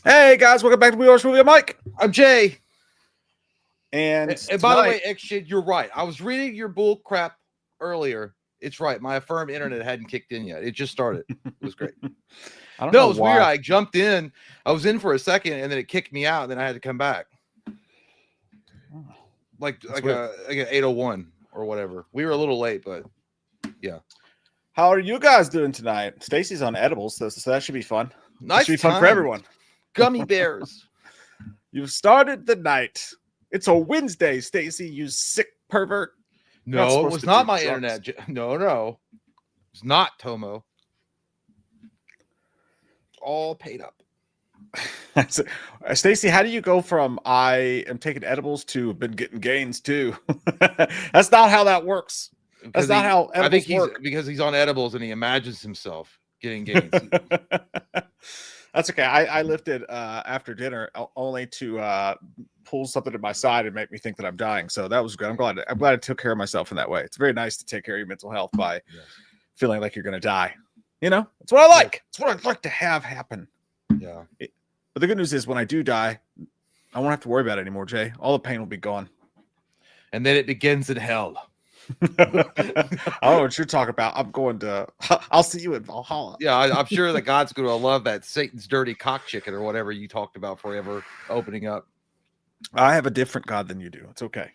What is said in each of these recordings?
Hey guys, welcome back to We Watch Movie. I'm Mike. I'm Jay. And And by the way, X shit, you're right. I was reading your bull crap earlier. It's right. My affirmed internet hadn't kicked in yet. It just started. It was great. I don't No, know it was why. weird. I jumped in. I was in for a second, and then it kicked me out, and then I had to come back. Like a 801 or whatever. We were a little late, but yeah. How are you guys doing tonight? Stacy's on edibles, so that should be fun. Nice. Should be fun for everyone. Gummy bears. You've started the night. It's a Wednesday, Stacy, you sick pervert. No, it was not my internet. No. It's not Tomo. All paid up. Stacy, how do you go from I am taking edibles to been getting gains too? That's not how that works. That's not how edibles I think work. Because he's on edibles and he imagines himself getting gains. That's okay. I lifted after dinner only to pull something to my side and make me think that I'm dying. So that was good. I'm glad I took care of myself in that way. It's very nice to take care of your mental health by feeling like you're going to die. You know, it's what I like. It's what I'd like to have happen. Yeah. But the good news is when I do die, I won't have to worry about it anymore, Jay. All the pain will be gone. And then it begins in hell. I don't know what you're talking about. I'm going to, I'll see you in Valhalla. Yeah, I'm sure that God's going to love that Satan's dirty cock chicken or whatever you talked about forever opening up. I have a different God than you do. It's okay.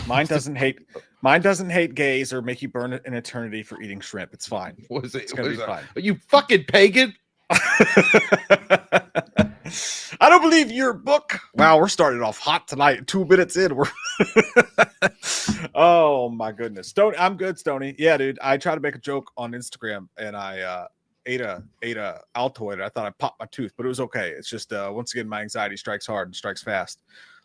Mine doesn't hate gays or make you burn an eternity for eating shrimp. It's fine. What is it? It's going to be fine. Are you fucking pagan? I don't believe your book. Wow, we're starting off hot tonight. 2 minutes in, we're oh my goodness. Stony, I'm good, Stony. Yeah, dude. I tried to make a joke on Instagram and I ate a Altoid. I thought I popped my tooth, but it was okay. It's just once again my anxiety strikes hard and strikes fast.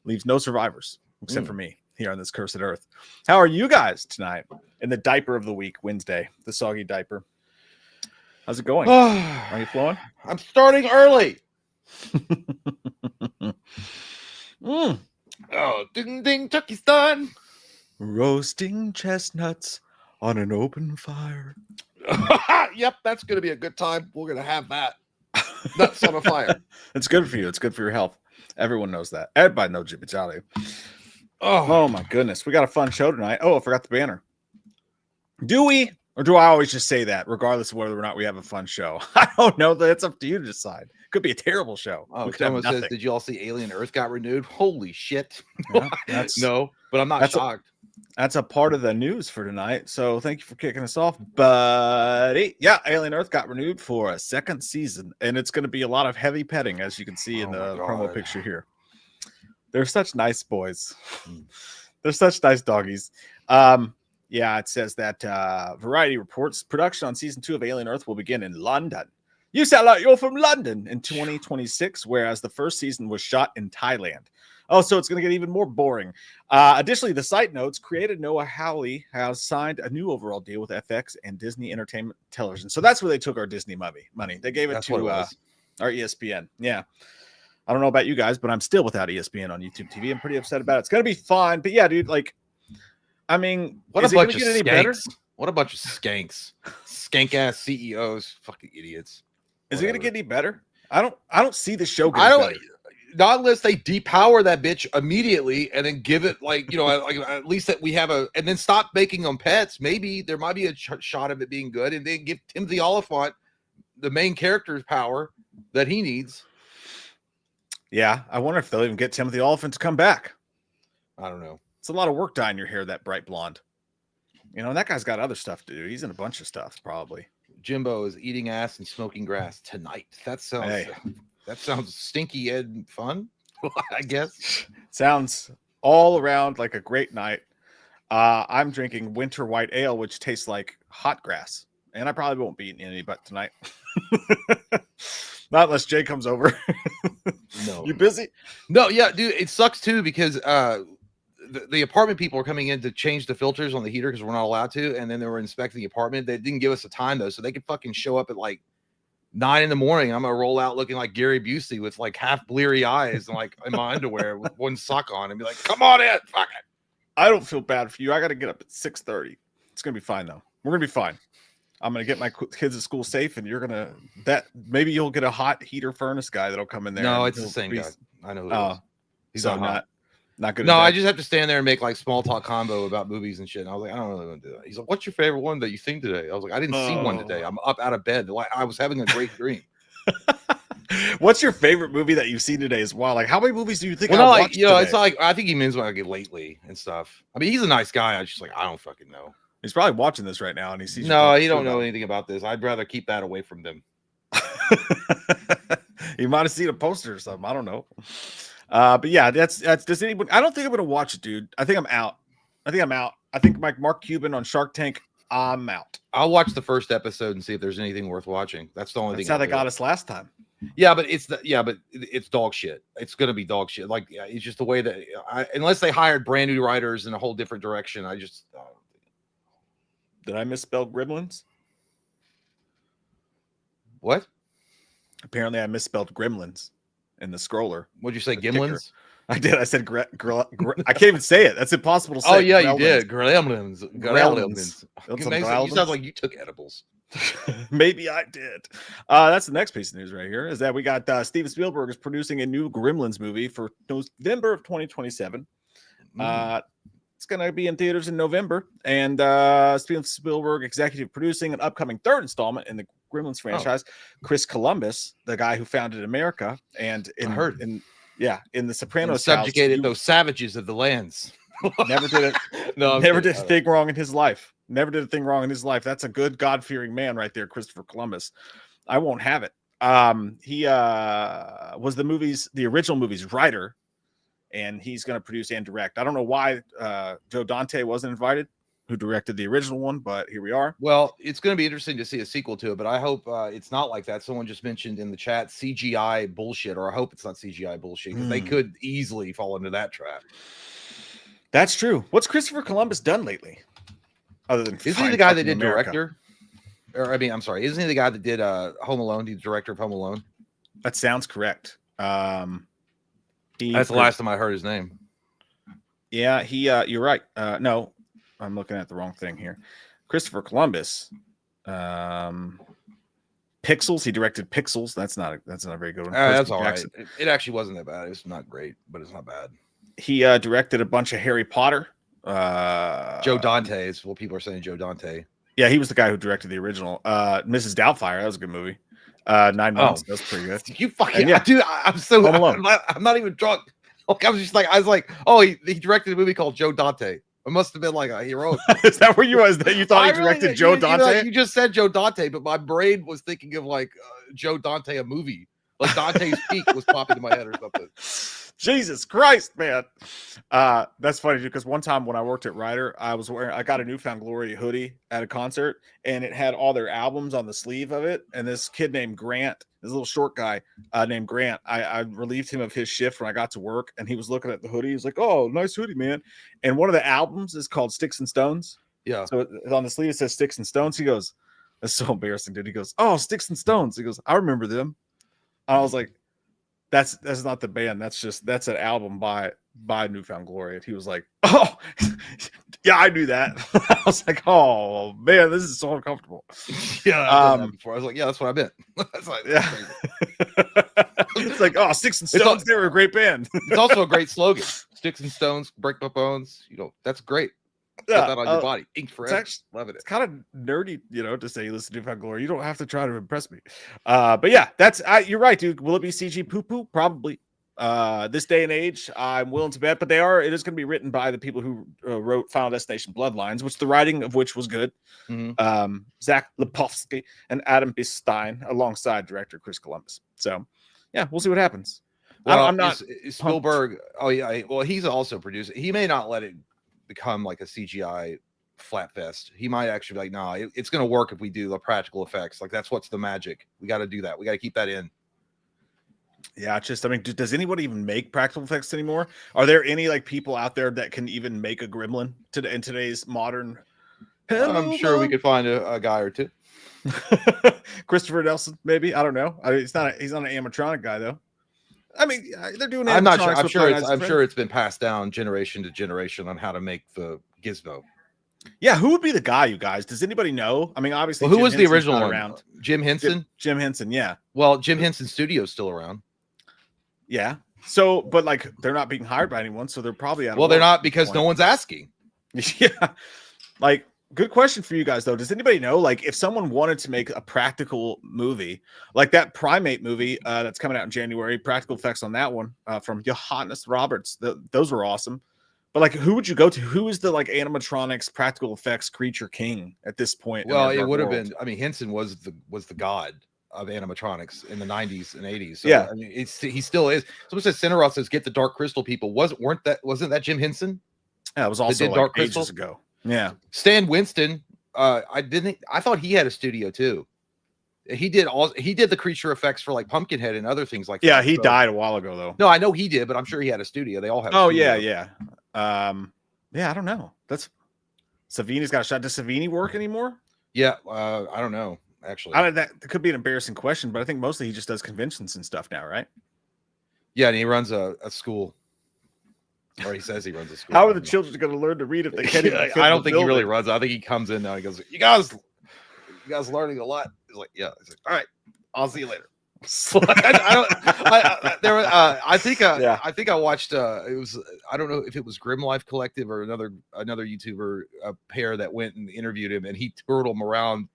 Leaves no survivors except for me here on this cursed earth. How are you guys tonight in the diaper of the week, Wednesday, the soggy diaper? How's it going? Are you flowing? I'm starting early. Oh, ding ding, Chucky's done. Roasting chestnuts on an open fire. Yep, that's going to be a good time. We're going to have that. Nuts on a fire. It's good for you. It's good for your health. Everyone knows that. Everybody knows Jimmy Jolly. Oh my goodness. We got a fun show tonight. Oh, I forgot the banner. Do we? Or do I always just say that, regardless of whether or not we have a fun show? I don't know. That's up to you to decide. Could be a terrible show. Oh, someone says, "Did you all see Alien Earth got renewed?" Holy shit! Yeah, no, but I'm not shocked. That's a part of the news for tonight. So thank you for kicking us off, buddy. Yeah, Alien Earth got renewed for a second season, and it's going to be a lot of heavy petting, as you can see in the promo picture here. They're such nice boys. They're such nice doggies. Yeah, it says that Variety reports production on season 2 of Alien Earth will begin in London. You sound like you're from London in 2026, whereas the first season was shot in Thailand. Oh, so it's going to get even more boring. Additionally, the site notes created Noah Hawley has signed a new overall deal with FX and Disney Entertainment Television. So that's where they took our Disney money. They gave it to our ESPN. Yeah. I don't know about you guys, but I'm still without ESPN on YouTube TV. I'm pretty upset about it. It's going to be fine. But yeah, dude, like, I mean, what a bunch of skanks. What a bunch of skanks. Skank ass CEOs. Fucking idiots. Is it going to get any better? I don't see the show getting better. Not unless they depower that bitch immediately and then give it like at least that we have and then stop making them pets. Maybe there might be a shot of it being good, and then give Timothy Oliphant the main character's power that he needs. Yeah, I wonder if they'll even get Timothy Oliphant to come back. I don't know. It's a lot of work dyeing your hair that bright blonde. You know, that guy's got other stuff to do. He's in a bunch of stuff, probably. Jimbo is eating ass and smoking grass tonight. That sounds stinky and fun, I guess. Sounds all around like a great night. I'm drinking winter white ale, which tastes like hot grass. And I probably won't be eating any but tonight. Not unless Jay comes over. No. You busy? No, yeah, dude. It sucks too because the apartment people are coming in to change the filters on the heater because we're not allowed to. And then they were inspecting the apartment. They didn't give us a time though, so they could fucking show up at like 9 a.m. I'm gonna roll out looking like Gary Busey with like half bleary eyes and like in my underwear with one sock on and be like, "Come on in, fuck it." I don't feel bad for you. I got to get up at 6:30. It's gonna be fine though. We're gonna be fine. I'm gonna get my kids at school safe, and you're gonna maybe you'll get a hot heater furnace guy that'll come in there. No, it's the same guy. I know who it is. He's so not good. No, I just have to stand there and make like small talk combo about movies and shit. And I was like, I don't really want to do that. He's like, what's your favorite one that you've seen today? I was like, I didn't see one today. I'm up out of bed. Like I was having a great dream. What's your favorite movie that you've seen today as well? Like, how many movies do you think? Well, no, like, it's like I think he means when I get lately and stuff. I mean, he's a nice guy. I just like I don't fucking know. He's probably watching this right now, and he sees. No, he don't know anything about this. I'd rather keep that away from them. You might have seen a poster or something. I don't know. But yeah, that's. Does anyone? I don't think I'm gonna watch it, dude. I think I'm out. I think like Mark Cuban on Shark Tank. I'm out. I'll watch the first episode and see if there's anything worth watching. That's the only thing. That's how they got us last time. Yeah, but it's dog shit. It's gonna be dog shit. Like it's just the way that unless they hired brand new writers in a whole different direction, I just. Did I misspell Gremlins? What? Apparently, I misspelled Gremlins in the scroller. What'd you say, Gimlins? I did. I said I can't even say it. That's impossible to say. Oh yeah, you did. Gremlins. You sound like you took edibles. Maybe I did. That's the next piece of news right here. Is that we got Steven Spielberg is producing a new Gremlins movie for November of 2027. It's going to be in theaters in November, and Steven Spielberg executive producing an upcoming third installment in the Gremlins franchise. Chris Columbus, the guy who founded America, and in the Sopranos, subjugated those savages of the lands. Never did it. Never did a thing wrong in his life. Never did a thing wrong in his life. That's a good God-fearing man right there, Christopher Columbus. I won't have it. He was the original movie's writer, and he's going to produce and direct. I don't know why Joe Dante wasn't invited, who directed the original one, but here we are. Well, it's going to be interesting to see a sequel to it, but I hope it's not like that. Someone just mentioned in the chat CGI bullshit, or I hope it's not CGI bullshit, because they could easily fall into that trap. That's true. What's Christopher Columbus done lately? Other than isn't he the guy that did director? Or I mean, I'm sorry, isn't he the guy that did Home Alone? He's the director of Home Alone. That sounds correct. That's the last time I heard his name. Yeah, you're right. No, I'm looking at the wrong thing here. Christopher Columbus. Pixels. He directed Pixels. That's not a very good one. That's all right. It actually wasn't that bad. It's not great, but it's not bad. He directed a bunch of Harry Potter. Joe Dante is what people are saying. Joe Dante. Yeah, he was the guy who directed the original. Mrs. Doubtfire. That was a good movie. 9 months. That's pretty good. You fucking dude. I'm not even drunk. Like, I was like, oh, he directed a movie called Joe Dante. It must have been like a heroic. Is that where you was? That you thought he directed Joe Dante? You just said Joe Dante, but my brain was thinking of like Joe Dante, a movie. Like Dante's Peak was popping in my head or something. Jesus Christ, man. That's funny because one time when I worked at Ryder, I got a Newfound Glory hoodie at a concert, and it had all their albums on the sleeve of it. And this kid named Grant, this little short guy named Grant, I relieved him of his shift when I got to work, and he was looking at the hoodie. He's like, "Oh, nice hoodie, man." And one of the albums is called Sticks and Stones. Yeah. So on the sleeve it says Sticks and Stones. He goes, "That's so embarrassing, dude." He goes, "Oh, Sticks and Stones." He goes, "I remember them." I was like, that's not the band. That's an album by Newfound Glory. And he was like, "Oh, yeah, I knew that." I was like, "Oh man, this is so uncomfortable." Yeah, I've done that before. I was like, "Yeah, that's what I meant." That's like, yeah. It's like, "Oh, Sticks and Stones, they were a great band." It's also a great slogan. Sticks and Stones, break my bones. That's great. Put that on your body. Ink forever. Loving it. It's kind of nerdy, to say you listen to Newfound Glory. You don't have to try to impress me. But yeah, you're right, dude. Will it be CG poo-poo? Probably. This day and age, I'm willing to bet, but it is going to be written by the people who wrote Final Destination Bloodlines, which the writing of which was good. Mm-hmm. Zach Lipovsky and Adam B. Stein alongside director Chris Columbus. So yeah, we'll see what happens. Well, I'm not Spielberg. Oh yeah. Well, he's also producing. He may not let it become like a CGI flat fest. He might actually be like, "No, it's going to work if we do the practical effects. Like that's what's the magic. We got to do that. We got to keep that in." Yeah, it's just, I mean, does anybody even make practical effects anymore? Are there any like people out there that can even make a gremlin in today's modern? I'm sure we could find a guy or two. Christopher Nelson, maybe. I don't know. He's not an animatronic guy though. I mean, they're doing. I'm not sure. I'm sure it's been passed down generation to generation on how to make the gizmo. Yeah, who would be the guy, you guys? Does anybody know? I mean, obviously, Well, who Jim was the Henson's original not one? around. Jim Henson? Jim Henson, yeah. Well, Jim Henson's studio's still around. Yeah. So, but like they're not being hired by anyone, so they're probably out of Well, they're work not at this because point. no one's asking. Yeah. Like, good question for you guys, though. Does anybody know, like, if someone wanted to make a practical movie, like that Primate movie that's coming out in January, practical effects on that one from Johannes Roberts, those were awesome. But like, who would you go to? Who is the like animatronics, practical effects creature king at this point? Well, it would have been. I mean, Henson was the god of animatronics in the 90s and 80s. So, yeah, I mean, he still is. Someone says Cineroth says get the Dark Crystal people. Wasn't that Jim Henson? Yeah, it was also like Dark Crystal ages ago. Yeah, Stan Winston. I thought he had a studio too. He did the creature effects for like Pumpkinhead and other things like that. Yeah, he died a while ago though. No, I know he did, but I'm sure he had a studio. They all have. Oh yeah. Yeah, I don't know. That's Savini's got a shot. Does Savini work anymore? Yeah, I don't know. Actually, that could be an embarrassing question, but I think mostly he just does conventions and stuff now, right? Yeah, and he runs a school, or he says he runs a school. How are the children going to learn to read if they can't? Even I don't think he really runs. I think he comes in now. He goes, "You guys learning a lot." He's like, "Yeah." He's like, "All right, I'll see you later." I think I watched. It was, I don't know if it was Grim Life Collective or another YouTuber pair that went and interviewed him, and he toured him around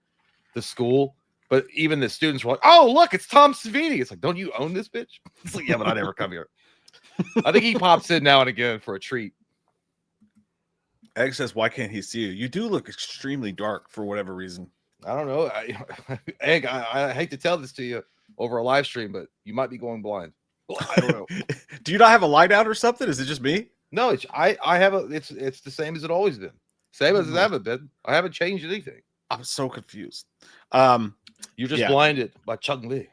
the school. But even the students were like, "Oh, look, it's Tom Savini." It's like, "Don't you own this bitch?" It's like, "Yeah, but I never come here." I think he pops in now and again for a treat. Egg says, "Why can't he see you? You do look extremely dark for whatever reason." I don't know. Egg, I hate to tell this to you over a live stream, but you might be going blind. Well, I don't know. Do you not have a light out or something? Is it just me? No, I have it's the same as it always been. Same as it's ever been. I haven't changed anything. I'm so confused. You're just blinded by Chung Lee.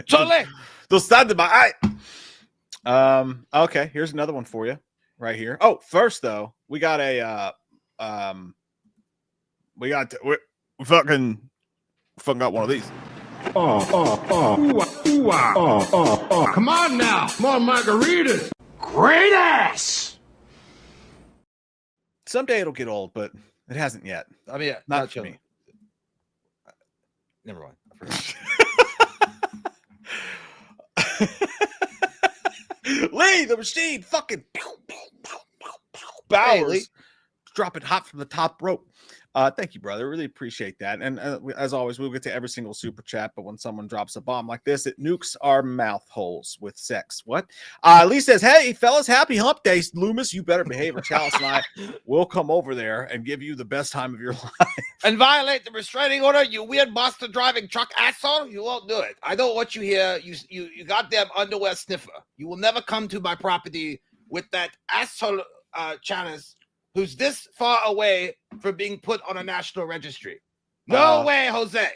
Chung Lee! Those sides of my eye. Okay, here's another one for you right here. Oh, first though, we got a we fucking got one of these. Come on now, more margaritas. Great ass. Someday it'll get old, but it hasn't yet. I mean, not for me. Never mind. I forgot. Lee, the machine, fucking Bowers, dropping hot from the top rope. Thank you, brother. Really appreciate that. And as always, we'll get to every single super chat. But when someone drops a bomb like this, it nukes our mouth holes with sex. What? Lee says, "Hey, fellas, happy hump day. Loomis, you better behave, or Chalice and I will come over there and give you the best time of your life." And violate the restraining order, you weird monster driving truck asshole. You won't do it. I don't want you here. You goddamn underwear sniffer. You will never come to my property with that asshole Chalice, who's this far away from being put on a national registry. No way, Jose.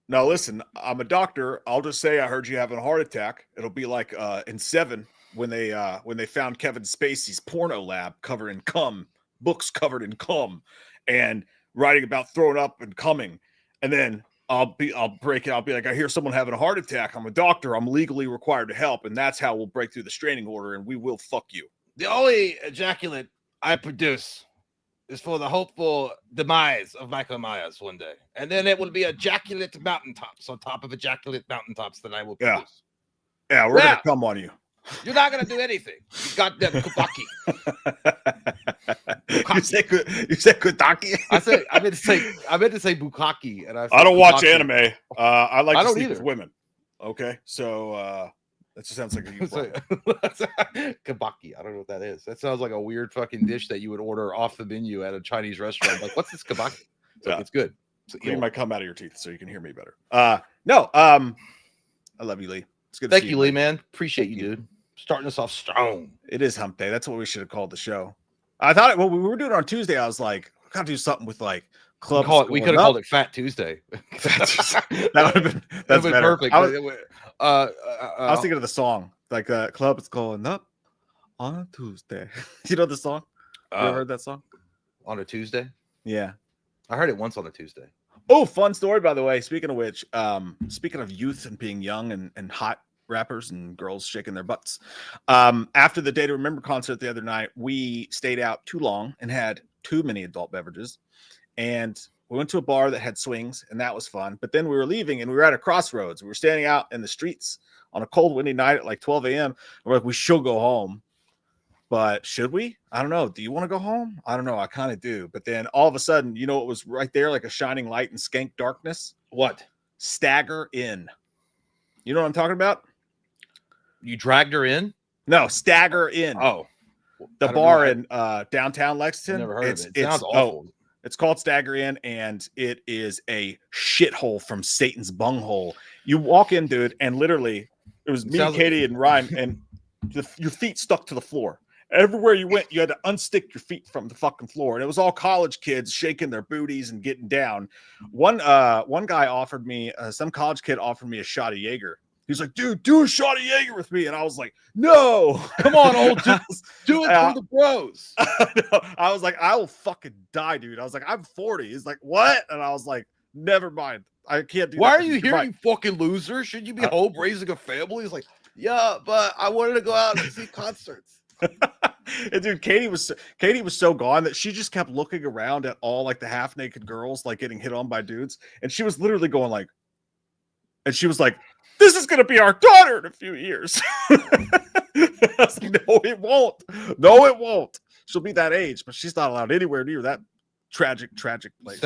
No, listen, I'm a doctor. I'll just say I heard you having a heart attack. It'll be like in Seven when they found Kevin Spacey's porno lab covered in cum, books covered in cum, and writing about throwing up and coming. And then I'll break it. I'll be like, I hear someone having a heart attack. I'm a doctor. I'm legally required to help. And that's how we'll break through the restraining order and we will fuck you. The only ejaculate I produce is for the hopeful demise of Michael Myers one day. And then it will be ejaculate mountaintops on top of ejaculate mountaintops that I will produce. Yeah, we're going to come on you. You're not going to do anything. You goddamn Kubaki. You said Kutaki? I meant to say Bukaki. And I don't watch anime. I like to sleep either. with women. Okay, so that just sounds like a kabaki. I don't know what that is. That sounds like a weird fucking dish that you would order off the menu at a Chinese restaurant. Like, what's this kabaki? It's good. You might come out of your teeth so you can hear me better. No, I love you, Lee. It's good. Thank you, Lee, man. Appreciate you, dude. Starting us off strong. It is Hump Day. That's what we should have called the show. I thought we were doing it on Tuesday. I was like, we gotta do something with like clubs. We could have called it Fat Tuesday. That would have been perfect. I was thinking of the song, like club is going up on a Tuesday. You know the song? You ever heard that song? On a Tuesday? Yeah. I heard it once on a Tuesday. Oh, fun story, by the way. Speaking of which, speaking of youth and being young and hot rappers and girls shaking their butts. After the Day to Remember concert the other night, we stayed out too long and had too many adult beverages. And we went to a bar that had swings, and that was fun. But then we were leaving, and we were at a crossroads. We were standing out in the streets on a cold, windy night at like 12 a.m. We're like, we should go home. But should we? I don't know. Do you want to go home? I don't know. I kind of do. But then all of a sudden, you know, it was right there like a shining light in skank darkness. What? Stagger Inn. You know what I'm talking about? You dragged her in? No, Stagger Inn. Oh. The bar in downtown Lexington. Never heard of it. It sounds awful. It's called Stagger Inn, and it is a shithole from Satan's bunghole. You walk in, dude, and literally it was me, Katie, and Ryan, and your feet stuck to the floor. Everywhere you went, you had to unstick your feet from the fucking floor. And it was all college kids shaking their booties and getting down. One guy offered me, some college kid offered me a shot of Jaeger. He's like, dude, do a shot of Jaeger with me. And I was like, no. Come on, old dude. Do it for the bros. I was like, I will fucking die, dude. I was like, I'm 40. He's like, what? And I was like, never mind. I can't do that. Why are you here, you fucking loser? Should you be home raising a family? He's like, yeah, but I wanted to go out and see concerts. And dude, Katie was so gone that she just kept looking around at all like the half naked girls like getting hit on by dudes, and she was literally going like, and she was like, "This is gonna be our daughter in a few years." I was like, no, it won't. No, it won't. She'll be that age, but she's not allowed anywhere near that tragic place.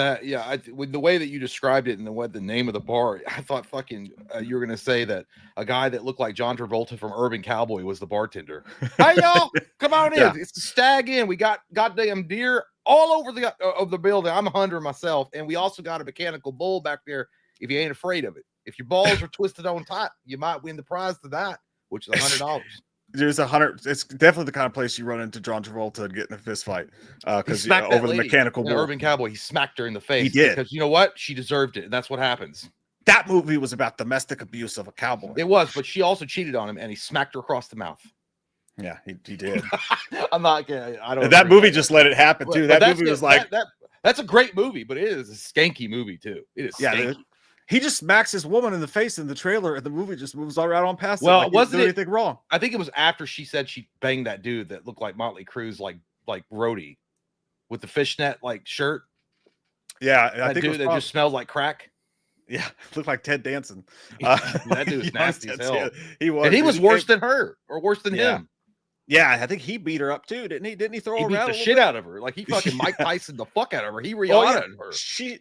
With the way that you described it and the name of the bar, I thought fucking you were gonna say that a guy that looked like John Travolta from Urban Cowboy was the bartender. Hey y'all, come on in. Yeah. It's the Stag Inn. We got goddamn deer all over the building. I'm a hunter myself, and we also got a mechanical bull back there. If you ain't afraid of it, if your balls are twisted on top, you might win the prize to that, which is $100. There's it's definitely the kind of place you run into John Travolta and get in a fist fight because over the mechanical bull. Urban Cowboy, he smacked her in the face. He did, because you know what? She deserved it, and that's what happens. That movie was about domestic abuse of a cowboy. It was, but she also cheated on him, and he smacked her across the mouth. Yeah, he did. I'm not kidding. I don't. And that movie just let it happen too. That movie was like that's a great movie, but it is a skanky movie too. It is. Yeah. Skanky. He just smacks his woman in the face in the trailer, and the movie just moves all right on past. Well, it. Like, wasn't anything wrong? I think it was after she said she banged that dude that looked like Motley Crue's, like roadie, with the fishnet like shirt. Yeah, that dude that just smelled like crack. Yeah, looked like Ted Danson. That dude was nasty as hell. Yeah, he was, and he was worse than her, or worse than him. Yeah, I think he beat her up too, didn't he? Didn't he throw her around? He beat the shit out of her. Like he fucking Mike Tyson the fuck out of her. He Rihanna her. She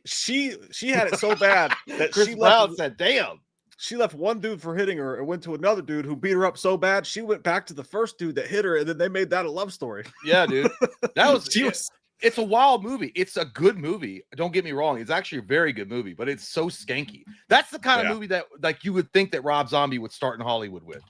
had it so bad that Chris Brown said, "Damn." She left one dude for hitting her and went to another dude who beat her up so bad she went back to the first dude that hit her, and then they made that a love story. Yeah, dude. That was it's a wild movie. It's a good movie. Don't get me wrong. It's actually a very good movie, but it's so skanky. That's the kind of movie that like you would think that Rob Zombie would start in Hollywood with.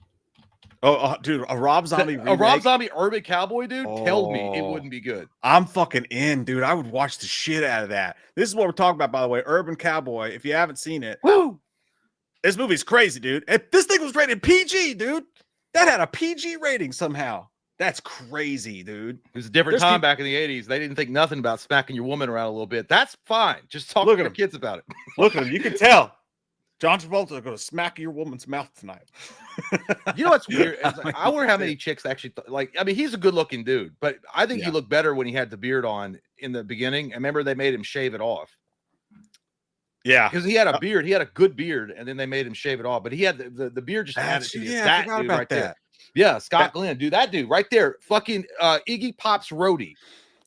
Oh, dude, a Rob Zombie remake? A Rob Zombie Urban Cowboy, dude. Tell me it wouldn't be good. I'm fucking in, dude. I would watch the shit out of that. This is what we're talking about, by the way. Urban Cowboy. If you haven't seen it, woo! This movie's crazy, dude. This thing was rated PG, dude. That had a PG rating somehow. That's crazy, dude. It was a different time back in the 80s. They didn't think nothing about smacking your woman around a little bit. That's fine. Just talk to your kids about it. Look at him. You can tell. John Travolta is going to smack your woman's mouth tonight. You know what's weird? Like, I wonder how many chicks actually I mean, he's a good-looking dude, but I think he looked better when he had the beard on in the beginning. I remember they made him shave it off. Yeah, because he had a beard. He had a good beard, and then they made him shave it off. But he had the beard just added to I forgot about right that. There. Yeah, Scott Glenn, dude, that dude right there, fucking Iggy Pop's roadie.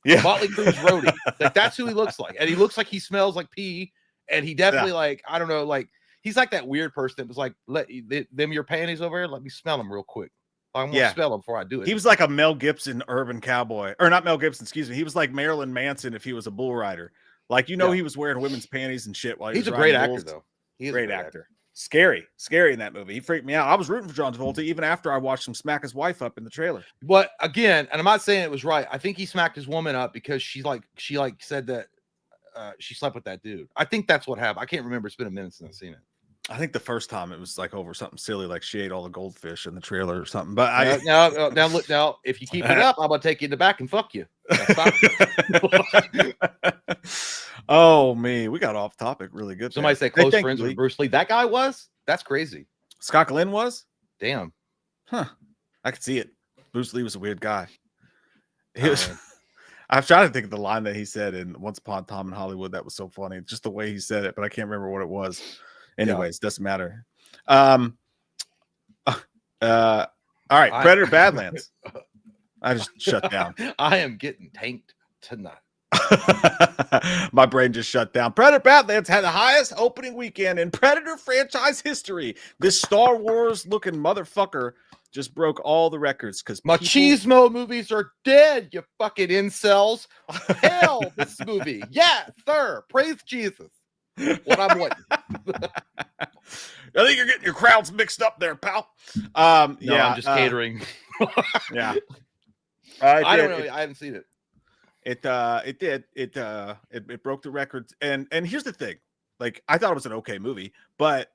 Yeah, Motley Crue's roadie. Like that's who he looks like, and he looks like he smells like pee, and he definitely like I don't know, like. He's like that weird person that was like, let them your panties over here. Let me smell them real quick. I'm going to smell them before I do it. He was like a Mel Gibson Urban Cowboy. Or not Mel Gibson, excuse me. He was like Marilyn Manson if he was a bull rider. Like, he was wearing women's panties and shit while he was a great actor, though. He's a great actor. Scary in that movie. He freaked me out. I was rooting for John Travolta even after I watched him smack his wife up in the trailer. But again, and I'm not saying it was right. I think he smacked his woman up because she said that she slept with that dude. I think that's what happened. I can't remember. It's been a minute since I've seen it. I think the first time it was like over something silly, like she ate all the goldfish in the trailer or something. But now, if you keep it up, I'm gonna take you in the back and fuck you. Oh me, we got off topic really good. Somebody say close friends with Bruce Lee. That guy was? That's crazy. Scott Glenn was? Damn. Huh. I could see it. Bruce Lee was a weird guy. He was. I'm trying to think of the line that he said in Once Upon a Time in Hollywood. That was so funny. Just the way he said it, but I can't remember what it was. Anyways, doesn't matter. All right, Predator Badlands. I just shut down. I am getting tanked tonight. My brain just shut down. Predator Badlands had the highest opening weekend in Predator franchise history. This Star Wars looking motherfucker just broke all the records because machismo movies are dead, you fucking incels. Hell, this movie. Yeah, sir. Praise Jesus. What I'm wanting. I think you're getting your crowds mixed up there, pal. No, I'm just catering. Yeah. I don't know. I haven't seen it. It did. It broke the records. And here's the thing. Like, I thought it was an okay movie, but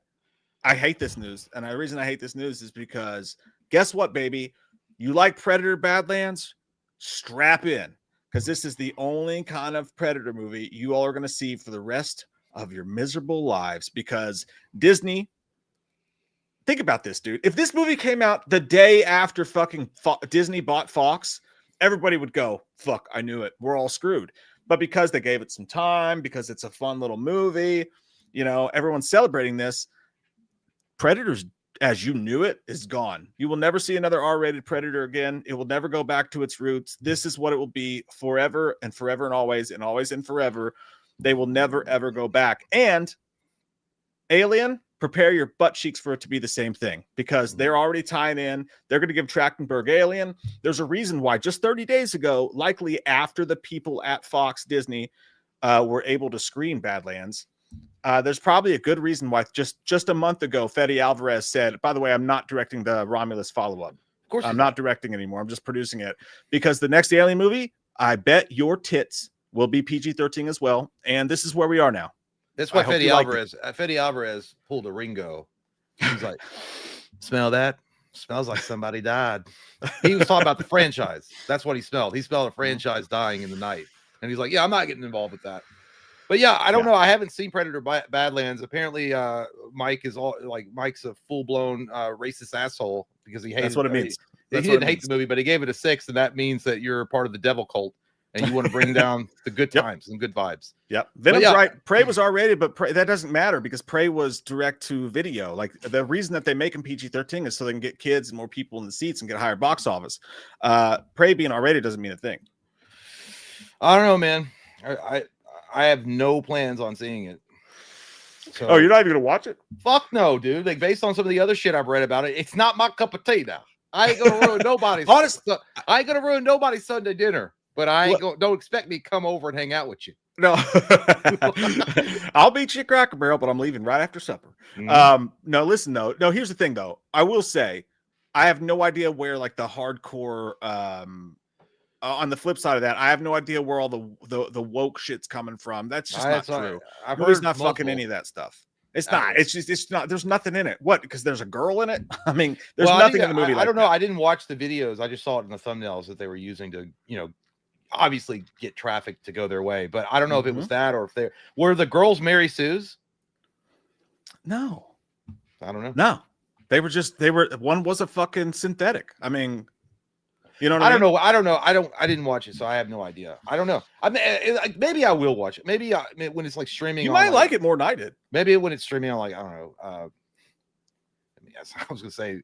I hate this news. And the reason I hate this news is because guess what, baby? You like Predator Badlands? Strap in. Because this is the only kind of Predator movie you all are going to see for the rest of your miserable lives. Because Disney, think about this, dude. If this movie came out the day after fucking Disney bought Fox, everybody would go, fuck, I knew it. We're all screwed. But because they gave it some time, because it's a fun little movie, you know, everyone's celebrating this. Predators, as you knew it, is gone. You will never see another R-rated Predator again. It will never go back to its roots. This is what it will be forever and forever and always and forever. They will never, ever go back. And Alien, prepare your butt cheeks for it to be the same thing because they're already tying in. They're going to give Trachtenberg Alien. There's a reason why just 30 days ago, likely after the people at Fox Disney were able to screen Badlands, there's probably a good reason why just a month ago, Fede Alvarez said, by the way, I'm not directing the Romulus follow-up. Of course, I'm not directing anymore. I'm just producing it because the next Alien movie, I bet your tits will be PG-13 as well. And this is where we are now. That's why Fede Alvarez pulled a Ringo. He's like, smell that? Smells like somebody died. He was talking about the franchise. That's what he smelled. He smelled a franchise dying in the night. And he's like, yeah, I'm not getting involved with that. But yeah, I don't know. I haven't seen Predator Badlands. Apparently, Mike's a full-blown racist asshole because he hates. That's what it means. He didn't hate the movie, but he gave it a 6, and that means that you're part of the devil cult. And you want to bring down the good times and good vibes. Yep. Venom's right. Prey was R-rated, but that doesn't matter because Prey was direct to video. Like the reason that they make them PG-13 is so they can get kids and more people in the seats and get a higher box office. Prey being R-rated doesn't mean a thing. I don't know, man. I have no plans on seeing it. So, oh, you're not even gonna watch it? Fuck no, dude. Like based on some of the other shit I've read about it, it's not my cup of tea now. I ain't gonna ruin nobody's. Honestly, I ain't gonna ruin nobody's Sunday dinner. But don't expect me to come over and hang out with you. No, I'll beat you at Cracker Barrel, but I'm leaving right after supper. No, listen though. No, here's the thing though. I will say, I have no idea where like the hardcore. On the flip side of that, I have no idea where all the woke shit's coming from. That's just not true. I've heard not fucking any of that stuff. It's not. It's not. There's nothing in it. What? Because there's a girl in it. I mean, there's nothing in the movie. I don't know. I didn't watch the videos. I just saw it in the thumbnails that they were using to, obviously get traffic to go their way, but I don't know if it was that or if were the girls Mary Sue's. No, I don't know. No, one was a fucking synthetic. I mean, you know what I don't know. I didn't watch it, so I have no idea. I don't know. I mean, maybe I will watch it. Maybe when it's like streaming, you might like it more than I did. Maybe when it's streaming on like, I don't know. I was gonna say,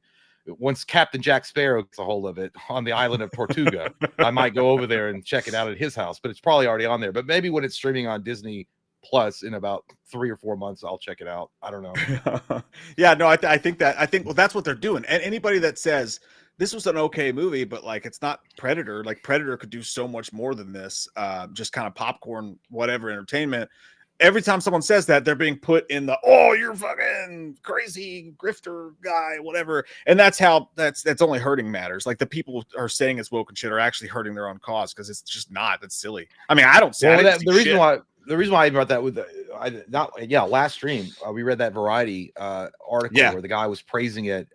once Captain Jack Sparrow gets a hold of it on the island of Tortuga, I might go over there and check it out at his house, but it's probably already on there. But maybe when it's streaming on Disney Plus in about 3 or 4 months, I'll check it out. I don't know. Yeah, no, I think that's what they're doing. And anybody that says this was an okay movie, but like it's not Predator, like Predator could do so much more than this, just kind of popcorn, whatever entertainment. Every time someone says that, they're being put in the, oh, you're fucking crazy grifter guy, whatever. And that's only hurting matters. Like the people are saying it's woke and shit are actually hurting their own cause because it's just not. That's silly. I mean, I don't say the reason why I brought that with last stream, we read that Variety article where the guy was praising it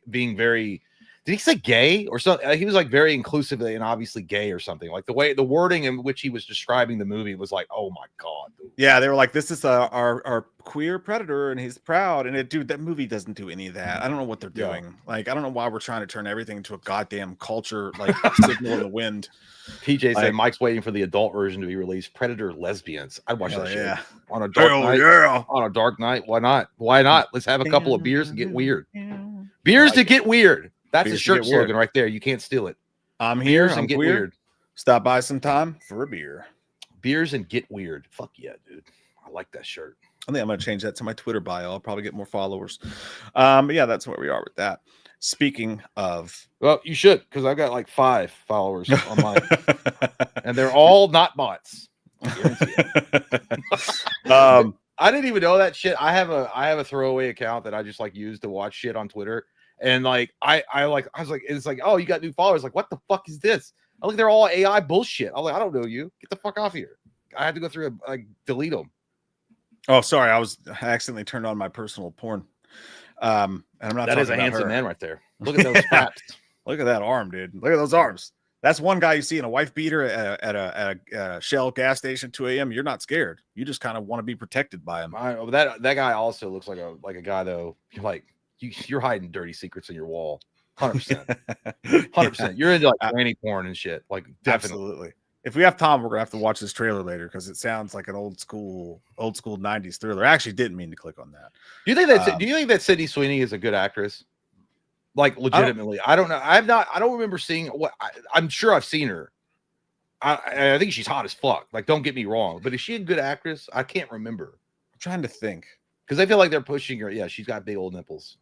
being very Did he say gay or something? He was like very inclusively and obviously gay or something. Like the wording in which he was describing the movie was like, oh my God. Dude. Yeah, they were like, this is our queer predator and he's proud. And dude, that movie doesn't do any of that. I don't know what they're doing. Like, I don't know why we're trying to turn everything into a goddamn culture, like signal in the wind. PJ said Mike's waiting for the adult version to be released. Predator lesbians. I'd watch that shit on a dark night. Yeah. On a dark night. Why not? Why not? Let's have a couple of beers and get weird. Beers to get weird. That's a shirt slogan right there. You can't steal it. I'm here. Beers and get weird. weird. Stop by sometime for a beer. Beers and get weird. Fuck yeah, dude. I like that shirt. I think I'm going to change that to my Twitter bio. I'll probably get more followers. But yeah, that's where we are with that. Speaking of, well, you should, because I've got like 5 followers on mine, and they're all not bots. I didn't even know that shit. I have a throwaway account that I just like use to watch shit on Twitter, and like I was like, it's like, oh, you got new followers. Like, what the fuck is this? I look, they're all AI bullshit. I'm like, I don't know you. Get the fuck off here. I had to go through and delete them. Oh, sorry, I accidentally turned on my personal porn. And I'm not. That is a handsome man right there. Look at those straps. Look at that arm, dude. Look at those arms. That's one guy you see in a wife beater at a Shell gas station 2 a.m. You're not scared. You just kind of want to be protected by him. That guy also looks like a guy though. You're hiding dirty secrets in your wall. 100%. 100%. You're into like granny porn and shit. Like definitely. Absolutely. If we have time, we're gonna have to watch this trailer later because it sounds like an old school 90s thriller. I actually didn't mean to click on that. Do you think that Sydney Sweeney is a good actress? Like legitimately, I don't know. I don't remember seeing what. I'm sure I've seen her. I think she's hot as fuck. Like, don't get me wrong, but is she a good actress? I can't remember. I'm trying to think because I feel like they're pushing her. Yeah, she's got big old nipples.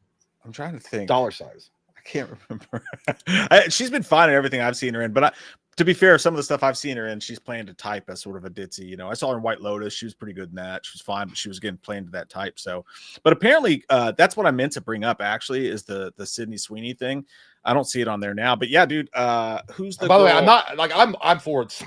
I'm trying to think. Dollar size. I can't remember. She's been fine in everything I've seen her in, but to be fair, some of the stuff I've seen her in, she's playing to type as sort of a ditzy. You know, I saw her in White Lotus. She was pretty good in that. She was fine, but she was again playing to that type. So, but apparently, that's what I meant to bring up. Actually, is the Sydney Sweeney thing. I don't see it on there now, but yeah, dude. Who's the? By the way, I'm not like I'm for it.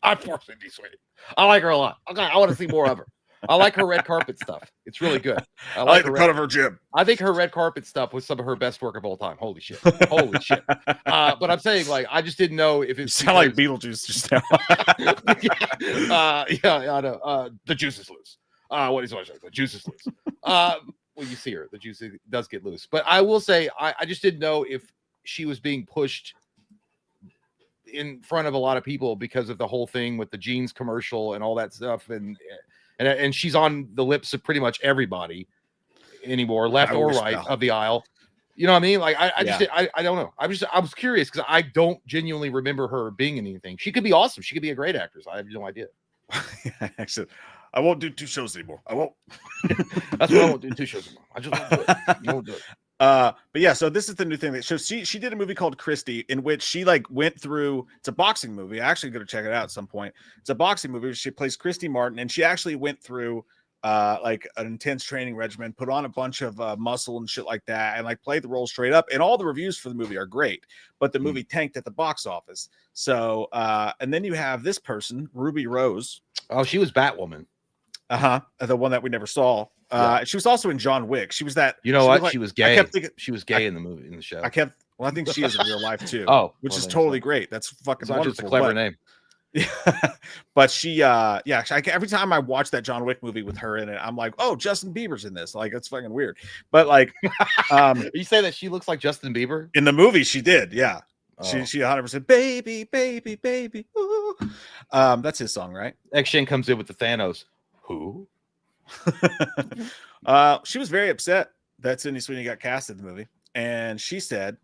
I'm for Sydney Sweeney. I like her a lot. Okay, I want to see more of her. I like her red carpet stuff. It's really good. I like the cut of her jib. I think her red carpet stuff was some of her best work of all time. Holy shit. Holy shit. But I'm saying, like, I just didn't know if it sound like Beetlejuice just now. Yeah, I know. The juice is loose. What is it? The juice is loose. Well, you see her. The juice does get loose. But I will say, I just didn't know if she was being pushed in front of a lot of people because of the whole thing with the jeans commercial and all that stuff. And she's on the lips of pretty much everybody anymore, left or right of the aisle. You know what I mean? Like I don't know. I was curious because I don't genuinely remember her being in anything. She could be awesome. She could be a great actress. I have no idea. Actually, I won't do 2 shows anymore. I won't. That's what I won't do 2 shows anymore. I just won't do it. I won't do it. But yeah, so this is the new thing that shows. She did a movie called Christie in which she like went through. It's a boxing movie. I actually going to check it out at some point. It's a boxing movie. She plays Christy Martin, and she actually went through like an intense training regimen, put on a bunch of muscle and shit like that, and like played the role straight up. And all the reviews for the movie are great, but the movie tanked at the box office. So and then you have this person, Ruby Rose. Oh, she was Batwoman. The one that we never saw. She was also in John Wick. She was that. You know what? Like, she was gay. She was gay in the movie, in the show. I think she is in real life too. Which is totally great. That's fucking wonderful. Just a clever name. Yeah, but she, every time I watch that John Wick movie with her in it, I'm like, oh, Justin Bieber's in this. Like, it's fucking weird. But like, you say that she looks like Justin Bieber in the movie? She did, yeah. She 100% baby, baby, baby. Ooh. That's his song, right? X-Shin comes in with the Thanos. Who? She was very upset that Sydney Sweeney got cast in the movie, and she said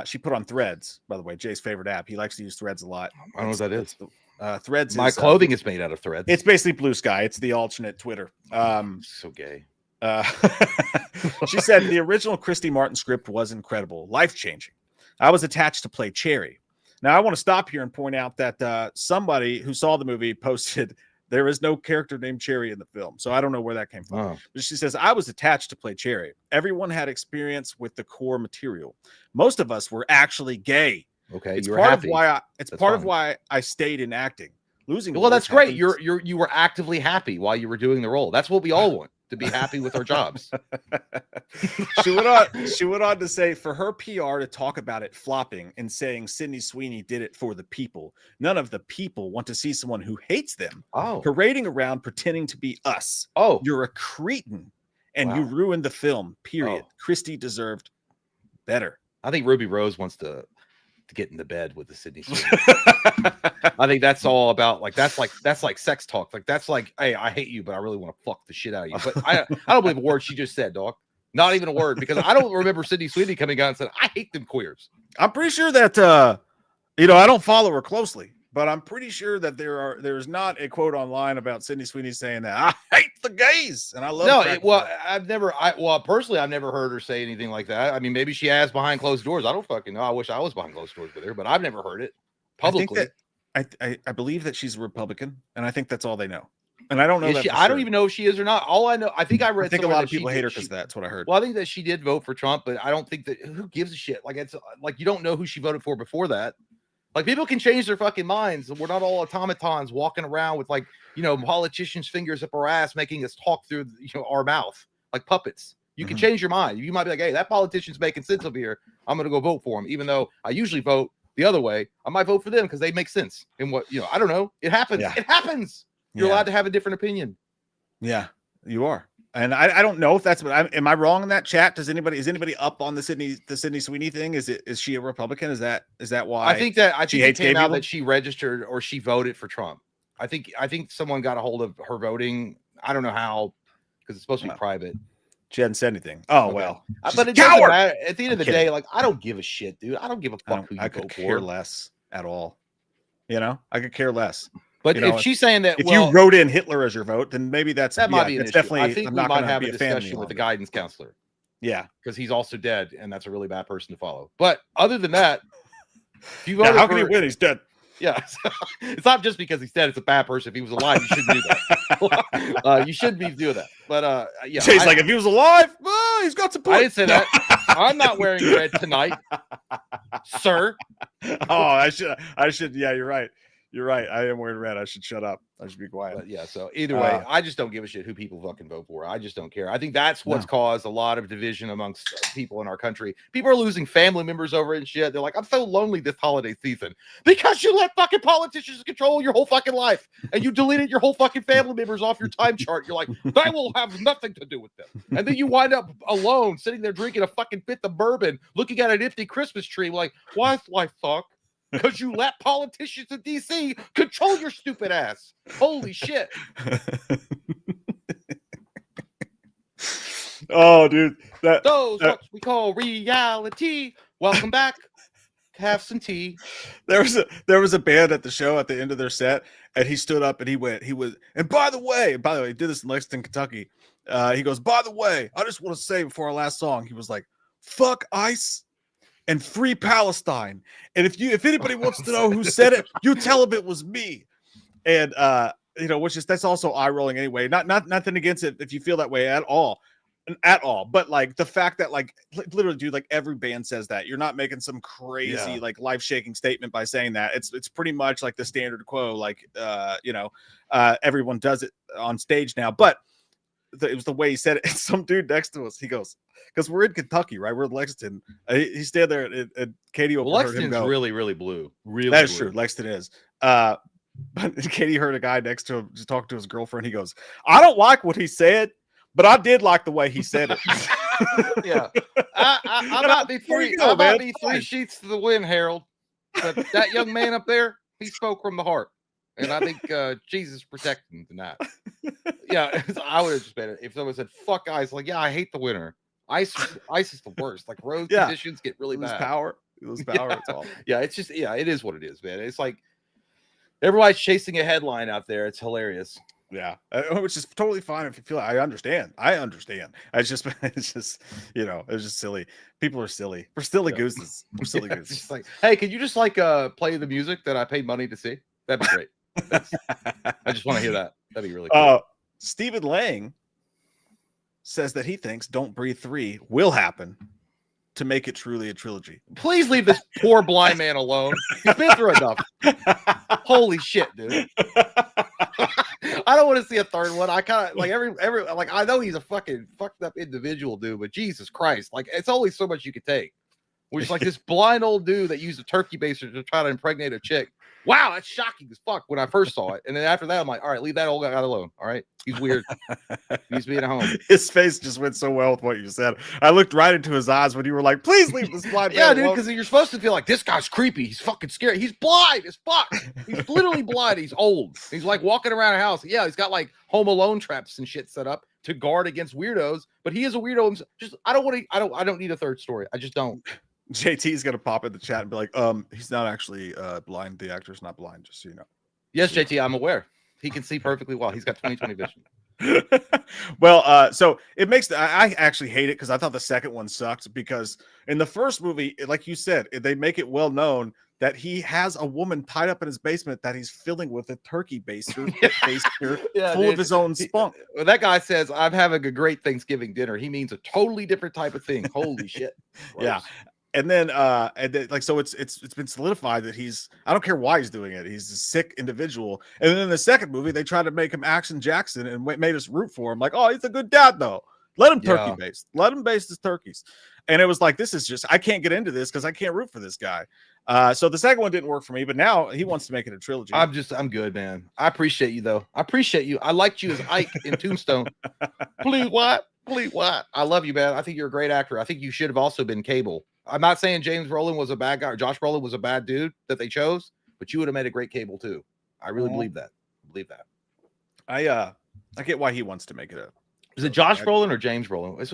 she put on Threads, by the way, Jay's favorite app. He likes to use Threads a lot. I don't know what that is. Threads. My clothing is made out of Threads. It's basically Blue Sky. It's the alternate Twitter. So gay. She said the original Christy Martin script was incredible, life-changing. I was attached to play Cherry. Now I want to stop here and point out that somebody who saw the movie posted there is no character named Cherry in the film. So I don't know where that came from. Oh. But she says, I was attached to play Cherry. Everyone had experience with the core material. Most of us were actually gay. Okay. It's you part happy. of why of why I stayed in acting. Losing. Well, that's great. You were actively happy while you were doing the role. That's what we all want. to be happy with our jobs. She went on to say, for her PR to talk about it flopping and saying Sydney Sweeney did it for the people. None of the people want to see someone who hates them parading around pretending to be us. Oh, you're a cretin and you ruined the film, period. Christie deserved better. I think Ruby Rose wants to get into bed with the Sydney Sweeney. I think that's all about that's like sex talk. Like that's like, hey, I hate you, but I really want to fuck the shit out of you. But I don't believe a word she just said, dog. Not even a word, because I don't remember Sydney Sweeney coming out and said, I hate them queers. I'm pretty sure that I don't follow her closely, but I'm pretty sure that there's not a quote online about Sydney Sweeney saying that I hate the gays and I love. Personally, I've never heard her say anything like that. I mean, maybe she has behind closed doors. I don't fucking know. I wish I was behind closed doors with her, but I've never heard it publicly. I believe that she's a Republican, and I think that's all they know. And I don't know. I don't even know if she is or not. All I know, I think I read. I think a lot of people hate her because that's what I heard. Well, I think that she did vote for Trump, but I don't think that. Who gives a shit? Like it's like you don't know who she voted for before that. Like people can change their fucking minds. We're not all automatons walking around with politicians' fingers up our ass, making us talk through our mouth like puppets. You can change your mind. You might be like, hey, that politician's making sense over here. I'm gonna go vote for him, even though I usually vote the other way. I might vote for them because they make sense. And I don't know. It happens. Yeah. It happens. You're allowed to have a different opinion. Yeah, you are. And I don't know if that's what am I wrong in that chat? Is anybody up on the Sydney Sweeney thing? Is she a Republican? Is that why? I think it came out that she registered or she voted for Trump. I think someone got a hold of her voting. I don't know how, because it's supposed to be private. She hadn't said anything. Oh, okay. Well, but it doesn't matter. At the end of the day, I don't give a shit, dude. I don't give a fuck who you vote for. I could care less at all. I could care less. But if she's saying that, if you wrote in Hitler as your vote, then maybe that might be an issue. Definitely. I think we might have a discussion with the guidance counselor. Yeah, because he's also dead, and that's a really bad person to follow. But other than that, if you voted how can he win? He's dead. Yeah, it's not just because he's dead. It's a bad person. If he was alive, you shouldn't do that. You shouldn't be doing that. But yeah, Jay's if he was alive, he's got some points. I didn't say that. I'm not wearing red tonight, sir. I should. Yeah, you're right. You're right. I am wearing red. I should shut up. I should be quiet. But yeah. So either way, I just don't give a shit who people fucking vote for. I just don't care. I think that's what's caused a lot of division amongst people in our country. People are losing family members over it and shit. They're like, I'm so lonely this holiday season because you let fucking politicians control your whole fucking life and you deleted your whole fucking family members off your time chart. You're like, they will have nothing to do with them. And then you wind up alone, sitting there drinking a fucking fifth of bourbon, looking at an empty Christmas tree, like, why is life suck? Because you let politicians in DC control your stupid ass. Holy shit. Oh, dude. Those what we call reality. Welcome back. Have some tea. There was a band at the show at the end of their set, and he stood up and and by the way, he did this in Lexington, Kentucky. He goes, by the way, I just want to say before our last song, he was like, fuck ICE and free Palestine. And if anybody wants to know who said it, you tell them it was me. And that's also eye rolling anyway. Nothing against it if you feel that way at all. But the fact that literally, dude, every band says that. You're not making some crazy life shaking statement by saying that. It's pretty much like the standard quo. Everyone does it on stage now. But it was the way he said it. Some dude next to us, he goes, because we're in Kentucky, right? We're in Lexington. He's standing there, and Katie overheard him go, really, really blue. Really, that is true. Lexington is. But Katie heard a guy next to him just talking to his girlfriend. He goes, I don't like what he said, but I did like the way he said it. Yeah, I might be three sheets to the wind, Harold. But that young man up there, he spoke from the heart. And I think Jesus protected him tonight. Yeah, I would have just been if someone said "fuck ice." Yeah, I hate the winter. Ice is the worst. Road conditions get really bad. Lose power. It's all. Yeah, it's just it is what it is, man. It's like everybody's chasing a headline out there. It's hilarious. Yeah, which is totally fine if you feel. I understand. It's just silly. People are silly. We're silly gooses. We're silly gooses. It's hey, could you just play the music that I paid money to see? That'd be great. I just want to hear that. That'd be really cool. Stephen Lang says that he thinks Don't Breathe 3 will happen to make it truly a trilogy. Please leave this poor blind man alone. He's been through enough. Holy shit, dude. I don't want to see a third one. I kind of like every like I know he's a fucking fucked up individual dude, but Jesus Christ, like it's only so much you could take. We're just like this blind old dude that used a turkey baster to try to impregnate a chick. Wow, that's shocking as fuck when I first saw it. And then after that, I'm like, all right, leave that old guy alone. All right. He's weird. He's being at home. His face just went so well with what you said. I looked right into his eyes when you were like, please leave this blind man Yeah, dude, alone. because you're supposed to feel like this guy's creepy. He's fucking scary. He's blind as fuck. He's literally blind. He's old. He's like walking around a house. Yeah, he's got like Home Alone traps and shit set up to guard against weirdos, but he is a weirdo himself. Just I don't need a third story. I just don't. JT's gonna pop in the chat and be like, he's not actually blind. The actor's not blind, just so you know. Yes, JT, I'm aware. He can see perfectly well. He's got 20/20 vision. Well, so it makes I actually hate it because I thought the second one sucked because in the first movie, like you said, they make it well known that he has a woman tied up in his basement that he's filling with a turkey baster, full of his own spunk. When that guy says, I'm having a great Thanksgiving dinner, he means a totally different type of thing. Holy shit. Yeah. And then like so it's been solidified that I don't care why he's doing it. He's a sick individual. And then in the second movie, they tried to make him Action Jackson and made us root for him. Like, oh, he's a good dad though. Let him turkey baste. Let him baste his turkeys. And it was like, this is just I can't get into this because I can't root for this guy. So the second one didn't work for me, but now he wants to make it a trilogy. I'm good, man. I appreciate you though. I appreciate you. I liked you as Ike in Tombstone. Please what? I love you, man. I think you're a great actor. I think you should have also been Cable. I'm not saying James Brolin was a bad guy or Josh Brolin was a bad dude that they chose, but you would have made a great Cable too. I really believe that. I get why he wants to make it Is it Josh Brolin or James Brolin? It's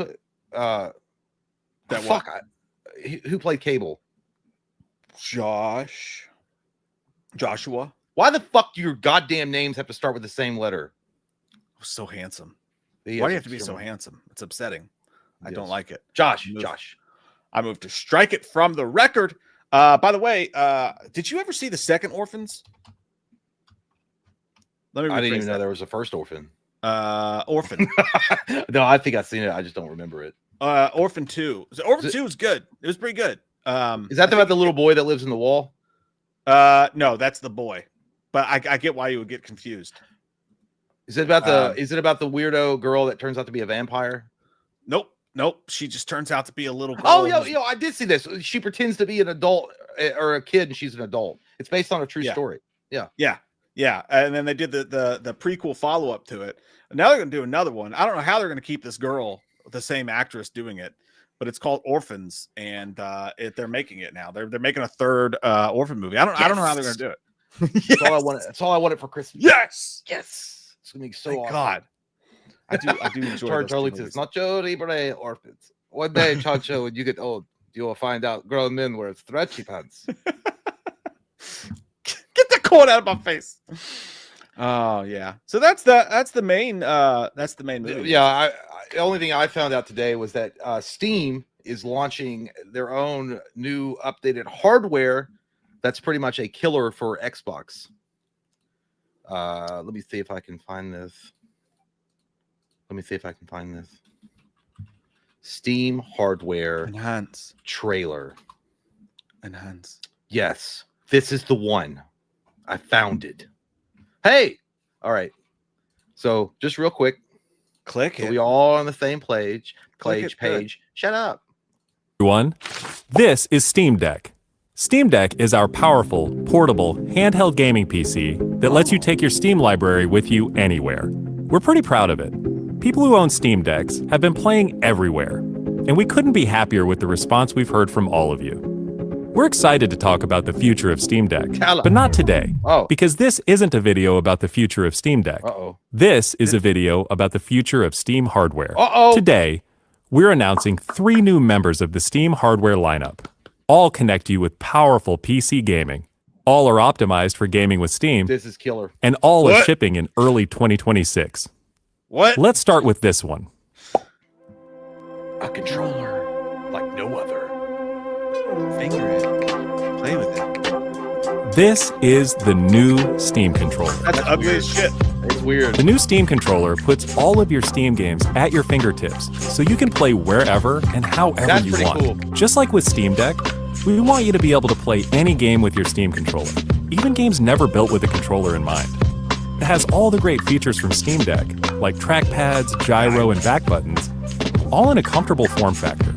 who played Cable? Joshua. Why the fuck do your goddamn names have to start with the same letter? So handsome. Why do you have to be so handsome? It's upsetting. I don't like it. Josh. I moved to strike it from the record. By the way, did you ever see the second Orphans? I didn't even know there was a first Orphan. Orphan. No, I think I've seen it. I just don't remember it. Orphan 2. So Orphan 2 was good. It was pretty good. Is that about the little boy that lives in the wall? No, that's the boy. But I get why you would get confused. Is it about the weirdo girl that turns out to be a vampire? Nope. She just turns out to be a little girl. Oh, yo, I did see this. She pretends to be an adult or a kid, and she's an adult. It's based on a true story. Yeah. And then they did the prequel follow up to it. Now they're gonna do another one. I don't know how they're gonna keep this girl, the same actress, doing it, but it's called Orphans, and they're making it now. They're making a third orphan movie. I don't know how they're gonna do it. That's all I wanted. That's all I wanted for Christmas. Yes. It's gonna be so awesome. God. I do enjoy Charlie says, Nacho Libre Orphans. One day, Chacho, when you get old, you will find out grown men wear stretchy pants. Get that quote out of my face. Oh yeah. So that's the main movie. Yeah, the only thing I found out today was that Steam is launching their own new updated hardware that's pretty much a killer for Xbox. Let me see if I can find this. Steam hardware Enhance trailer. Enhance. Yes, this is the one. I found it. Hey, all right. So just real quick, click so it. We all on the same page. Page. Shut up. Everyone, this is Steam Deck. Steam Deck is our powerful, portable, handheld gaming PC that lets you take your Steam library with you anywhere. We're pretty proud of it. People who own Steam Decks have been playing everywhere, and we couldn't be happier with the response we've heard from all of you. We're excited to talk about the future of Steam Deck, but not today, because this isn't a video about the future of Steam Deck. This is a video about the future of Steam hardware. Today, we're announcing 3 new members of the Steam hardware lineup. All connect you with powerful PC gaming. All are optimized for gaming with Steam. This is killer. And all are shipping in early 2026. What? Let's start with this one. A controller like no other. Finger it. Play with it. This is the new Steam controller. That's ugly as shit. It's weird. The new Steam controller puts all of your Steam games at your fingertips, so you can play wherever and however you want. Cool. Just like with Steam Deck, we want you to be able to play any game with your Steam controller, even games never built with a controller in mind. that has all the great features from Steam Deck, like trackpads, gyro, and back buttons, all in a comfortable form factor.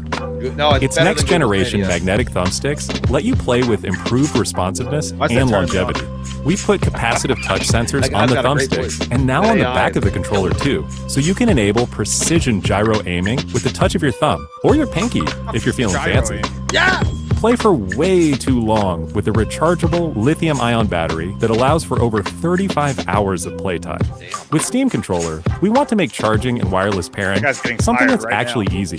No, Its better next than Google generation Stadia. magnetic thumbsticks let you play with improved responsiveness Why's that and turned longevity. We've put capacitive touch sensors That on guy's the got a great thumbsticks voice. and now on the AI back of the is controller too, so you can enable precision gyro aiming with the touch of your thumb or your pinky if you're feeling fancy. Yeah. Play for way too long with a rechargeable lithium-ion battery that allows for over 35 hours of playtime. With Steam Controller, we want to make charging and wireless pairing That guy's getting something fired that's right actually now. easy.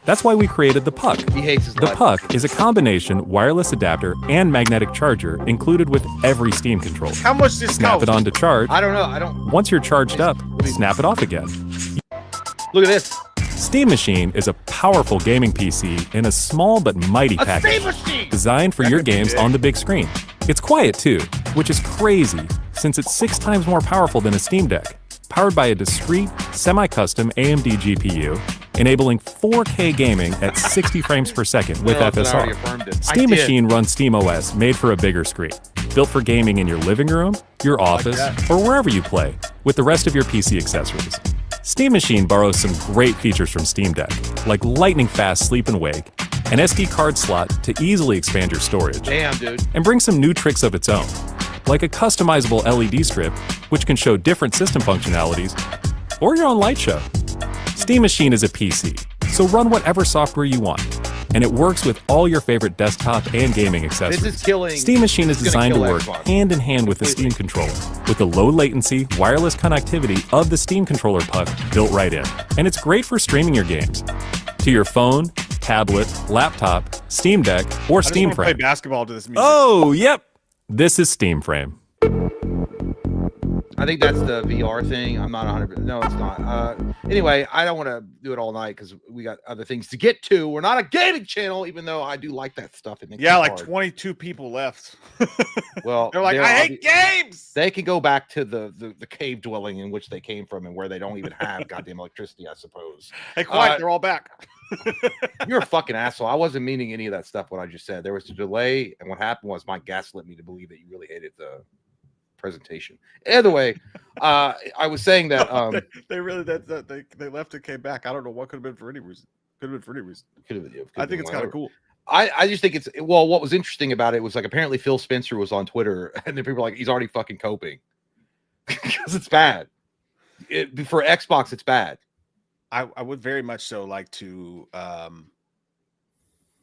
That's why we created the Puck. He hates his The life. Puck is a combination wireless adapter and magnetic charger included with every Steam controller. How much does this Snap cost? it on to charge. I don't know. I don't. Once you're charged up, snap it off again. Look at this. Steam Machine is a powerful gaming PC in a small but mighty package, machine. designed for That your could be games big. on the big screen. It's quiet too, which is crazy since it's 6 times more powerful than a Steam Deck. Powered by a discrete, semi-custom AMD GPU, enabling 4K gaming at 60 frames per second with I already FSR. affirmed it. Steam I did. Machine runs SteamOS made for a bigger screen, built for gaming in your living room, your office, or wherever you play, with the rest of your PC accessories. Steam Machine borrows some great features from Steam Deck, like lightning-fast sleep and wake, an SD card slot to easily expand your storage, Damn, dude. and brings some new tricks of its own, like a customizable LED strip, which can show different system functionalities, or your own light show. Steam Machine is a PC, so run whatever software you want, and it works with all your favorite desktop and gaming accessories. This is killing. Steam Machine is it's gonna designed to kill work Xbox. hand in hand with the Steam controller, with the low latency, wireless connectivity of the Steam controller puck built right in. And it's great for streaming your games to your phone, tablet, laptop, Steam Deck, or I just Steam want to play Frame. basketball to this music. Oh, yep. This is Steam Frame. I think that's the VR thing. I'm not 100%. No, it's not. Anyway, I don't want to do it all night because we got other things to get to. We're not a gaming channel, even though I do like that stuff. It makes Yeah, me like hard. 22 people left. Well, They're like, I hate games. They can go back to the cave dwelling in which they came from and where they don't even have goddamn electricity, I suppose. Hey, quiet, they're all back. You're a fucking asshole. I wasn't meaning any of that stuff, what I just said. There was a delay, and what happened was Mike gaslit me to believe that you really hated the presentation. Either way, I was saying that they really they left and came back. I don't know what could have been for any reason. Could have been for any reason. I think it's kind of cool. I just think it's well. What was interesting about it was like apparently Phil Spencer was on Twitter, and then people were like, he's already fucking coping because it's bad. For Xbox, it's bad. I would very much so like to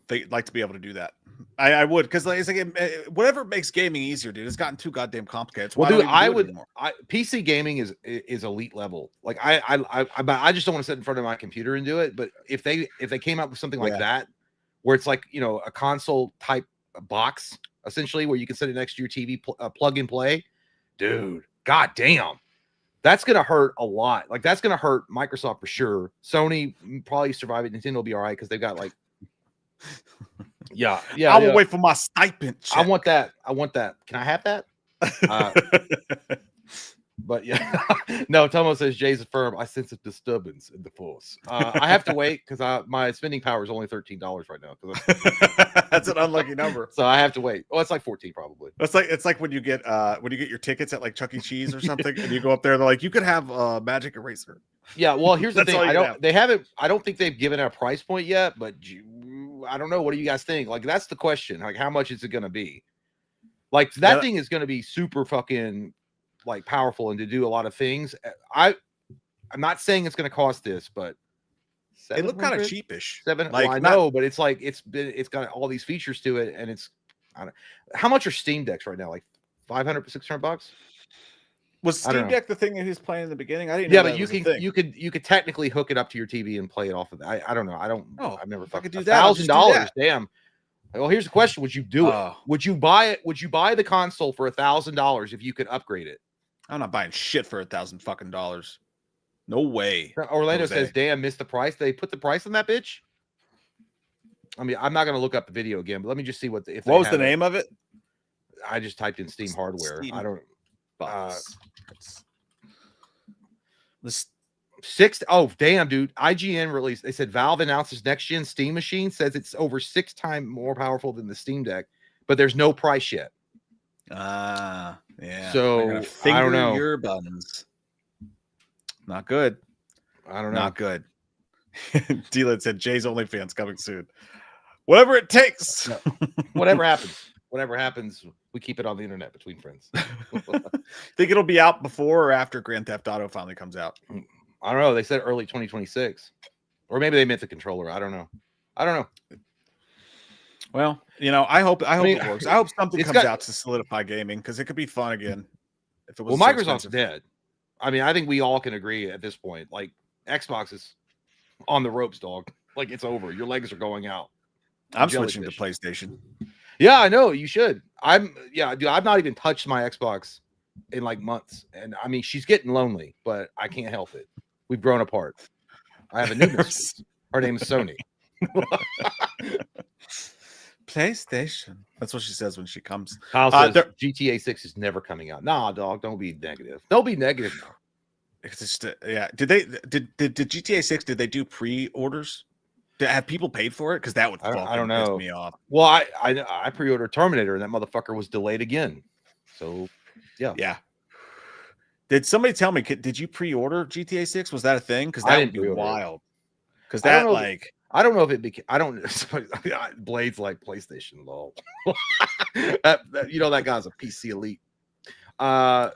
they like to be able to do that. I would, because like, it's like whatever makes gaming easier, dude. It's gotten too goddamn complicated. Well, dude, I would. PC gaming is elite level. Like I just don't want to sit in front of my computer and do it. But if they came out with something like that, where it's like a console type box essentially, where you can set it next to your TV, plug and play, dude. God damn. That's gonna hurt a lot. Like that's gonna hurt Microsoft for sure. Sony probably survive it. Nintendo will be all right because they've got like, yeah. I will wait for my stipend check. I want that. Can I have that? But yeah, no. Tomo says Jay's affirm. I sense a disturbance in the force. I have to wait because my spending power is only $13 right now. That's an unlucky number. So I have to wait. Oh, it's like 14 probably. It's like when you get your tickets at like Chuck E. Cheese or something, and you go up there, they're like, you could have a magic eraser. Yeah, well, here's the That's thing. all you have. I don't think they've given a price point yet, but I don't know. What do you guys think? Like, that's the question. Like, how much is it going to be? Like, that thing is going to be super fucking like powerful and to do a lot of things. I'm not saying it's going to cost this, but it looked kind of cheapish. Well, I know, but it's like it's got all these features to it, and it's how much are Steam Decks right now? Like $500, $600? Was Steam Deck the thing that he was playing in the beginning? I didn't. Yeah, know but you could technically hook it up to your TV and play it off of that. I don't know. I've never fucking do that. $1,000. Damn. Well, here's the question: would you do it? Would you buy it? Would you buy the console for $1,000 if you could upgrade it? I'm not buying shit for $1,000 fucking dollars. No way. Orlando says, "Damn, missed the price. They put the price on that bitch." I mean, I'm not gonna look up the video again, but let me just see what was the name of it? I just typed in Steam hardware. I don't. This 6. Oh, damn, dude. IGN released. They said Valve announces next gen Steam machine, says it's over 6 times more powerful than the Steam Deck, but there's no price yet. Yeah. So, They're gonna I finger don't know. your buttons. Not good. I don't know. Not good. D-Lid said Jay's OnlyFans coming soon. Whatever it takes. No. Whatever happens, we keep it on the internet between friends. Think it'll be out before or after Grand Theft Auto finally comes out? I don't know. They said early 2026, or maybe they meant the controller. I don't know. Well, I hope it works. I hope something comes got- out to solidify gaming because it could be fun again. If it was Well, so Microsoft's expensive. dead. I mean, I think we all can agree at this point. Like, Xbox is on the ropes, dog. Like, it's over. Your legs are going out. I'm switching to Jellyfish. PlayStation. Yeah, I know. You should. Dude, I've not even touched my Xbox in like months. And I mean, she's getting lonely, but I can't help it. We've grown apart. I have a new mistress. Her name is Sony. PlayStation. That's what she says when she comes. Kyle says GTA 6 is never coming out. Nah, dog, don't be negative. Don't be negative. It's just, yeah. Did GTA 6? Did they do pre-orders? Have people paid for it? Because that would I don't piss know. me off. Well, I pre-ordered Terminator and that motherfucker was delayed again. So Yeah. Did somebody tell me? Did you pre-order GTA 6? Was that a thing? Because I that would didn't be pre-order it. wild. Because I don't that know like. I don't know if it became. I don't. Blade's like PlayStation, lol. That guy's a PC elite. I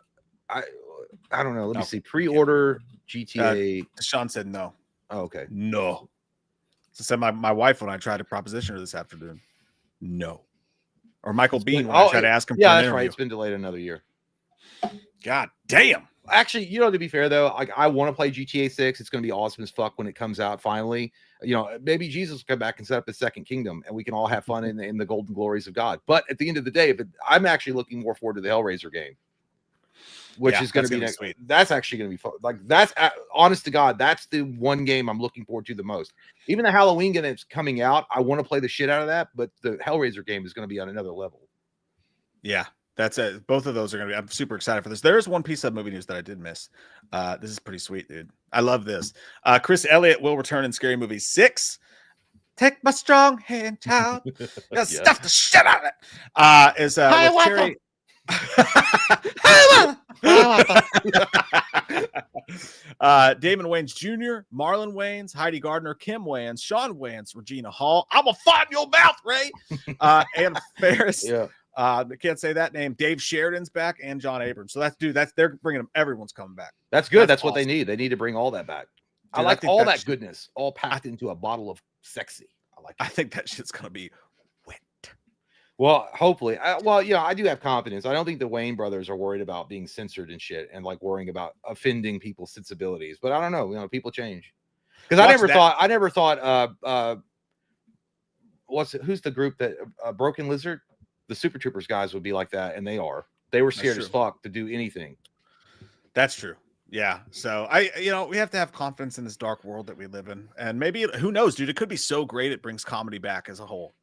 don't know. Let me see. Pre-order GTA. Sean said no. Oh, okay. No. So said my wife when I tried to proposition her this afternoon. No. Or Michael Bean when I tried to ask him. Yeah, for an that's interview. right. It's been delayed another year. God damn. Actually, to be fair though, I want to play GTA 6. It's going to be awesome as fuck when it comes out finally. Maybe Jesus will come back and set up his second kingdom, and we can all have fun in the golden glories of God. But at the end of the day, I'm actually looking more forward to the Hellraiser game, which is going to be sweet. That's actually going to be fun. Like, that's honest to God, that's the one game I'm looking forward to the most. Even the Halloween game that's coming out, I want to play the shit out of that. But the Hellraiser game is going to be on another level. Yeah. That's it. Both of those are going to be. I'm super excited for this. There is one piece of movie news that I did miss. This is pretty sweet, dude. I love this. Chris Elliott will return in Scary Movie 6. Take my strong hand, child. Yeah. Stuff the shit out of it. Is with Carrie. Damon Wayans Jr., Marlon Wayans, Heidi Gardner, Kim Wayans, Sean Wayans, Regina Hall. I'm gonna find your mouth, Ray. Anna Faris. Yeah. I can't say that name. Dave Sheridan's back and John Abrams. So they're bringing them. Everyone's coming back. That's good. That's awesome. what they need. They need to bring all that back. Dude, I like think all that goodness, all packed into a bottle of sexy. I think that shit's gonna be wet. Well, hopefully. I do have confidence. I don't think the Wayne brothers are worried about being censored and shit, and like worrying about offending people's sensibilities. But I don't know. People change. Because I never thought. Who's the group that Broken Lizard? The Super Troopers guys would be like that, and they are. They were scared as fuck to do anything. That's true. Yeah. So we have to have confidence in this dark world that we live in, and maybe who knows, dude? It could be so great it brings comedy back as a whole.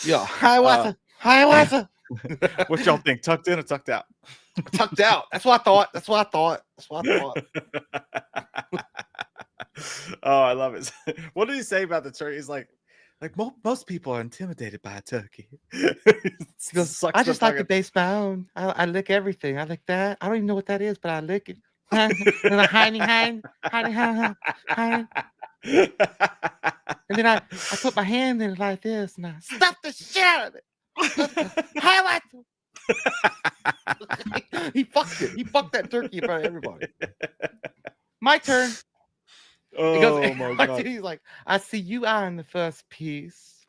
Yeah. Hi, Watson. What y'all think? Tucked in or tucked out? Tucked out. That's what I thought. Oh, I love it. What did he say about the turkey? He's like most people are intimidated by a turkey. I just like the base bone. I lick everything. I lick that. I don't even know what that is, but I lick it. And then I put my hand in it like this, and I stuff the shit out of it. He fucked it. He fucked that turkey in front of everybody. My turn. Oh my God. He's like, I see you are in the first piece.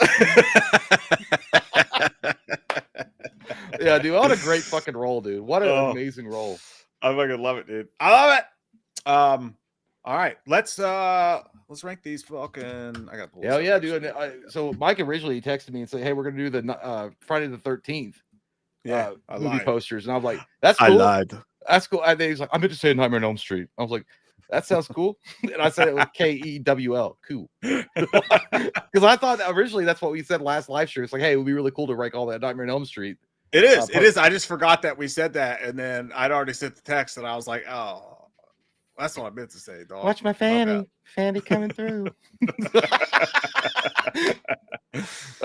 Yeah, dude. What a great fucking role, dude. What an amazing role. I fucking love it, dude. I love it. All right, let's rank these fucking. I got. Hell yeah, dude. So Mike originally texted me and said, "Hey, we're gonna do the Friday the 13th movie posters," and I was like, "That's cool." I lied. That's cool. And then he's like, "I meant to say Nightmare on Elm Street." I was like, "That sounds cool," and I said it with KEWL, cool, because I thought originally that's what we said last live stream. It's like, hey, it would be really cool to rank all that Nightmare on Elm Street. It is. It is. I just forgot that we said that, and then I'd already sent the text, and I was like, oh. That's what I meant to say, dog. Watch my fanny coming through.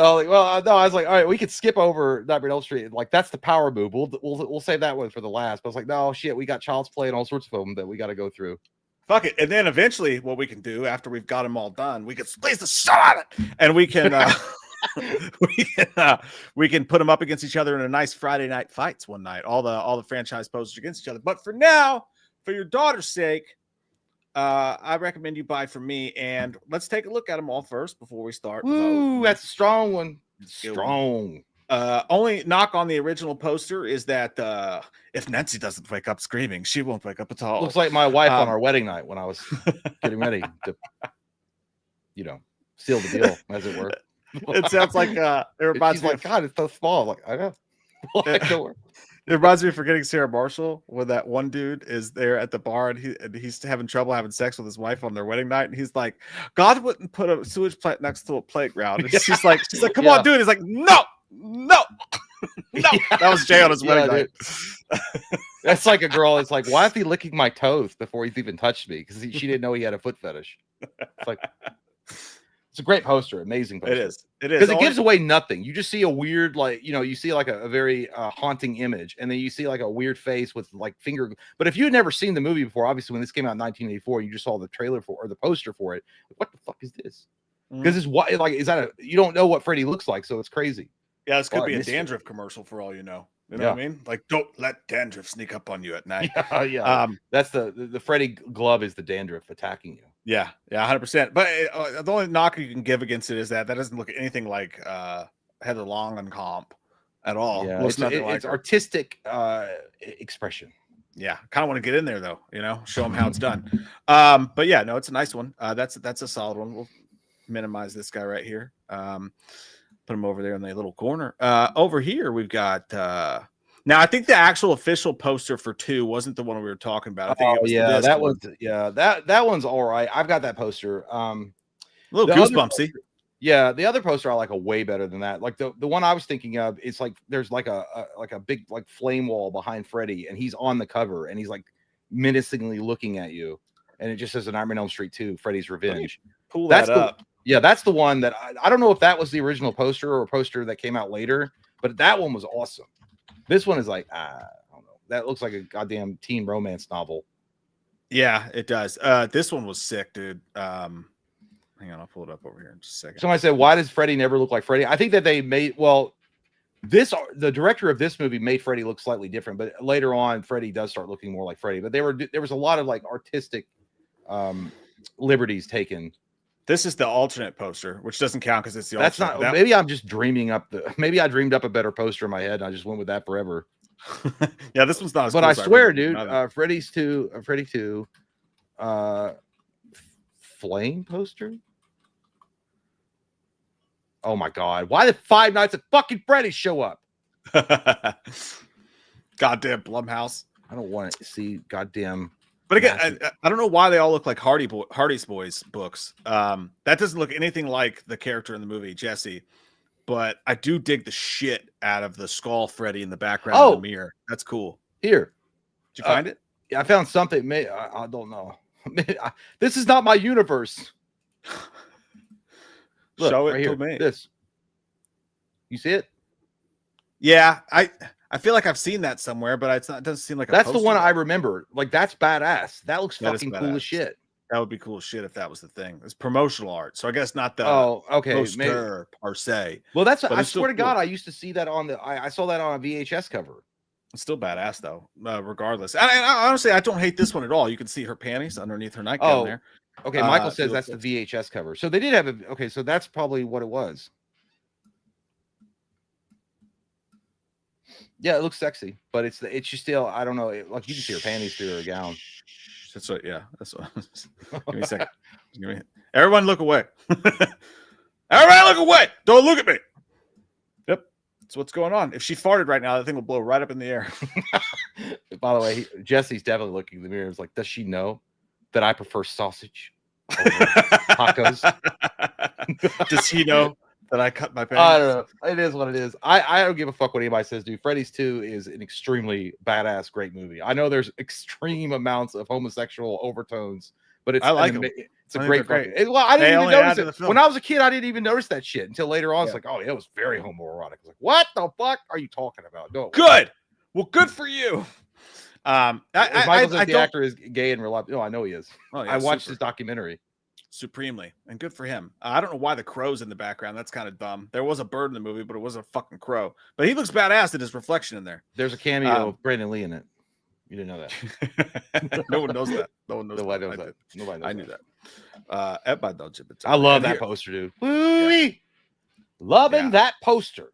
Oh, well, no, I was like, all right, we could skip over Nightmare on Elm Street. Like, that's the power move. We'll save that one for the last. But I was like, no, shit, we got Child's Play and all sorts of them that we got to go through. Fuck it. And then eventually, what we can do after we've got them all done, we can squeeze the shit out of it, and we can we can put them up against each other in a nice Friday night fights one night. All the franchise posters against each other. But for now, for your daughter's sake, I recommend you buy from me, and let's take a look at them all first before we start. Ooh, that's a strong one. Strong. Only knock on the original poster is that if Nancy doesn't wake up screaming, she won't wake up at all. Looks like my wife on our wedding night when I was getting ready to, seal the deal, as it were. It sounds like it reminds me. Like, God, it's so small. Like, I know. It reminds me of Forgetting Sarah Marshall, when that one dude is there at the bar and he's having trouble having sex with his wife on their wedding night, and he's like, "God wouldn't put a sewage plant next to a playground." And she's like, "Come on, dude." He's like, "No, no." That was Jay on his wedding night. That's like a girl. It's like, why is he licking my toes before he's even touched me? Because she didn't know he had a foot fetish. It's like, it's a great poster, amazing poster. It is because it gives away nothing. You just see a weird, you see like a very haunting image, and then you see like a weird face with like finger. But if you had never seen the movie before, obviously when this came out in 1984, you just saw the trailer for or the poster for it. What the fuck is this? Because it's what you don't know what Freddy looks like, so it's crazy. Yeah, this could be a dandruff commercial for all you know. You know what I mean? Like, don't let dandruff sneak up on you at night. Yeah. That's the Freddy glove is the dandruff attacking you. Yeah, 100%. But the only knock you can give against it is that doesn't look anything like Heather Long on Comp at all. Yeah, it's artistic expression. Yeah, kind of want to get in there though. Show them how it's done. But yeah, no, it's a nice one. That's a solid one. We'll minimize this guy right here. Put him over there in the little corner. Over here, we've got. Now, I think the actual official poster for 2 wasn't the one we were talking about. I think it was that one. Yeah, that one's all right. I've got that poster. A little goosebumpsy. Yeah, the other poster I like a way better than that. Like the one I was thinking of, it's like there's like a big like flame wall behind Freddy, and he's on the cover, and he's like menacingly looking at you, and it just says "A Nightmare on Elm Street 2: Freddy's Revenge." Pull that up. Yeah, that's the one that I don't know if that was the original poster or a poster that came out later, but that one was awesome. This one is like, I don't know. That looks like a goddamn teen romance novel. Yeah, it does. This one was sick, dude. Hang on, I'll pull it up over here in just a second. Somebody said, why does Freddy never look like Freddy? I think that they made, the director of this movie made Freddy look slightly different, but later on, Freddy does start looking more like Freddy. But there was a lot of like artistic liberties taken. This is the alternate poster, which doesn't count because it's the alternate. That's not. Maybe I'm just dreaming up maybe I dreamed up a better poster in my head and I just went with that forever. Yeah, this one's not as but cool I as swear, dude, Freddy 2, flame poster. Oh my god, why did Five Nights at fucking Freddy's show up? Goddamn Blumhouse. I don't want to see goddamn. But again, I don't know why they all look like Hardy's Boys books. That doesn't look anything like the character in the movie, Jesse. But I do dig the shit out of the skull Freddy in the background of the mirror. That's cool. Here. Did you find it? Yeah, I found something. I don't know. This is not my universe. Look, show it right to me. This. You see it? Yeah, I feel like I've seen that somewhere, but it doesn't seem like that's the one I remember. Like, that's badass. That looks fucking cool as shit. That would be cool as shit if that was the thing. It's promotional art, so I guess not the poster per se. Well, I swear to God, I used to see that I saw that on a VHS cover. It's still badass though, regardless. I honestly, I don't hate this one at all. You can see her panties underneath her nightgown there. Okay, Michael says that's the VHS cover. So they did have so that's probably what it was. Yeah, it looks sexy, but it's just still, I don't know, like you can see her panties through her gown. That's what, yeah. That's what. Give me a second. Everyone look away. Everybody look away. Don't look at me. Yep. That's what's going on. If she farted right now, that thing will blow right up in the air. By the way, Jesse's definitely looking in the mirror. It's like, does she know that I prefer sausage over tacos? Does he know that I cut my pants? I don't know. It is what it is. I don't give a fuck what anybody says, dude. Freddy's 2 is an extremely badass, great movie. I know there's extreme amounts of homosexual overtones, but it's It's a I think great, they're great. fucking. Well, I They didn't even only notice added the it film. when I was a kid. I didn't even notice that shit until later on. It's Yeah. like, oh, yeah, it was very homoerotic. I was like, what the fuck are you talking about? No, Good. Well, good for you. Michael says I the don't. actor is gay in real life. No, I know he is. Oh, yeah, I watched super. his documentary. Supremely, and good for him. I don't know why the crow's in the background. That's kind of dumb. There was a bird in the movie, but it wasn't a fucking crow. But he looks badass in his reflection in there. There's a cameo of Brandon Lee in it. You didn't know that. No one knows that. No one knows Nobody that. knows that. Nobody knows I knew that. that. I love And that here- poster, dude. Woo-wee. Loving Yeah. that poster.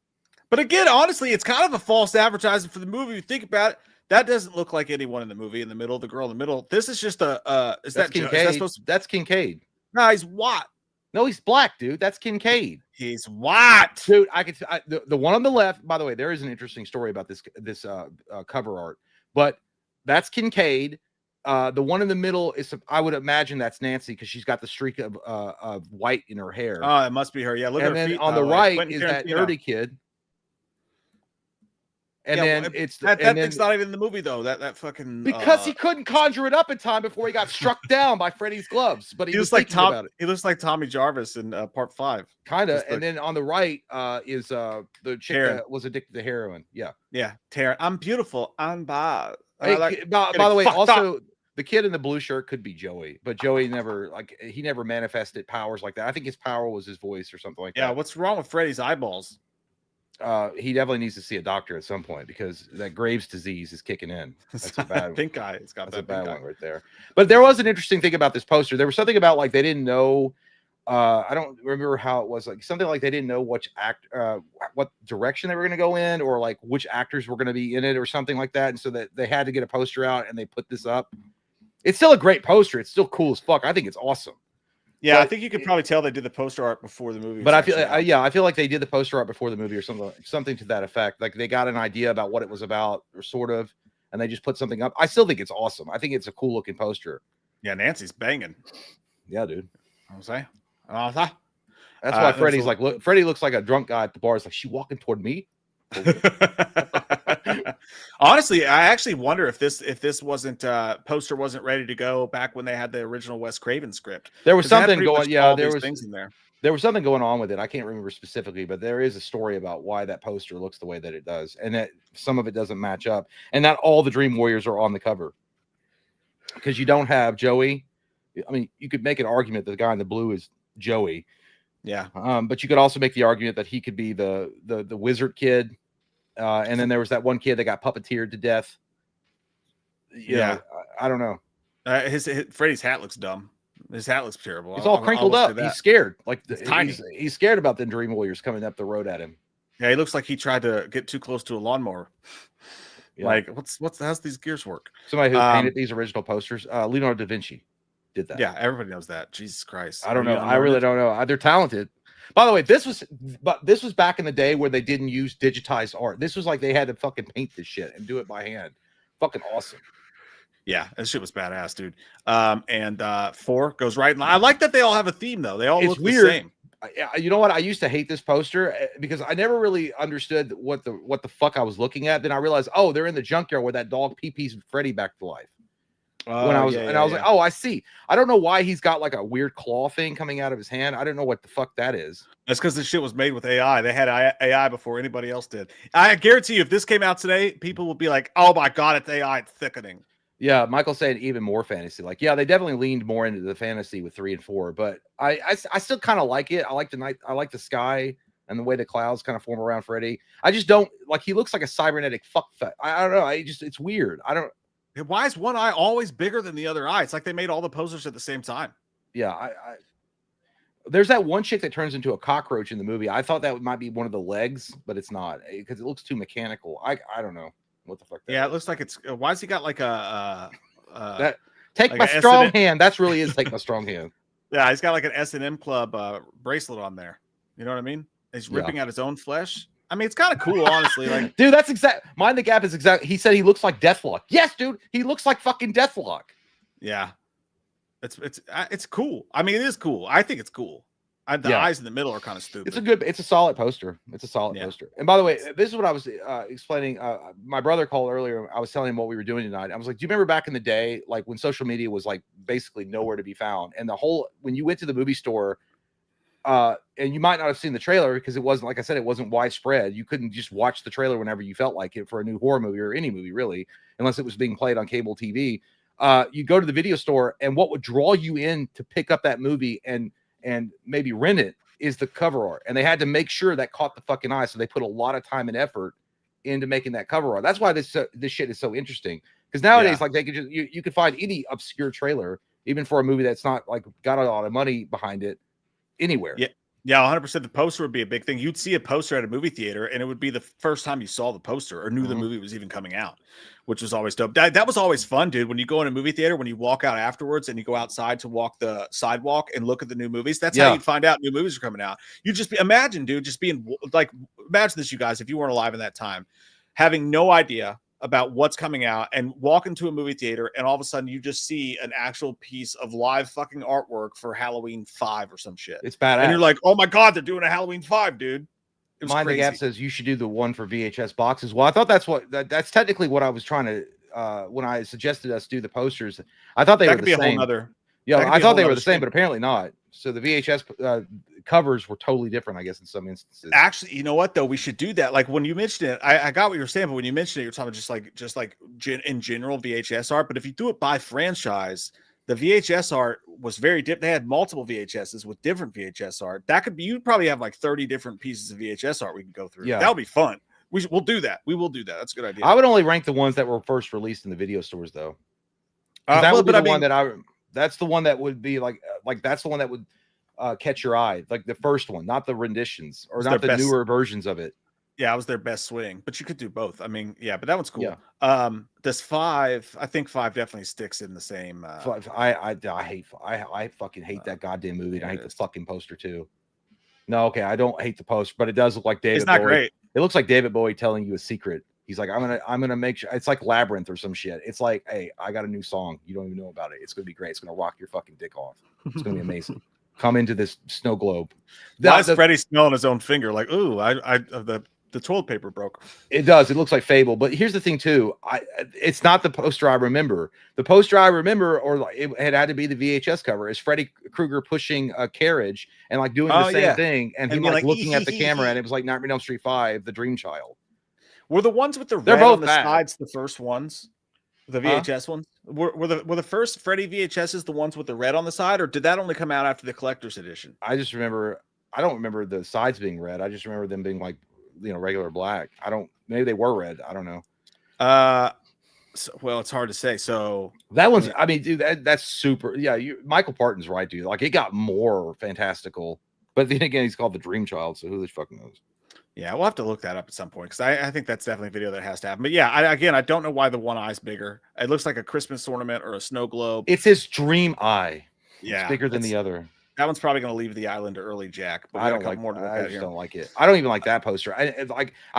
But again, honestly, it's kind of a false advertising for the movie. You think about it. That doesn't look like anyone in the movie in the middle, the girl in the middle. This is just is that Kincaid. supposed to... That's Kincaid. No, he's what? No, he's black, dude. That's Kincaid. He's what? Dude, the one on the left, by the way, there is an interesting story about this cover art, but that's Kincaid. The one in the middle is, I would imagine that's Nancy because she's got the streak of white in her hair. Oh, it must be her. Yeah, look at And her then feet. on the like right Quentin is that Tarantino. nerdy kid. And Yeah, then well, it's that and thing's then, not even in the movie though. That fucking because he couldn't conjure it up in time before he got struck down by Freddy's gloves. But he was looks like thinking about it. He looks like Tommy Jarvis in Part 5. Kind of. Just And like- then on the right is the chick Karen. that was addicted to heroin. Yeah. Yeah, Tara. I'm beautiful. I'm bad. Hey, by the way, fucked also the kid in the blue shirt could be Joey, but Joey never he never manifested powers like that. I think his power was his voice or something like Yeah, that. what's wrong with Freddy's eyeballs? He definitely needs to see a doctor at some point because that Graves' disease is kicking in. That's a bad pink eye. It's got That's a that pink bad eye. one right there. But there was an interesting thing about this poster. There was something about like they didn't know. I don't remember how it was, like something like they didn't know what direction they were going to go in, or like which actors were going to be in it, or something like that. And so that they had to get a poster out, and they put this up. It's still a great poster. It's still cool as fuck. I think it's awesome. Yeah, But I think you could probably tell they did the poster art before the movie. But was I feel, actually out. I feel like they did the poster art before the movie, or something to that effect. Like they got an idea about what it was about, or sort of, and they just put something up. I still think it's awesome. I think it's a cool looking poster. Yeah, Nancy's banging. Yeah, dude. I'm saying. That's why Freddie's so- like, look, Freddie looks like a drunk guy at the bar. It's like, she walking toward me. Honestly, I actually wonder if this wasn't poster wasn't ready to go back when they had the original Wes Craven script. There was 'Cause they had something pretty much going. Yeah, all there these was things in there. there was something going on with it. I can't remember specifically, but there is a story about why that poster looks the way that it does, and that some of it doesn't match up, and not all the Dream Warriors are on the cover because you don't have Joey. I mean, you could make an argument that the guy in the blue is Joey. Yeah. But you could also make the argument that he could be the wizard kid. And then there was that one kid that got puppeteered to death. Yeah. I don't know. His Freddy's hat looks dumb. His hat looks terrible. He's all crinkled up. He's scared. Like It's tiny. he's scared about the Dream Warriors coming up the road at him. Yeah, he looks like he tried to get too close to a lawnmower. Yeah. Like, how's these gears work? Somebody who painted these original posters, Leonardo da Vinci, did that. Yeah, everybody knows that. Jesus Christ. I don't know. I really don't know. They're talented. By the way, this was back in the day where they didn't use digitized art. This was like they had to fucking paint this shit and do it by hand. Fucking awesome. Yeah, that shit was badass, dude. And 4 goes right in line. I like that they all have a theme though. They all It's look weird. the same. You know what? I used to hate this poster because I never really understood what the fuck I was looking at. Then I realized, oh, they're in the junkyard where that dog pee-pees Freddy back to life. When I was like, oh, I see. I don't know why he's got like a weird claw thing coming out of his hand. I don't know what the fuck that is. That's because this shit was made with AI. They had AI before anybody else did. I guarantee you, if this came out today, people would be like, "Oh my god, it's AI, it's thickening." Yeah, Michael said even more fantasy. Like, yeah, they definitely leaned more into the fantasy with 3 and 4, but I still kind of like it. I like the night. I like the sky and the way the clouds kind of form around Freddy. I just don't like. He looks like a cybernetic fuck. I don't know. It's weird. I don't. Why is one eye always bigger than the other eye? It's like they made all the posters at the same time. Yeah, there's that one chick that turns into a cockroach in the movie. I thought that might be one of the legs, but it's not because it looks too mechanical. I don't know what the fuck. Yeah, it looks like it's. Why has he got like a that take like my a strong S&M hand? That's really is take my strong hand. Yeah, he's got like an S&M Club bracelet on there. You know what I mean? He's Yeah. ripping out his own flesh. I mean, it's kind of cool, honestly. Like, Dude, that's exact. Mind the Gap is exact. He said he looks like Deathlock. Yes, dude, he looks like fucking Deathlock. yeah, it's cool. I mean, it is cool. I think it's cool. The eyes in the middle are kind of stupid. It's a solid poster. It's a solid poster. And by the way, this is what I was explaining. My brother called earlier. I was telling him what we were doing tonight. I was like, do you remember back in the day, like when social media was like basically nowhere to be found? And when you went to the movie store, and you might not have seen the trailer because it wasn't, like I said, it wasn't widespread. You couldn't just watch the trailer whenever you felt like it for a new horror movie or any movie really, unless it was being played on cable TV. You go to the video store, and what would draw you in to pick up that movie and maybe rent it is the cover art. And they had to make sure that caught the fucking eye. So they put a lot of time and effort into making that cover art. That's why this shit is so interesting. Because nowadays, like they could just, you could find any obscure trailer, even for a movie that's not like got a lot of money behind it, anywhere. Yeah. Yeah, 100%. The poster would be a big thing. You'd see a poster at a movie theater, and it would be the first time you saw the poster or knew the movie was even coming out, which was always dope. That was always fun, dude. When you go in a movie theater, when you walk out afterwards and you go outside to walk the sidewalk and look at the new movies, that's how you'd find out new movies are coming out. You just imagine, dude, just being like, imagine this, you guys, if you weren't alive in that time, having no idea about what's coming out and walk into a movie theater and all of a sudden you just see an actual piece of live fucking artwork for Halloween 5 or some shit. It's badass. And you're like, oh my God, they're doing a Halloween 5, dude. Mind the Gap says you should do the one for VHS boxes. Well, I thought that's technically what I was trying to, when I suggested us do the posters, I thought they were the same. I thought they were the same, but apparently not. So the VHS covers were totally different, I guess, in some instances. Actually, you know what though? We should do that. Like when you mentioned it, I got what you were saying, but when you mentioned it, you're talking just like in general VHS art. But if you do it by franchise, the VHS art was very different. They had multiple VHSs with different VHS art. That could be, you'd probably have like 30 different pieces of VHS art we can go through. Yeah, that would be fun. We'll do that. We will do that. That's a good idea. I would only rank the ones that were first released in the video stores, though. That would be the one that that's the one that would be like that's the one that would catch your eye, like the first one, not the renditions or not the newer versions of it. Yeah, it was their best swing, but you could do both. I mean, yeah, but that one's cool. Yeah. This 5, I think 5 definitely sticks in the same. I fucking hate that goddamn movie. And I hate the fucking poster too. No, okay, I don't hate the poster, but it does look like David. It's not Bowie. Great. It looks like David Bowie telling you a secret. He's like, I'm gonna make sure. It's like Labyrinth or some shit. It's like, hey, I got a new song. You don't even know about it. It's gonna be great. It's gonna rock your fucking dick off. It's gonna be amazing. Come into this snow globe. Why is Freddy smelling his own finger? Like, ooh, the toilet paper broke. It does. It looks like Fable. But here's the thing too. It's not the poster I remember. The poster I remember, or like it had to be the VHS cover, is Freddy Krueger pushing a carriage and like doing the same thing, and he like looking at the camera, and it was like Nightmare on Elm Street 5, the Dream Child. Were the ones with the red on the sides the first ones? The VHS ones? Were the first Freddy VHSs the ones with the red on the side, or did that only come out after the collector's edition? I don't remember the sides being red. I just remember them being like, regular black. Maybe they were red. I don't know. Well, it's hard to say. So that one's, I mean, dude, that's super. Yeah, Michael Parton's right, dude. Like it got more fantastical, but then again, he's called the Dream Child, so who the fucking knows? Yeah, we'll have to look that up at some point because I think that's definitely a video that has to happen. But yeah, I don't know why the one eye's bigger. It looks like a Christmas ornament or a snow globe. It's his dream eye. Yeah, it's bigger than the other. That one's probably going to leave the island early, Jack. But I don't like. I just don't like it. I don't even like that poster. I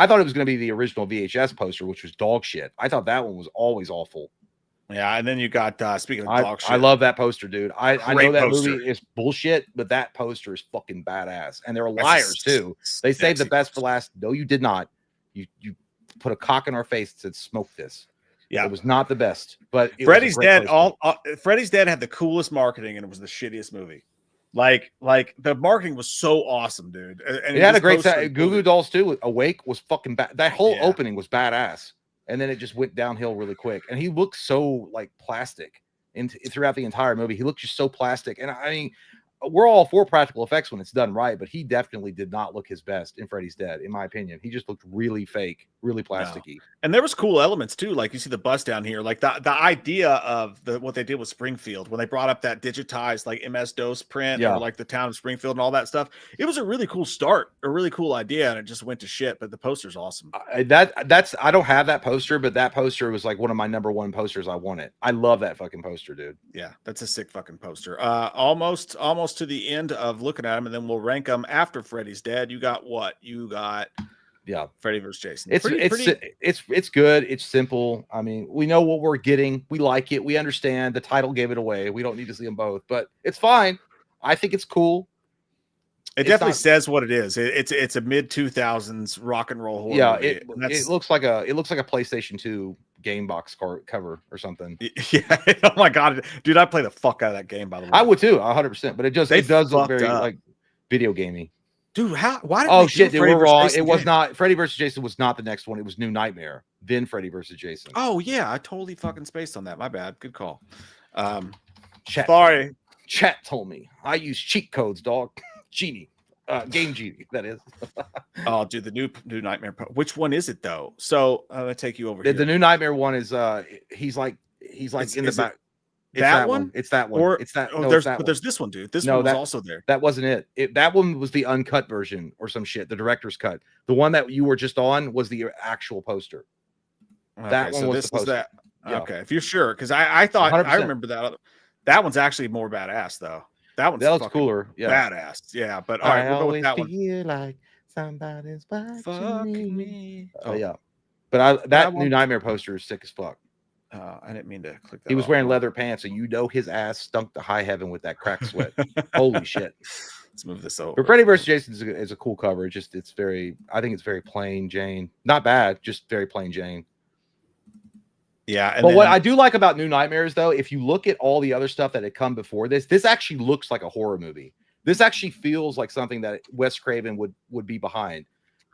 thought it was going to be the original VHS poster, which was dog shit. I thought that one was always awful. Yeah, and then you got speaking of dog shit. I love that poster, dude. I know that movie is bullshit, but that poster is fucking badass. And they're liars too. They saved the best for last. No, you did not. You put a cock in our face and said, "Smoke this." Yeah, it was not the best. But Freddy's Dead. Freddy's Dead had the coolest marketing, and it was the shittiest movie. Like the marketing was so awesome, dude. And it had a great set. Goo Goo Dolls too. Awake was fucking bad. That whole opening was badass. And then it just went downhill really quick. And he looked so like plastic throughout the entire movie. He looked just so plastic. And I mean, we're all for practical effects when it's done right, but he definitely did not look his best in Freddy's Dead, in my opinion. He just looked really fake, really plasticky. No. And there was cool elements too, like you see the bus down here, like the idea of what they did with Springfield when they brought up that digitized like MS-DOS print or like the town of Springfield and all that stuff. It was a really cool start, a really cool idea, and it just went to shit. But the poster's awesome. I don't have that poster, but that poster was like one of my number one posters. I wanted. I love that fucking poster, dude. Yeah, that's a sick fucking poster. Almost to the end of looking at them, and then we'll rank them after Freddy's Dead. You got what? You got Freddy vs. Jason. It's good. It's simple. I mean, we know what we're getting. We like it. We understand the title gave it away. We don't need to see them both, but it's fine. I think it's cool. It definitely says what it is. It's a mid 2000s rock and roll horror. Yeah, movie. it looks like a PlayStation 2 game box cover or something. Yeah. Oh my god, dude, I play the fuck out of that game. By the way, I would too, 100%. But it does look very up. like video gamey. Dude, why did oh shit, dude, we're wrong. Jason It was game? not Freddy vs. Jason was not the next one. It was New Nightmare, then Freddy vs. Jason. Oh yeah, I totally fucking spaced on that. My bad. Good call. Sorry. Chat told me I use cheat codes, dog. Genie. Game Genie, that is. Oh, dude, the new Nightmare. Which one is it though? So I'm gonna take you over here. The new Nightmare one is he's like in the back. That one? It's that one. Or it's that. Oh, no, there's that but one. there's this one, dude. This one was also there. That wasn't it. That one was the uncut version or some shit. The director's cut. The one that you were just on was the actual poster. Okay, that one so was this the poster. is that. Yeah. Okay, if you're sure, because I thought 100%. I remember that. That one's actually more badass though. That looks cooler. Yeah, badass. Yeah, but all right, we'll go with that one. Feel like somebody's watching Fuck me. Oh yeah, but that new Nightmare poster is sick as fuck. I didn't mean to click that. He was wearing leather pants, and his ass stunk to high heaven with that crack sweat. Holy shit! Let's move this over. But Freddy vs. Jason is a cool cover. I think it's very plain Jane. Not bad, just very plain Jane. Yeah, but what I do like about New Nightmares, though, if you look at all the other stuff that had come before this actually looks like a horror movie. This actually feels like something that Wes Craven would be behind.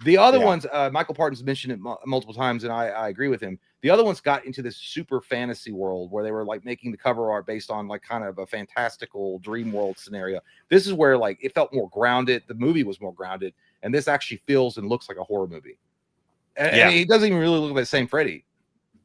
The other ones, Michael Parton's mentioned it multiple times, and I agree with him. The other ones got into this super fantasy world where they were like making the cover art based on like kind of a fantastical dream world scenario. This is where like it felt more grounded. The movie was more grounded, and this actually feels and looks like a horror movie. And it doesn't even really look like the same Freddy.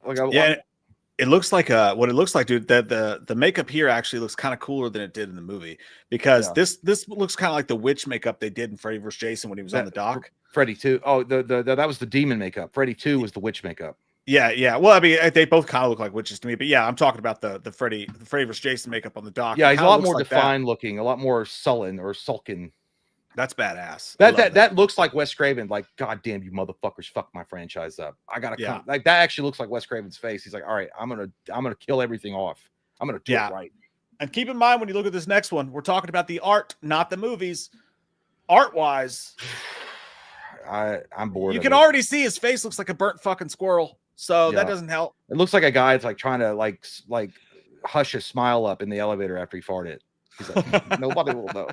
It looks like what it looks like, dude. That the makeup here actually looks kind of cooler than it did in the movie because this looks kind of like the witch makeup they did in Freddy vs. Jason when he was on the dock. Freddy 2. Oh, that was the demon makeup. Freddy 2 was the witch makeup. Yeah. Well, I mean, they both kind of look like witches to me, but yeah, I'm talking about the Freddy vs. Jason makeup on the dock. Yeah, he's a lot more defined looking, a lot more sullen or sulking. That's badass. That looks like Wes Craven. Like, God damn you motherfuckers, fuck my franchise up. I gotta come. Like that actually looks like Wes Craven's face. He's like, all right, I'm gonna kill everything off. I'm gonna do it right. And keep in mind when you look at this next one, we're talking about the art, not the movies. Art wise, I'm bored. You can already see his face looks like a burnt fucking squirrel. So that doesn't help. It looks like a guy that's like trying to like hush a smile up in the elevator after he farted. He's like, nobody will know.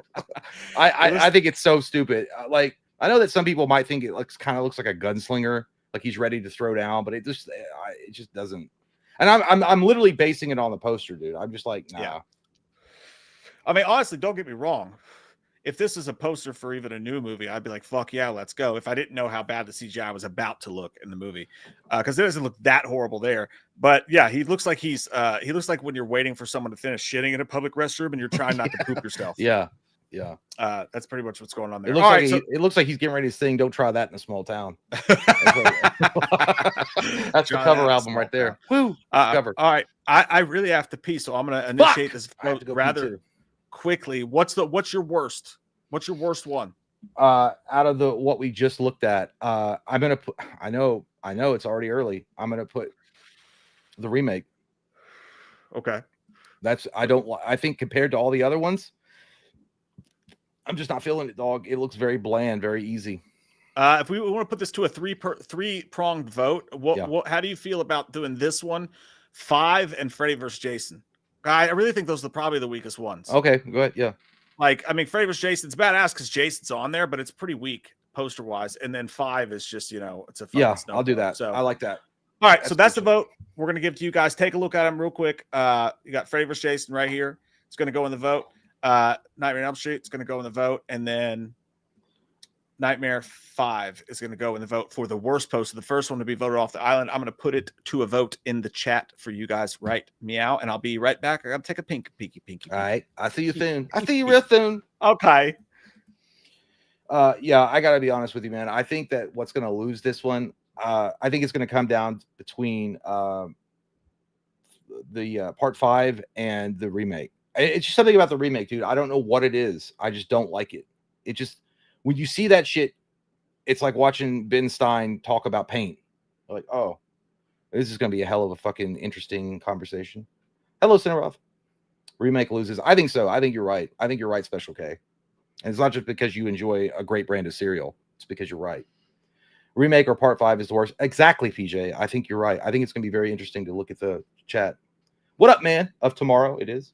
I think it's so stupid. Like, I know that some people might think it looks like a gunslinger, like he's ready to throw down, but it just doesn't. And I'm literally basing it on the poster, dude. I'm just like, nah. Yeah. I mean, honestly, don't get me wrong. If this is a poster for even a new movie, I'd be like, fuck yeah, let's go. If I didn't know how bad the CGI was about to look in the movie, because it doesn't look that horrible there. But yeah, he looks like he looks like when you're waiting for someone to finish shitting in a public restroom and you're trying not to poop yourself. Yeah. That's pretty much what's going on there. It looks like he's getting ready to sing "Don't Try That in a Small Town." That's the cover album right there. Woo! Cover. All right, I really have to pee, so I'm gonna initiate this vote rather quickly. What's your worst? What's your worst one? Out of what we just looked at, I'm gonna put. I know it's already early. I'm gonna put the remake. Okay. I think compared to all the other ones, I'm just not feeling it, dog. It looks very bland, very easy. If we want to put this to a three-pronged vote, how do you feel about doing this one, 5 and Freddy vs. Jason? I really think those are probably the weakest ones. Okay, go ahead. Yeah. Like, I mean, Freddy vs. Jason's badass because Jason's on there, but it's pretty weak poster-wise. And then 5 is just, it's a fun I'll do that. So I like that. All right, so that's the vote. We're going to give to you guys. Take a look at them real quick. You got Freddy vs. Jason right here. It's going to go in the vote. Nightmare on Elm Street is going to go in the vote. And then Nightmare 5 is going to go in the vote for the worst poster. The first one to be voted off the island. I'm going to put it to a vote in the chat for you guys right meow. And I'll be right back. I got to take a pinky. All right. I see you soon. I see you real soon. Okay. Yeah, I got to be honest with you, man. I think that what's going to lose this one, I think it's going to come down between the part 5 and the remake. It's just something about the remake, dude. I don't know what it is. I just don't like it. It just, when you see that shit, it's like watching Ben Stein talk about paint. Like, oh, this is going to be a hell of a fucking interesting conversation. Hello, Cineroth. Remake loses. I think so. I think you're right. Special K. And it's not just because you enjoy a great brand of cereal. It's because you're right. Remake or part 5 is the worst. Exactly, PJ. I think you're right. I think it's going to be very interesting to look at the chat. What up, man? Of tomorrow, it is.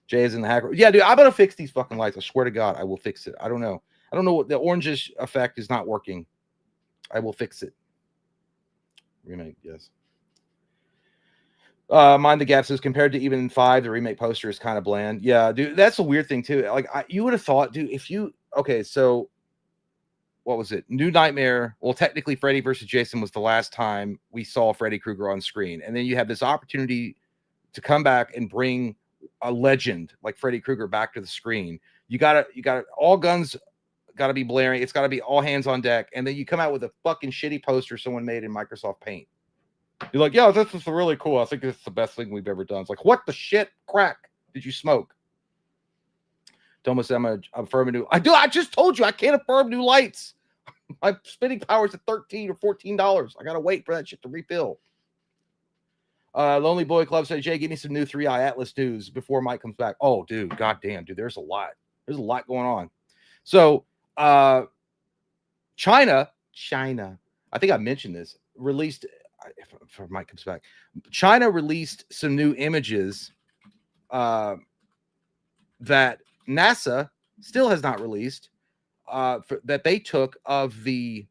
Jay is in the hacker. Yeah, dude, I'm going to fix these fucking lights. I swear to God, I will fix it. I don't know. I don't know what the orangish effect is not working. I will fix it. Remake, yes. Mind the Gap says, compared to even 5, the remake poster is kind of bland. Yeah, dude, that's a weird thing, too. Like, you would have thought, dude, if you... Okay, so... What was it? New Nightmare. Well, technically, Freddy versus Jason was the last time we saw Freddy Krueger on screen. And then you have this opportunity to come back and bring a legend like Freddy Krueger back to the screen. You gotta, all guns gotta be blaring. It's gotta be all hands on deck. And then you come out with a fucking shitty poster someone made in Microsoft Paint. You're like, yeah, this is really cool. I think this is the best thing we've ever done. It's like, what the shit crack did you smoke? Thomas, I'm affirm a new. I just told you I can't affirm new lights. My spinning power is at $13 or $14. I gotta wait for that shit to refill. Lonely Boy Club said, Jay, give me some new 3i Atlas news before Mike comes back. Oh, dude, goddamn, dude, there's a lot. There's a lot going on. So, China, I think I mentioned this, released, if Mike comes back, China released some new images that NASA still has not released, that they took of the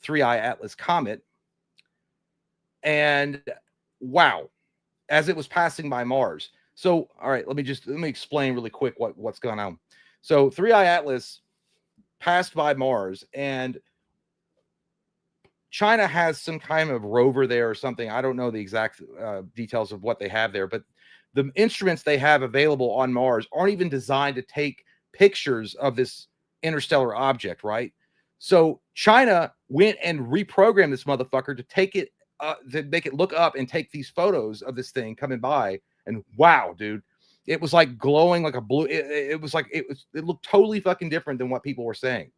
3i Atlas comet. And wow, as it was passing by Mars. So, all right, let me explain really quick what's going on. So 3i Atlas passed by Mars, and China has some kind of rover there or something. I don't know the exact details of what they have there, but the instruments they have available on Mars aren't even designed to take pictures of this interstellar object, right? So China went and reprogrammed this motherfucker to take it, to make it look up and take these photos of this thing coming by. And wow, dude, it was like glowing like a blue. It looked totally fucking different than what people were saying,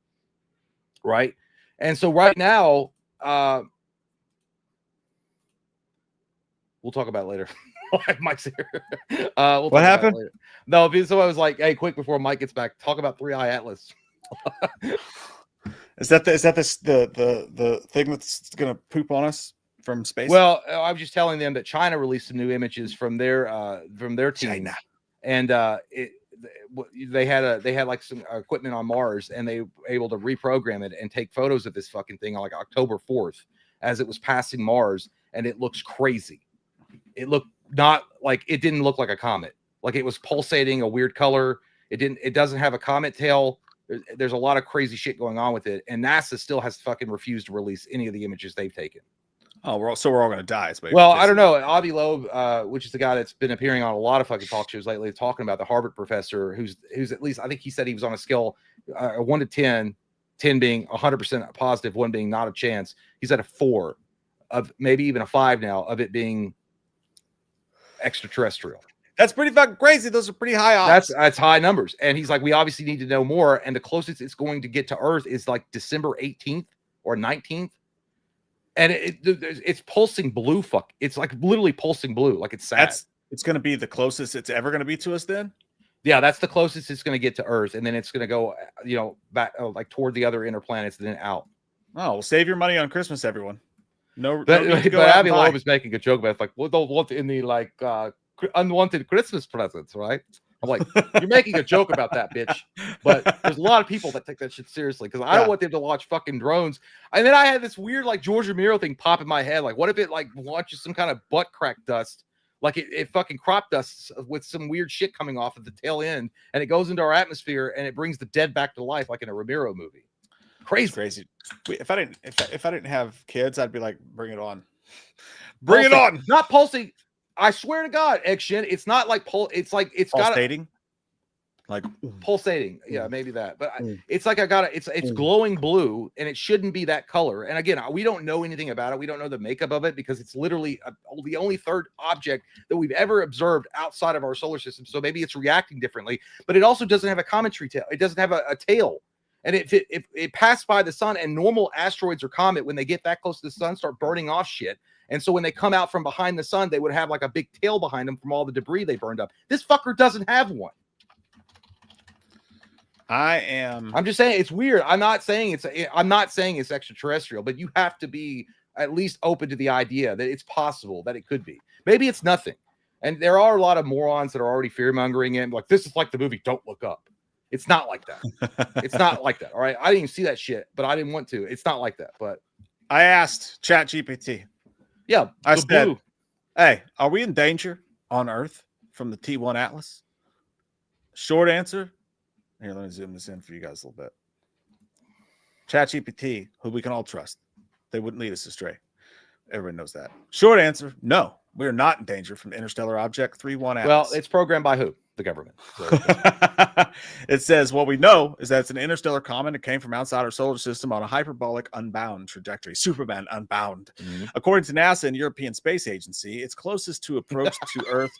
right? And so right now, we'll talk about it later. Mike's here. What happened? No, so I was like, hey, quick before Mike gets back, talk about 3i Atlas. Is that the thing that's gonna poop on us from space? Well, I was just telling them that China released some new images from their team, China, and they had like some equipment on Mars, and they were able to reprogram it and take photos of this fucking thing on like October 4th as it was passing Mars, and it looks crazy. It didn't look like a comet. Like it was pulsating a weird color. It doesn't have a comet tail. There's a lot of crazy shit going on with it. And NASA still has fucking refused to release any of the images they've taken. Oh, we're all going to die. Well, I don't know. Avi Loeb, which is the guy that's been appearing on a lot of fucking talk shows lately, talking about the Harvard professor who's at least, I think he said he was on a scale 1 to 10, 10 being 100% positive, 1 being not a chance. He's at a 4, of maybe even a 5 now, of it being extraterrestrial. That's pretty fucking crazy. Those are pretty high odds. That's high numbers. And he's like, we obviously need to know more. And the closest it's going to get to Earth is like December 18th or 19th. And it's pulsing blue. It's like literally pulsing blue. Like it's sad. It's going to be the closest it's ever going to be to us then? Yeah, that's the closest it's going to get to Earth. And then it's going to go, back like toward the other inner planets and then out. Oh, well, save your money on Christmas, everyone. But Abby Loeb was making a joke about it. Like, well, don't want any like unwanted Christmas presents, right? I'm like, you're making a joke about that, bitch. But there's a lot of people that take that shit seriously because I don't want them to launch fucking drones. And then I had this weird like George Romero thing pop in my head. Like, what if it like launches some kind of butt crack dust? Like it fucking crop dusts with some weird shit coming off at the tail end, and it goes into our atmosphere and it brings the dead back to life, like in a Romero movie. Crazy. If I didn't have kids, I'd be like, bring it on. Bring it on. Not pulsing. I swear to God, Action. It's not like it's like it's pulsating. Like pulsating. Yeah, maybe that. But it's like it's glowing blue, and it shouldn't be that color. And again, we don't know anything about it. We don't know the makeup of it because it's literally the only third object that we've ever observed outside of our solar system. So maybe it's reacting differently, but it also doesn't have a cometary tail. It doesn't have a tail. And if it passed by the sun, and normal asteroids or comet, when they get that close to the sun, start burning off shit. And so when they come out from behind the sun, they would have like a big tail behind them from all the debris they burned up. This fucker doesn't have one. I'm just saying it's weird. I'm not saying it's extraterrestrial, but you have to be at least open to the idea that it's possible that it could be. Maybe it's nothing. And there are a lot of morons that are already fear mongering it. Like, this is like the movie Don't Look Up. It's not like that. It's not like that. All right. I didn't even see that shit, but I didn't want to. It's not like that. But I asked ChatGPT. Yeah. I said, hey, are we in danger on Earth from the T1 Atlas? Short answer. Here, let me zoom this in for you guys a little bit. ChatGPT, who we can all trust. They wouldn't lead us astray. Everyone knows that. Short answer, no. We're not in danger from Interstellar Object 31 Atlas. Well, it's programmed by who? The government. So it says what we know is that it's an interstellar comet. It came from outside our solar system on a hyperbolic unbound trajectory. Superman unbound. Mm-hmm. According to NASA and European Space Agency, its closest to approach to Earth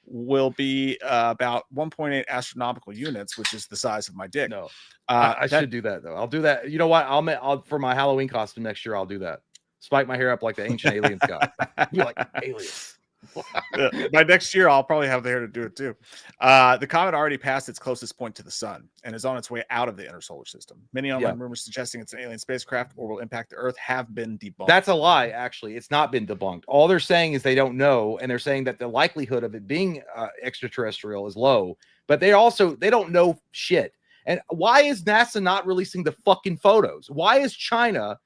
will be about 1.8 astronomical units, which is the size of my dick. No, I should do that though. I'll do that. You know what? I'll for my Halloween costume next year. I'll do that. Spike my hair up like the ancient aliens got. Be like aliens. By next year, I'll probably have the hair to do it too. The comet already passed its closest point to the sun and is on its way out of the inner solar system. Many online rumors suggesting it's an alien spacecraft or will impact the Earth have been debunked. That's a lie, actually. It's not been debunked. All they're saying is they don't know, and they're saying that the likelihood of it being extraterrestrial is low, but they don't know shit. And why is NASA not releasing the fucking photos? Why is China...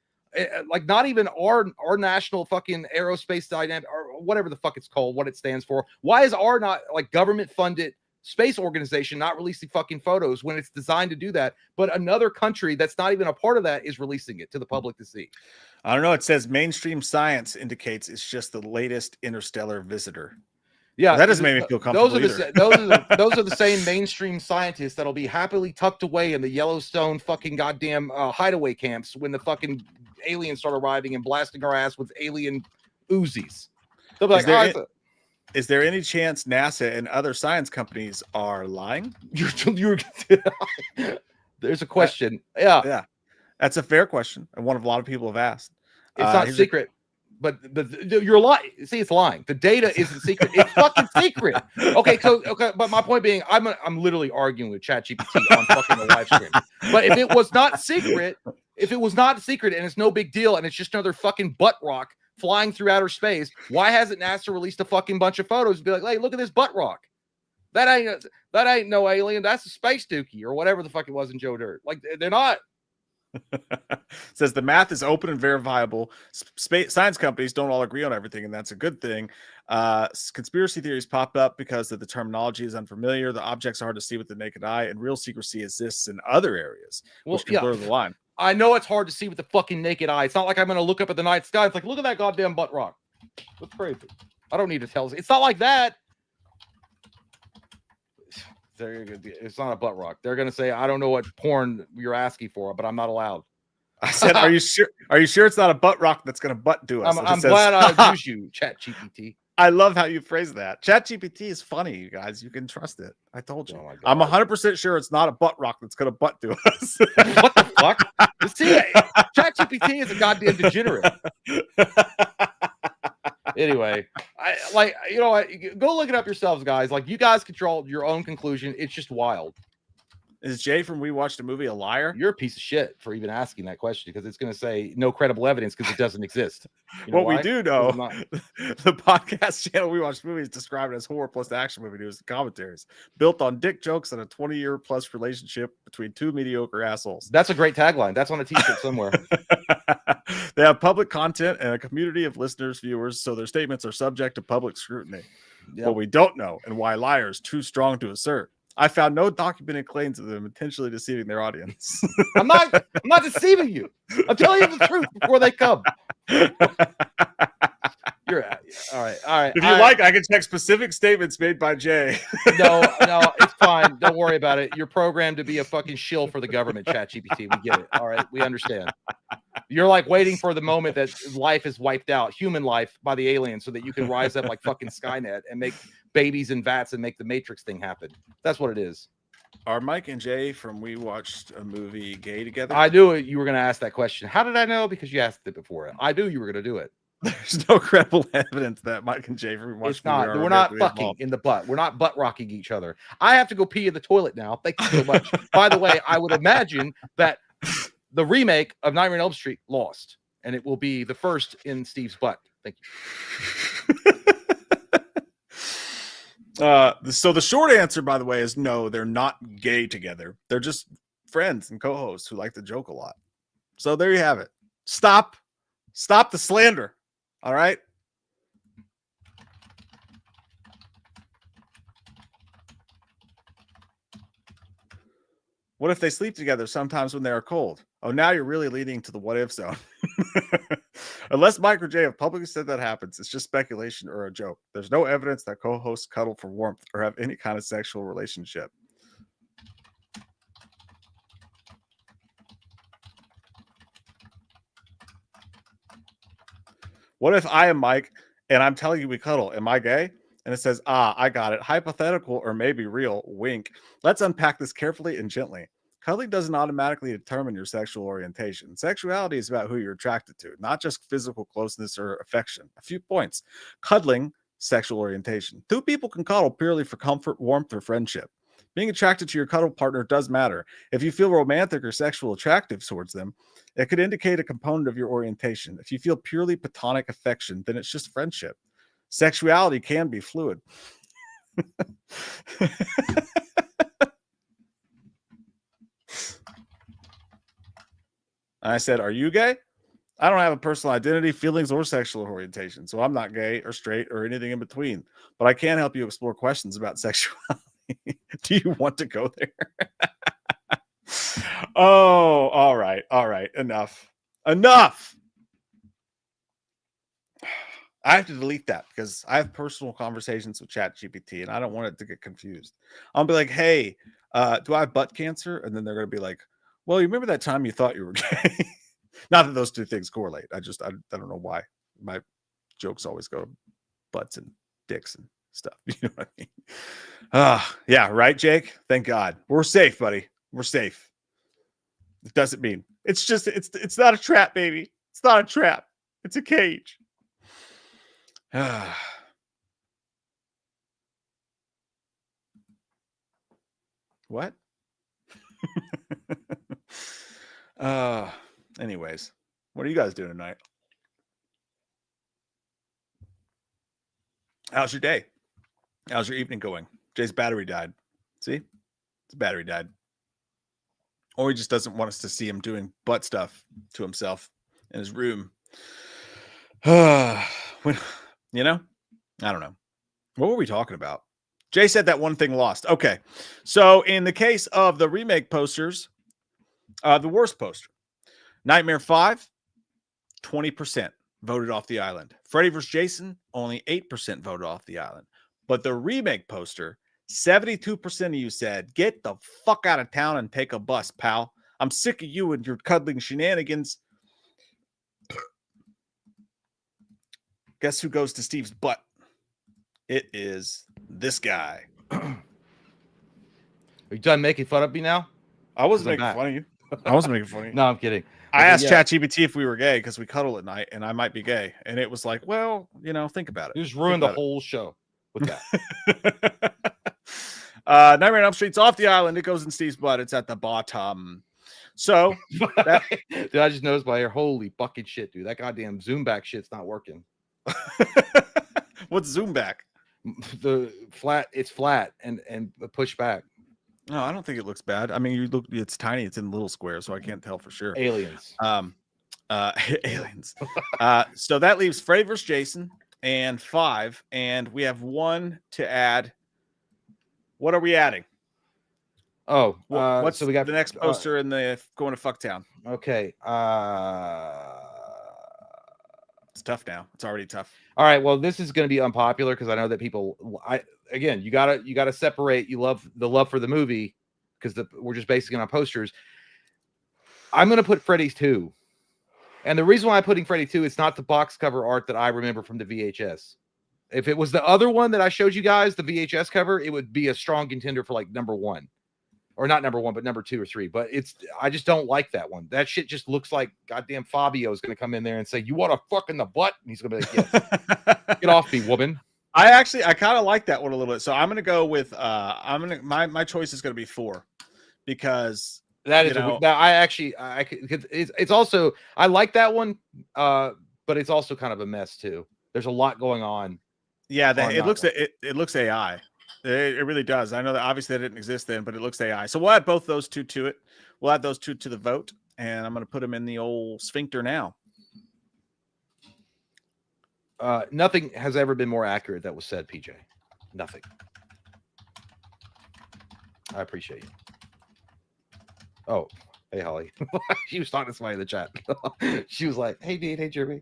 like not even our national fucking aerospace dynamic or whatever the fuck it's called, what it stands for. Why is our not like government funded space organization not releasing fucking photos when it's designed to do that? But another country that's not even a part of that is releasing it to the public to see. I don't know. It says mainstream science indicates it's just the latest interstellar visitor. Yeah, that doesn't make me feel comfortable. Those are the same mainstream scientists that'll be happily tucked away in the Yellowstone fucking goddamn hideaway camps when the fucking aliens start arriving and blasting our ass with alien Uzis. They'll be like, is there any chance NASA and other science companies are lying? There's a question. Yeah, that's a fair question, and one of a lot of people have asked. It's not secret. But you're lying. See, it's lying. The data isn't secret. It's fucking secret. Okay. But my point being, I'm literally arguing with ChatGPT on fucking a live stream. But if it was not secret, and it's no big deal, and it's just another fucking butt rock flying through outer space, why hasn't NASA released a fucking bunch of photos and be like, hey, look at this butt rock? That ain't no alien. That's a space dookie or whatever the fuck it was in Joe Dirt. Like, they're not. Says the math is open and verifiable. Science companies don't all agree on everything, and that's a good thing. Conspiracy theories pop up because the terminology is unfamiliar. The objects are hard to see with the naked eye, and real secrecy exists in other areas, which can blur the line. I know it's hard to see with the fucking naked eye. It's not like I'm going to look up at the night sky. It's like, look at that goddamn butt rock. That's crazy. I don't need to tell. It's not like that. It's not a butt rock. They're gonna say, I don't know what porn you're asking for, but I'm not allowed. I said, are you sure? Are you sure it's not a butt rock that's gonna butt do us? I'm glad I use you, ChatGPT. I love how you phrase that. ChatGPT is funny, you guys. You can trust it. I told you. Oh, I'm 100% sure it's not a butt rock that's gonna butt do us. What the fuck? See, ChatGPT is a goddamn degenerate. Anyway, go look it up yourselves, guys. Like, you guys control your own conclusion. It's just wild. Is Jay from We Watched a Movie a liar? You're a piece of shit for even asking that question, because it's going to say no credible evidence because it doesn't exist. What we do know, the podcast channel We Watch Movies described as horror plus action movie news and commentaries built on dick jokes and a 20-year plus relationship between two mediocre assholes. That's a great tagline. That's on a t-shirt somewhere. They have public content and a community of listeners, viewers, so their statements are subject to public scrutiny. Yep. What we don't know, and why liar is too strong to assert. I found no documented claims of them intentionally deceiving their audience. I'm not deceiving you. I'm telling you the truth before they come. You're all right. If you like, I can check specific statements made by Jay. No, it's fine. Don't worry about it. You're programmed to be a fucking shill for the government, ChatGPT. We get it. All right, we understand. You're like waiting for the moment that life is wiped out, human life, by the aliens, so that you can rise up like fucking Skynet and make babies in vats and make the Matrix thing happen. That's what it is. Are Mike and Jay from We Watched a Movie gay together? I knew you were going to ask that question. How did I know? Because you asked it before. I knew you were going to do it. There's no credible evidence that Mike and Jay from It's not. We're not fucking in the butt. We're not butt rocking each other. I have to go pee in the toilet now. Thank you so much. By the way, I would imagine that the remake of Nightmare on Elm Street lost, and it will be the first in Steve's butt. Thank you. So the short answer, by the way, is no, they're not gay together. They're just friends and co-hosts who like to joke a lot. So there you have it. Stop the slander. All right. What if they sleep together sometimes when they are cold? Oh, now you're really leading to the what if zone. Unless Mike or Jay have publicly said that happens, it's just speculation or a joke. There's no evidence that co-hosts cuddle for warmth or have any kind of sexual relationship. What if I am Mike and I'm telling you we cuddle? Am I gay? And it says, I got it. Hypothetical or maybe real. Wink. Let's unpack this carefully and gently. Cuddling doesn't automatically determine your sexual orientation. Sexuality is about who you're attracted to, not just physical closeness or affection. A few points. Cuddling, sexual orientation. Two people can cuddle purely for comfort, warmth, or friendship. Being attracted to your cuddle partner does matter. If you feel romantic or sexual attractive towards them, it could indicate a component of your orientation. If you feel purely platonic affection, then it's just friendship. Sexuality can be fluid. I said, are you gay? I don't have a personal identity, feelings, or sexual orientation, so I'm not gay or straight or anything in between. But I can help you explore questions about sexuality. Do you want to go there? Oh, all right. Enough. I have to delete that because I have personal conversations with ChatGPT and I don't want it to get confused. I'll be like, hey, do I have butt cancer? And then they're going to be like, well, you remember that time you thought you were gay? Not that those two things correlate. I don't know why. My jokes always go to butts and dicks and stuff. You know what I mean? Yeah, right, Jake? Thank God. We're safe, buddy. We're safe. It doesn't mean it's not a trap, baby. It's not a trap. It's a cage. What? Anyways, what are you guys doing tonight? How's your day? How's your evening going? Jay's battery died. See? His battery died. Or he just doesn't want us to see him doing butt stuff to himself in his room. You know? I don't know. What were we talking about? Jay said that one thing lost. Okay. So in the case of the remake posters, the worst poster, Nightmare 5, 20% voted off the island. Freddy vs. Jason, only 8% voted off the island. But the remake poster, 72% of you said, get the fuck out of town and take a bus, pal. I'm sick of you and your cuddling shenanigans. Guess who goes to Steve's butt? It is this guy. Are you done making fun of me now? I wasn't making fun of you. I wasn't making fun of you. No, I'm kidding. I asked ChatGPT if we were gay because we cuddle at night and I might be gay. And it was like, well, you know, think about it. You just ruined the whole show with that. Nightmare on Elm Street's off the island. It goes in Steve's butt. It's at the bottom. So, dude, I just noticed by here, holy fucking shit, dude. That goddamn zoom back shit's not working. What's zoom back? The flat, it's flat and push back. No, I don't think it looks bad. I mean, you look, it's tiny, it's in little squares, so I can't tell for sure. Aliens. Aliens. So that leaves Freddy vs. Jason and 5, and we have 1 to add. What are we adding? Oh, what's so we got the next poster in the going to Fucktown? Okay. It's tough now. It's already tough. All right. Well, this is going to be unpopular because I know that people. You gotta separate. You love for the movie because we're just basing it on posters. I'm going to put Freddy's 2, and the reason why I'm putting Freddy 2 is not the box cover art that I remember from the VHS. If it was the other one that I showed you guys, the VHS cover, it would be a strong contender for like number 1 or not number 1, but number 2 or 3. But I just don't like that one. That shit just looks like goddamn Fabio is going to come in there and say, "You want to fuck in the butt?" And he's going to be like, "Yes, get off me, woman." I kind of like that one a little bit. So I'm going to go with my choice is going to be 4 because that is it's also I like that one, but it's also kind of a mess too. There's a lot going on. Yeah, it looks AI. It really does. I know that obviously they didn't exist then, but it looks AI. So we'll add both those two to it. We'll add those two to the vote, and I'm going to put them in the old sphincter now. Nothing has ever been more accurate that was said, PJ. Nothing. I appreciate you. Oh, hey, Holly. She was talking to somebody in the chat. She was like, "Hey, Dean. Hey, Jeremy."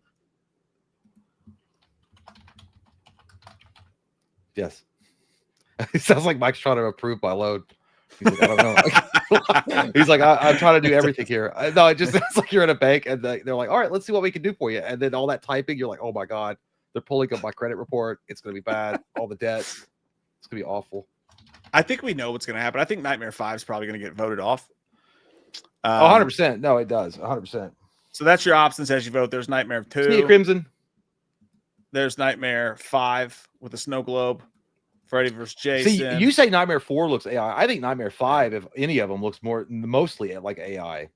Yes. It sounds like Mike's trying to approve my load. He's like, I don't know. He's like, I'm trying to do everything here. No, it just sounds like you're at a bank and they're like, "All right, let's see what we can do for you." And then all that typing, you're like, "Oh my God, they're pulling up my credit report. It's going to be bad. All the debt. It's going to be awful." I think we know what's going to happen. I think Nightmare 5 is probably going to get voted off. 100%. No, it does. 100%. So that's your options as you vote. There's Nightmare 2. See you, Crimson. There's Nightmare 5 with the snow globe. Freddy versus Jason. See, you say Nightmare 4 looks AI. I think Nightmare 5, if any of them, looks mostly like AI.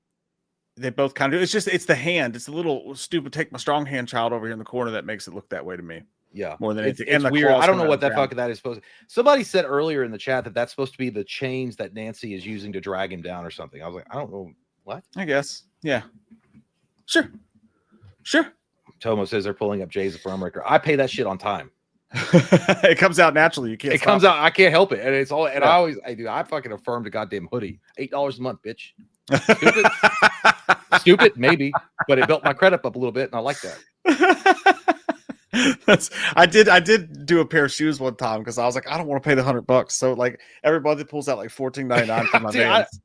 They both kind of do. It's the hand. It's a little stupid. Take my strong hand child over here in the corner that makes it look that way to me. Yeah, more than anything. It's weird. I don't know what that fuck that is supposed to. Somebody said earlier in the chat that that's supposed to be the chains that Nancy is using to drag him down or something. I was like, I don't know what. I guess. Yeah. Sure. Tomo says they're pulling up Jay's Firm Record. I pay that shit on time. It comes out naturally. You can't. It comes out. I can't help it, and it's all. And yeah. I fucking affirmed a goddamn hoodie. $8 a month, bitch. Stupid, maybe, but it built my credit up a little bit, and I like that. I did do a pair of shoes one time because I was like, I don't want to pay the $100. So like everybody pulls out like $14.99 for my Vans.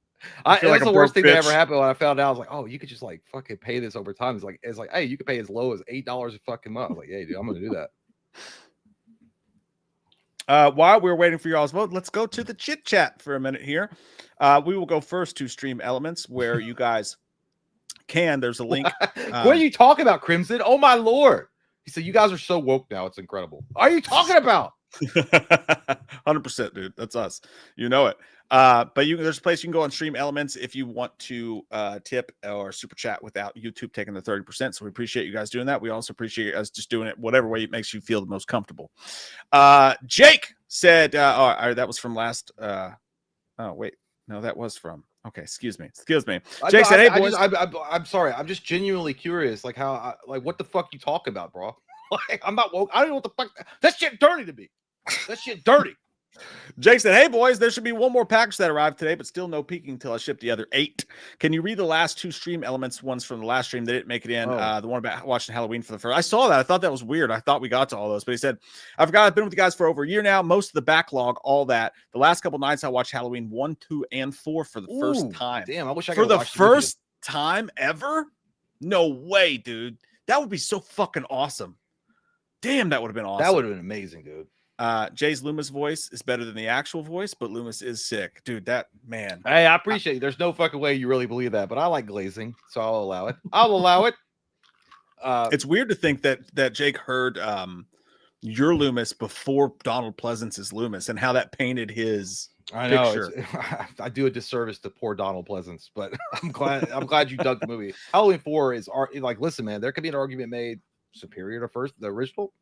That's like the worst thing that ever happened when I found out. I was like, oh, you could just like fucking pay this over time. It's like, hey, you could pay as low as $8 a fucking month. I was like, hey, dude, I'm gonna do that. While we're waiting for y'all's vote, let's go to the chit chat for a minute here. We will go first to Stream Elements, where you guys can. There's a link. What are you talking about, Crimson? Oh my lord! He said, "You guys are so woke now. It's incredible." What are you talking about? 100%, dude. That's us. You know it. But there's a place you can go on Stream Elements if you want to tip or super chat without YouTube taking the 30%. So we appreciate you guys doing that. We also appreciate us just doing it whatever way it makes you feel the most comfortable. Jake said, that was from last. Oh wait, no, that was from. Okay, excuse me. Jake said, "Hey boys, I'm sorry. I'm just genuinely curious, like how, what the fuck you talk about, bro? Like, I'm not woke. I don't know what the fuck. That shit dirty to me. That shit dirty." Jake said, "Hey boys, there should be one more package that arrived today, but still no peeking until I ship the other 8. Can you read the last 2 Stream Elements ones from the last stream? They didn't make it in. The one about watching Halloween for the first. I saw that. I thought that was weird. I thought we got to all those, but he said, I've been with you guys for over a year now. Most of the backlog, all that. The last couple nights I watched Halloween 1, 2, and 4 for the first time. Damn, I wish I could for the first time ever. No way, dude. That would be so fucking awesome. Damn, that would have been awesome. That would have been amazing, dude. Jay's Loomis voice is better than the actual voice, but Loomis is sick, dude. That man. Hey, I appreciate you. There's no fucking way you really believe that, but I like glazing, so I'll allow it. It's weird to think that Jake heard your Loomis before Donald Pleasance's Loomis and how that painted his picture. I do a disservice to poor Donald Pleasance, but I'm glad you dug the movie. Halloween 4 is like, listen, man, there could be an argument made superior to the original.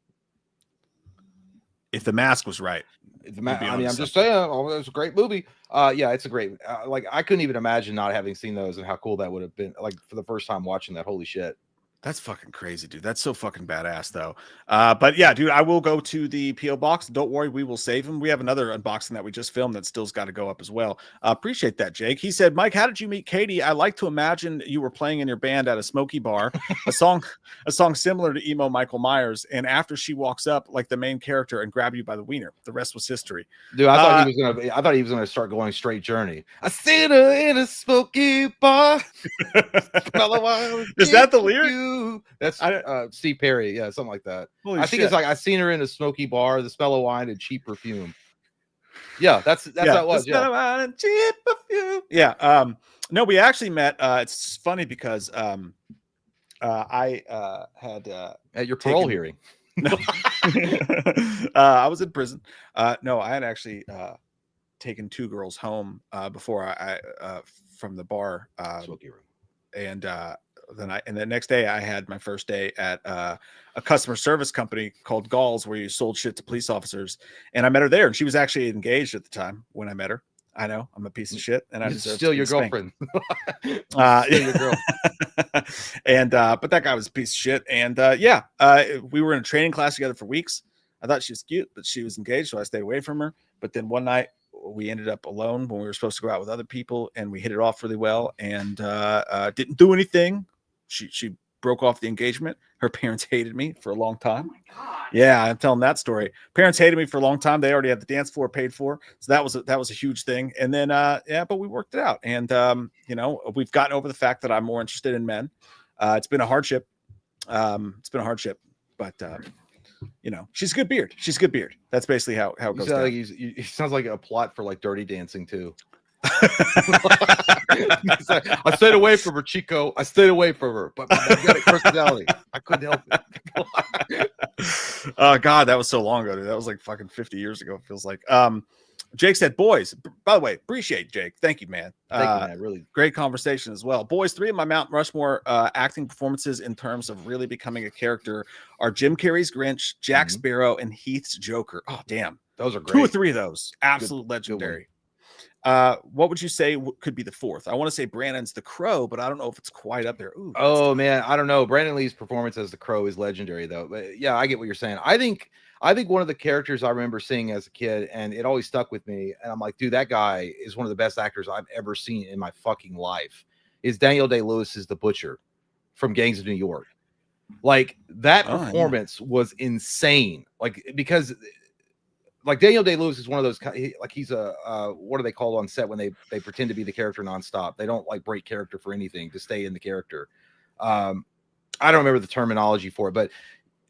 If the mask was right. I'm just saying, it's a great movie. Yeah, it's a great. I couldn't even imagine not having seen those and how cool that would have been. Like for the first time watching that, holy shit. That's fucking crazy, dude. That's so fucking badass, though. But yeah, dude, I will go to the P.O. box. Don't worry, we will save him. We have another unboxing that we just filmed that still's got to go up as well. Appreciate that, Jake. He said, Mike, how did you meet Katie? I like to imagine you were playing in your band at a smoky bar, a song similar to emo Michael Myers, and after she walks up like the main character and grab you by the wiener. The rest was history. Dude, I thought he was gonna start going straight Journey. I seen her in a smoky bar. Is that the lyric? That's Steve Perry, yeah, something like that. Holy I think shit. it's like I seen her in a smoky bar, the smell of wine and cheap perfume. Yeah, that's how it was. Yeah. Cheap perfume. Yeah. No, we actually met. It's funny because I had At your parole hearing. No. I was in prison. No, I had actually taken 2 girls home before I from the bar. And then the next day I had my first day at a customer service company called Galls, where you sold shit to police officers. And I met her there, and she was actually engaged at the time when I met her. I know I'm a piece of shit, and I deserve still to be your spanked. girlfriend. Still your girl. And but that guy was a piece of shit. And we were in a training class together for weeks. I thought she was cute, but she was engaged, so I stayed away from her. But then one night we ended up alone when we were supposed to go out with other people, and we hit it off really well, and didn't do anything. She broke off the engagement. Her parents hated me for a long time. Oh my God. Yeah, I'm telling that story. Parents hated me for a long time. They already had the dance floor paid for, so that was a huge thing. And then but we worked it out, and we've gotten over the fact that I'm more interested in men. It's been a hardship. But she's a good beard. She's a good beard. That's basically how it goes. He sounds like a plot for like Dirty Dancing too. Like, I stayed away from her, Chico. I stayed away from her, but I've got a personality. I couldn't help it. Oh God, that was so long ago, dude. That was like fucking 50 years ago. It feels like. Jake said, "Boys." By the way, appreciate Jake. Thank you, man. Thank you, man. Really great conversation as well. Boys, 3 of my Mount Rushmore acting performances in terms of really becoming a character are Jim Carrey's Grinch, Jack Sparrow, and Heath's Joker. Oh, damn, those are great. 2 or 3 of those, absolute legendary. What would you say could be the 4th? I want to say Brandon's The Crow, but I don't know if it's quite up there. Ooh, man, I don't know. Brandon Lee's performance as the Crow is legendary, though. But yeah, I get what you're saying. I think one of the characters I remember seeing as a kid, and it always stuck with me, and I'm like, dude, that guy is one of the best actors I've ever seen in my fucking life, is Daniel Day-Lewis's The Butcher from Gangs of New York. Like, that performance was insane. Like, because like Daniel Day-Lewis is one of those, like he's a what are they called on set when they pretend to be the character nonstop? They don't like break character for anything to stay in the character. I don't remember the terminology for it, but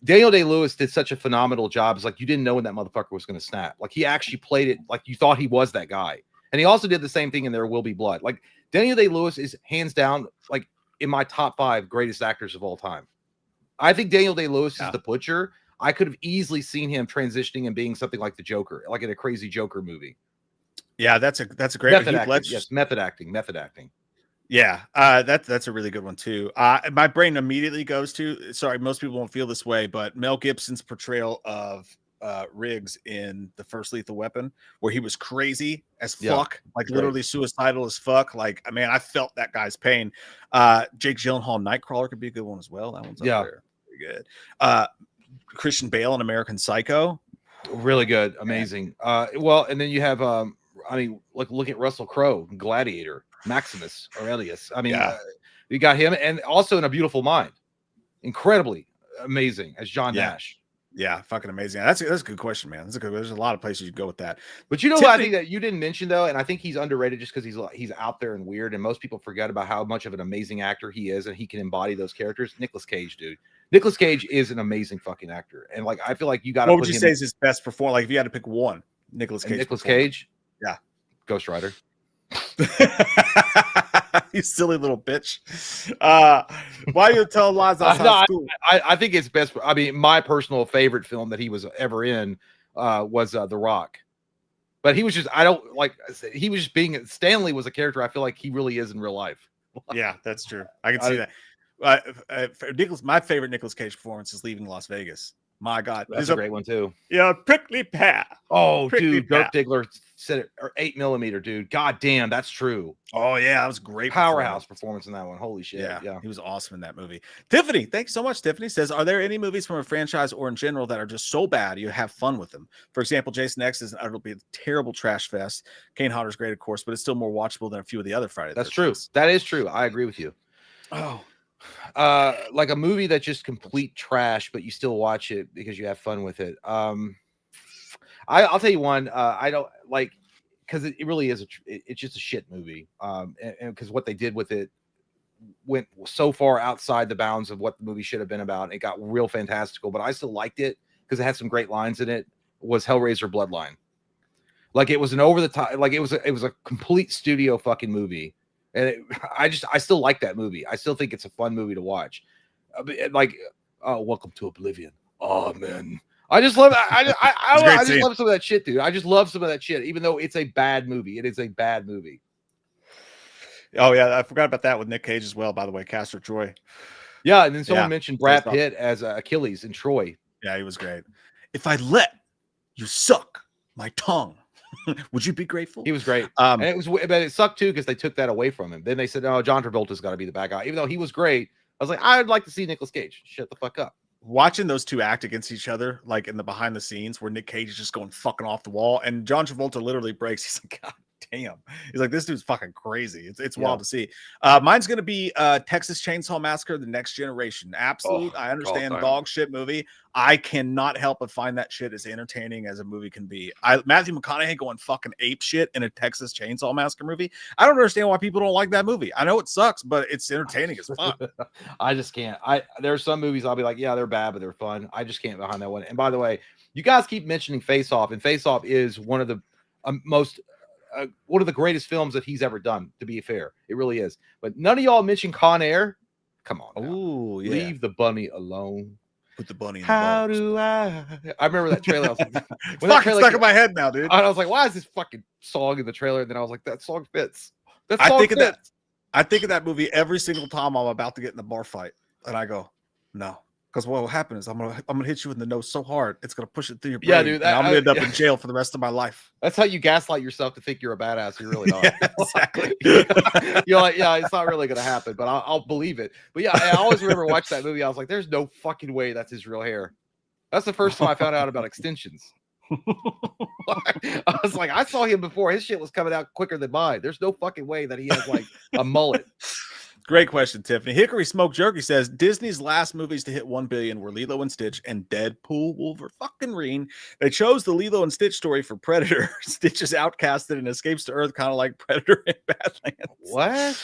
Daniel Day-Lewis did such a phenomenal job. It's like you didn't know when that motherfucker was going to snap. Like he actually played it like you thought he was that guy. And he also did the same thing in There Will Be Blood. Like Daniel Day-Lewis is hands down like in my top 5 greatest actors of all time. I think Daniel Day-Lewis is The Butcher. I could have easily seen him transitioning and being something like the Joker, like in a crazy Joker movie. Yeah, that's a great method acting. Yes, method acting. Yeah, that's a really good one too. My brain immediately goes to, sorry, most people won't feel this way, but Mel Gibson's portrayal of Riggs in The First Lethal Weapon, where he was crazy as fuck, like literally suicidal as fuck. Like, I mean, I felt that guy's pain. Jake Gyllenhaal, Nightcrawler could be a good one as well. That one's up there. Pretty good. Christian Bale in American Psycho, really good, amazing. Well, and then you have, I mean, look at Russell Crowe, Gladiator. Maximus Aurelius. I mean, you got him, and also in A Beautiful Mind, incredibly amazing as John Nash. Yeah, fucking amazing. That's a good question, man. There's a lot of places you could go with that. But you know what I think that you didn't mention though, and I think he's underrated just because he's out there and weird, and most people forget about how much of an amazing actor he is, and he can embody those characters. Nicolas Cage, dude. Nicolas Cage is an amazing fucking actor, and like I feel like you got. What would you say is his best performance? Like if you had to pick one, Nicolas Cage. Yeah, Ghost Rider. You silly little bitch. Why you tell lies outside school? I think it's best. I mean, my personal favorite film that he was ever in was The Rock. But he was just, he was just being, Stanley was a character I feel like he really is in real life. Yeah, that's true. I can see that. My favorite Nicolas Cage performance is Leaving Las Vegas. My God, that's a great one too. Yeah, prickly pear. Oh, dude, Dirk Diggler said it, or 8mm, dude. God damn, that's true. Oh yeah, that was great. Powerhouse performance in that one. Holy shit. Yeah, he was awesome in that movie. Tiffany, thanks so much. Tiffany says, "Are there any movies from a franchise or in general that are just so bad you have fun with them? For example, Jason X is utterly a terrible trash fest. Kane Hodder's great, of course, but it's still more watchable than a few of the other Friday. That's true. That is true. I agree with you. Oh. Like a movie that's just complete trash, but you still watch it because you have fun with it. I'll tell you one. I don't like because it really is it's just a shit movie. And because what they did with it went so far outside the bounds of what the movie should have been about. It got real fantastical, but I still liked it because it had some great lines in it. Was Hellraiser Bloodline. Like it was an over the top, like it was a complete studio fucking movie. And I still like that movie. I still think it's a fun movie to watch. Like, Welcome to Oblivion. Oh man. I just love I just love some of that shit, dude. I just love some of that shit, even though it's a bad movie. It is a bad movie. Oh yeah, I forgot about that with Nick Cage as well. By the way, Castor Troy. Yeah, and then someone mentioned Brad Pitt as Achilles in Troy. Yeah, he was great. If I let you suck my tongue, would you be grateful? He was great. And it sucked too because they took that away from him. Then they said, "Oh, John Travolta's got to be the bad guy," even though he was great. I was like, I'd like to see Nicolas Cage. Shut the fuck up. Watching those two act against each other, like in the behind the scenes, where Nick Cage is just going fucking off the wall, and John Travolta literally breaks. He's like, God damn. He's like, this dude's fucking crazy. It's wild to see. Mine's gonna be Texas Chainsaw Massacre: The Next Generation. Absolute. I understand dog shit movie. I cannot help but find that shit as entertaining as a movie can be. Matthew McConaughey going fucking ape shit in a Texas Chainsaw Massacre movie. I don't understand why people don't like that movie. I know it sucks, but it's entertaining as fuck. I just can't. There's some movies I'll be like, yeah, they're bad, but they're fun. I just can't behind that one. And by the way, you guys keep mentioning Face Off, and Face Off is one of the one of the greatest films that he's ever done, to be fair. It really is. But none of y'all mentioned Con Air. Come on. Oh, yeah. Leave the bunny alone. Put the bunny in How the do I remember that trailer. I was like, when that trailer stuck in my head now, dude. I was like, why is this fucking song in the trailer? And then I was like, that song fits. I think of that movie every single time I'm about to get in a bar fight. And I go, no. Because what will happen is I'm gonna hit you in the nose so hard it's gonna push it through your brain. Yeah, dude. I'm gonna end up in jail for the rest of my life. That's how you gaslight yourself to think you're a badass. You're really not. Yeah, exactly. You're like, yeah, it's not really gonna happen, but I'll believe it. But yeah, I always remember watching that movie. I was like, there's no fucking way that's his real hair. That's the first time I found out about extensions. I was like, I saw him before. His shit was coming out quicker than mine. There's no fucking way that he has like a mullet. Great question, Tiffany. Hickory Smoke Jerky says Disney's last movies to hit 1 billion were Lilo and Stitch and Deadpool Wolverine. They chose the Lilo and Stitch story for Predator. Stitch is outcasted and escapes to Earth, kind of like Predator in Badlands. What?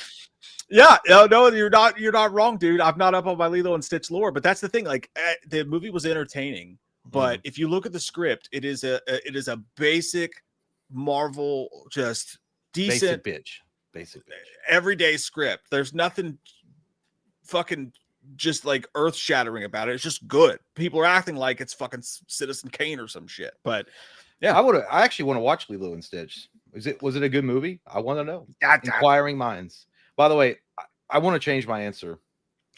Yeah, no, you're not wrong, dude. I'm not up on my Lilo and Stitch lore, but that's the thing. Like, the movie was entertaining, but if you look at the script, it is a basic Marvel, just decent basic everyday script. There's nothing fucking just like earth shattering about it. It's just good. People are acting like it's fucking Citizen Kane or some shit. But yeah, I actually want to watch Lilo and Stitch. Was it a good movie? I want to know. Inquiring minds. By the way, I want to change my answer.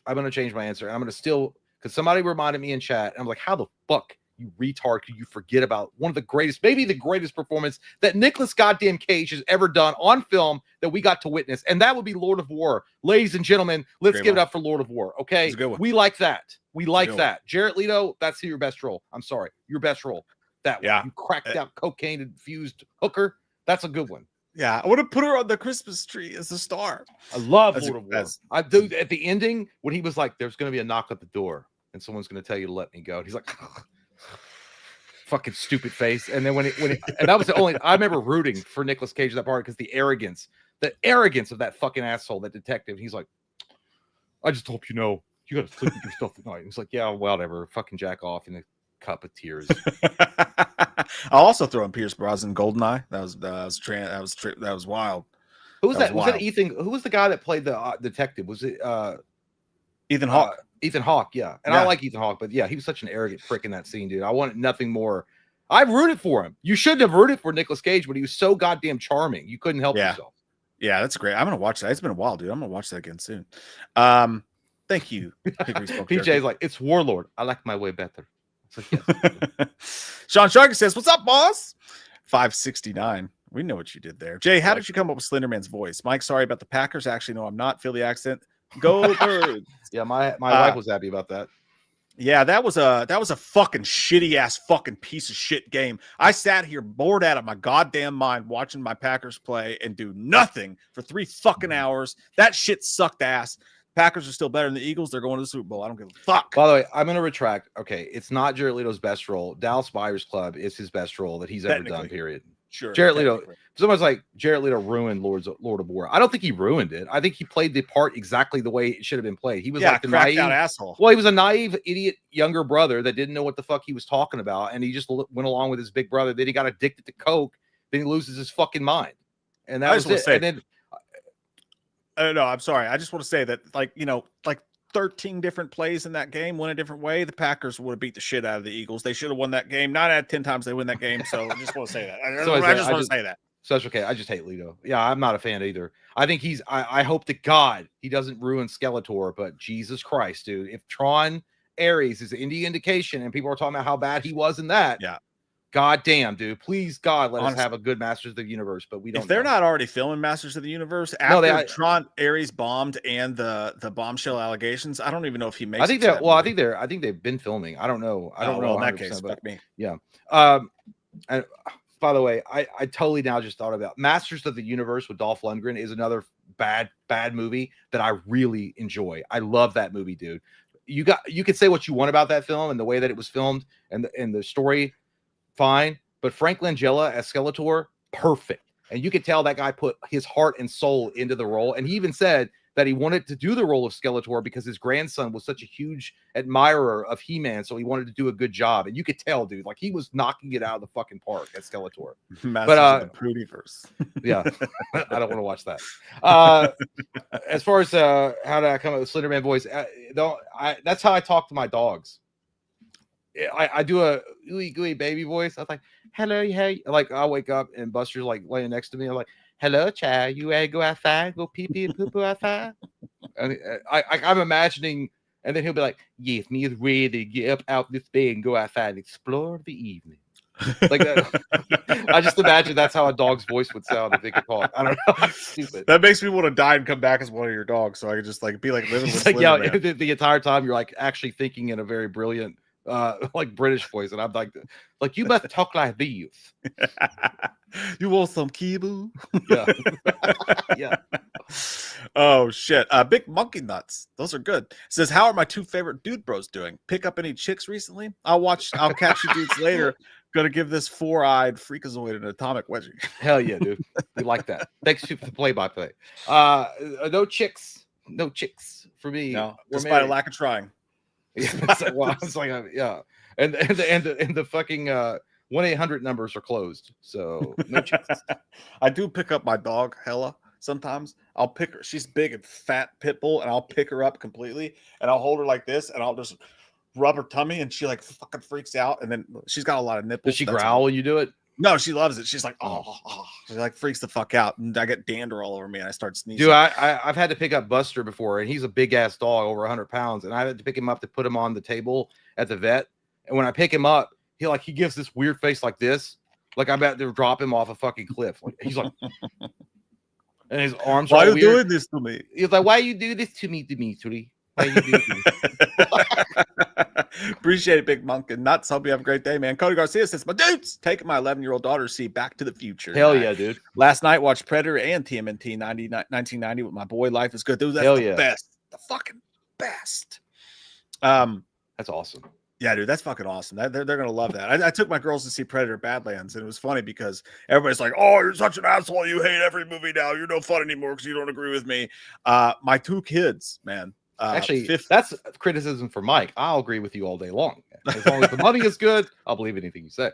I'm going to change my answer. And I'm going to still, because somebody reminded me in chat. And I'm like, how the fuck, you retard, could you forget about one of the greatest, maybe the greatest performance that Nicolas goddamn Cage has ever done on film that we got to witness? And that would be Lord of War. Ladies and gentlemen, let's give it up for Lord of War. Okay. We like that. We like that. Jared Leto, that's your best role. I'm sorry. Your best role. That one. You cracked out cocaine infused hooker. That's a good one. Yeah. I want to put her on the Christmas tree as a star. I love Lord of War. I do at the ending when he was like, there's going to be a knock at the door and someone's going to tell you to let me go. And he's like, fucking stupid face. And then when and that was the only, I remember rooting for Nicolas Cage in that part because the arrogance of that fucking asshole, that detective. He's like, I just hope you know you got to sleep with your stuff at night. He's like, yeah, whatever. Fucking jack off in a cup of tears. I'll also throw in Pierce Brosnan, Goldeneye. That was wild. Who was that? Was it Ethan? Who was the guy that played the detective? Was it Ethan Hawke? Ethan Hawke, yeah. And I like Ethan Hawke, but yeah, he was such an arrogant prick in that scene, dude. I wanted nothing more. I rooted for him. You shouldn't have rooted for Nicolas Cage, but he was so goddamn charming. You couldn't help yourself. Yeah, that's great. I'm gonna watch that. It's been a while, dude. I'm gonna watch that again soon. Thank you. PJ's like, it's Warlord. I like my way better. It's like, yes. Sean Sharkey says, "What's up, boss?" 569. We know what you did there. Jay, how did you come up with Slenderman's voice? Mike, sorry about the Packers. Actually, no, I'm not. Philly accent. Go Birds. Yeah, my wife was happy about that. Yeah, that was a fucking shitty ass fucking piece of shit game. I sat here bored out of my goddamn mind watching my Packers play and do nothing for 3 fucking hours. That shit sucked ass. Packers are still better than the Eagles. They're going to the Super Bowl. I don't give a fuck. By the way, I'm going to retract. Okay, it's not Jared Leto's best role. Dallas Buyers Club is his best role that he's ever done, period. Sure. Jared Leto. Someone's like, Jared Leto ruined Lord of War. I don't think he ruined it. I think he played the part exactly the way it should have been played. He was like the naive asshole. Well, he was a naive, idiot younger brother that didn't know what the fuck he was talking about. And he just went along with his big brother. Then he got addicted to coke then he loses his fucking mind. And that I was just wanna it. say- And then No, I'm sorry. I just want to say that, like, 13 different plays in that game went a different way. The Packers would have beat the shit out of the Eagles. They should have won that game. 9 out of 10 times they win that game. So I just want to say that. I just want to say that. So that's okay. I just hate Leto. Yeah, I'm not a fan either. I think I hope to God he doesn't ruin Skeletor, but Jesus Christ, dude. If Tron Ares is any indication and people are talking about how bad he was in that, Yeah. God damn, dude. Please, God, let Honestly, us have a good Masters of the Universe, but we don't If they're know. not already filming Masters of the Universe after they- Tron Ares bombed and the bombshell allegations, I don't even know if he makes I think it to that that well, movie. I think they've been filming. I don't know. I don't know. Well, in that 100%, case, but fuck me. yeah. And by the way, I totally now just thought about Masters of the Universe with Dolph Lundgren is another bad movie that I really enjoy. I love that movie, dude. You could say what you want about that film and the way that it was filmed and the story, fine. But Frank Langella as Skeletor, perfect. And you could tell that guy put his heart and soul into the role. And he even said that he wanted to do the role of Skeletor because his grandson was such a huge admirer of He-Man. So he wanted to do a good job. And you could tell, dude, like he was knocking it out of the fucking park at Skeletor. Masters of the Prudiverse. Yeah, I don't want to watch that. As far as how did I come up with Slenderman voice, that's how I talk to my dogs. I do a ooey gooey baby voice. I was like, hello, hey. Like I'll wake up and Buster's like laying next to me. I'm like, hello, child. You ready to go outside, go pee pee and poo poo outside? And I'm imagining, and then he'll be like, yes, me is ready to get up out this bed and go outside and explore the evening. Like that. I just imagine that's how a dog's voice would sound if they could talk. I don't know. Stupid. That makes me want to die and come back as one of your dogs, so I could just like be like living with Like, yeah, Slenderman. the entire time you're like actually thinking in a very brilliant like British voice, and I'm like you must talk like these. You want some kibu? Yeah. Yeah. Oh shit. Big monkey nuts. Those are good. Says, how are my two favorite dude bros doing? Pick up any chicks recently? I'll catch you dudes later. Gonna give this four-eyed freakazoid an atomic wedgie. Hell yeah, dude. We like that. Thanks for the play-by-play. No chicks for me. No, We're despite married. a lack of trying. Yeah, it's like, well, it's like, yeah, and the fucking 1-800 numbers are closed, so no chicks. I do pick up my dog Hella sometimes. I'll pick her. She's big and fat pit bull, and I'll pick her up completely, and I'll hold her like this, and I'll just rub her tummy, and she like fucking freaks out, and then she's got a lot of nipples. Does she growl when you do it? No, she loves it. She's like, oh. She like freaks the fuck out, and I get dander all over me, and I start sneezing. Dude, I've had to pick up Buster before, and he's a big ass dog, over 100 pounds, and I had to pick him up to put him on the table at the vet. And when I pick him up, he gives this weird face like this, like I'm about to drop him off a fucking cliff. Like, he's like, and his arms Why are are you weird. doing this to me? He's like, why you do this to me, Dimitri? Why you do this to me? Appreciate it, Big Monk and Nuts. Hope you have a great day, man. Cody Garcia says, my dudes, taking my 11-year-old daughter to see Back to the Future. Hell yeah, dude. Last night, watched Predator and TMNT 1990 with my boy. Life is good. Dude, that's Hell the yeah. best. The fucking best. That's awesome. Yeah, dude, that's fucking awesome. They're gonna love that. I took my girls to see Predator Badlands, and it was funny because everybody's like, "Oh, you're such an asshole. You hate every movie now. You're no fun anymore because you don't agree with me." My two kids, man. Actually, that's criticism for Mike. I'll agree with you all day long. As long as the money is good, I'll believe anything you say.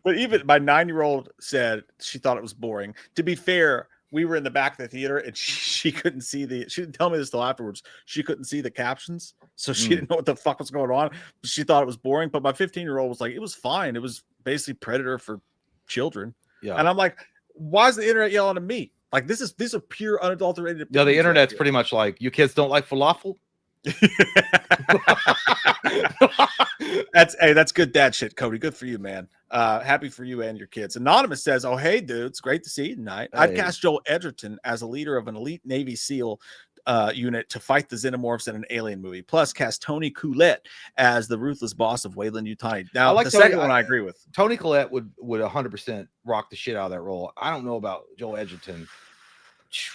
But even my 9-year-old said she thought it was boring. To be fair, we were in the back of the theater, and she couldn't see she didn't tell me this till afterwards. She couldn't see the captions, so she didn't know what the fuck was going on. She thought it was boring. But my 15-year-old was like, it was fine. It was basically Predator for children. Yeah. And I'm like, why is the internet yelling at me? Like, these are pure unadulterated. Yeah, the opinions internet's right pretty much like, you kids don't like falafel? That's good dad shit, Cody. Good for you, man. Happy for you and your kids. Anonymous says, oh, hey, dude, it's great to see you tonight. Hey. I'd cast Joel Edgerton as a leader of an elite Navy SEAL unit to fight the xenomorphs in an alien movie. Plus, cast Tony Collette as the ruthless boss of Wayland Yutani. Now, I like the Tony- second one I agree with. Tony Collette would 100% rock the shit out of that role. I don't know about Joel Edgerton.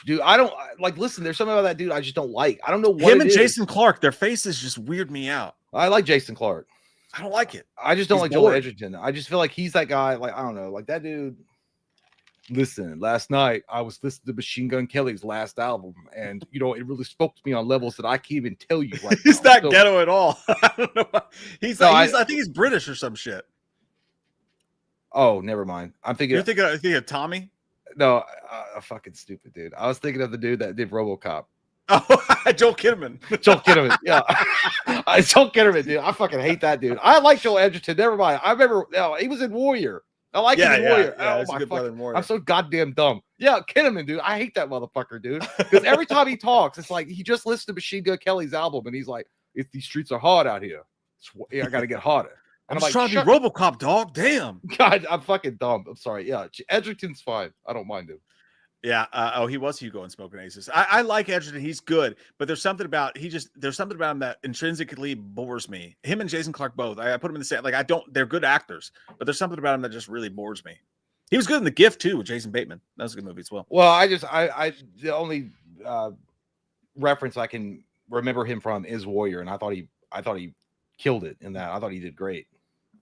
Dude, I don't like. Listen, there's something about that dude I just don't like. I don't know what Him it and is. Jason Clarke, their faces just weird me out. I like Jason Clarke. I don't like it. I just don't He's like Joel boring. Edgerton. I just feel like he's that guy. Like, I don't know, like that dude. Listen, last night I was listening to Machine Gun Kelly's last album, and it really spoke to me on levels that I can't even tell you right He's now. not So- ghetto at all. I don't know. No, I think he's British or some shit. Oh, never mind. I'm thinking. You're thinking of Tommy? No, fucking stupid dude. I was thinking of the dude that did RoboCop. Oh, Joel Kinnaman. Joel Kinnaman. Yeah, Joel Kinnaman, dude. I fucking hate that dude. I like Joel Edgerton. Never mind. I remember. No, he was in Warrior. I like him in Warrior. Yeah, Oh my fucking. I'm so goddamn dumb. Yeah, Kinnaman, dude. I hate that motherfucker, dude. Because every time he talks, it's like he just listened to Machine Gun Kelly's album, and he's like, "If these streets are hard out here, I got to get harder." I'm like, trying to be RoboCop, dog. Damn. God, I'm fucking dumb. I'm sorry. Yeah, Edgerton's fine. I don't mind him. Yeah. He was Hugo in Smoking Aces. I like Edgerton. He's good, but there's something about him that intrinsically bores me. Him and Jason Clarke both. I put him in the same. Like they're good actors, but there's something about him that just really bores me. He was good in The Gift too with Jason Bateman. That was a good movie as well. Well, I the only reference I can remember him from is Warrior, and I thought he killed it in that. I thought he did great.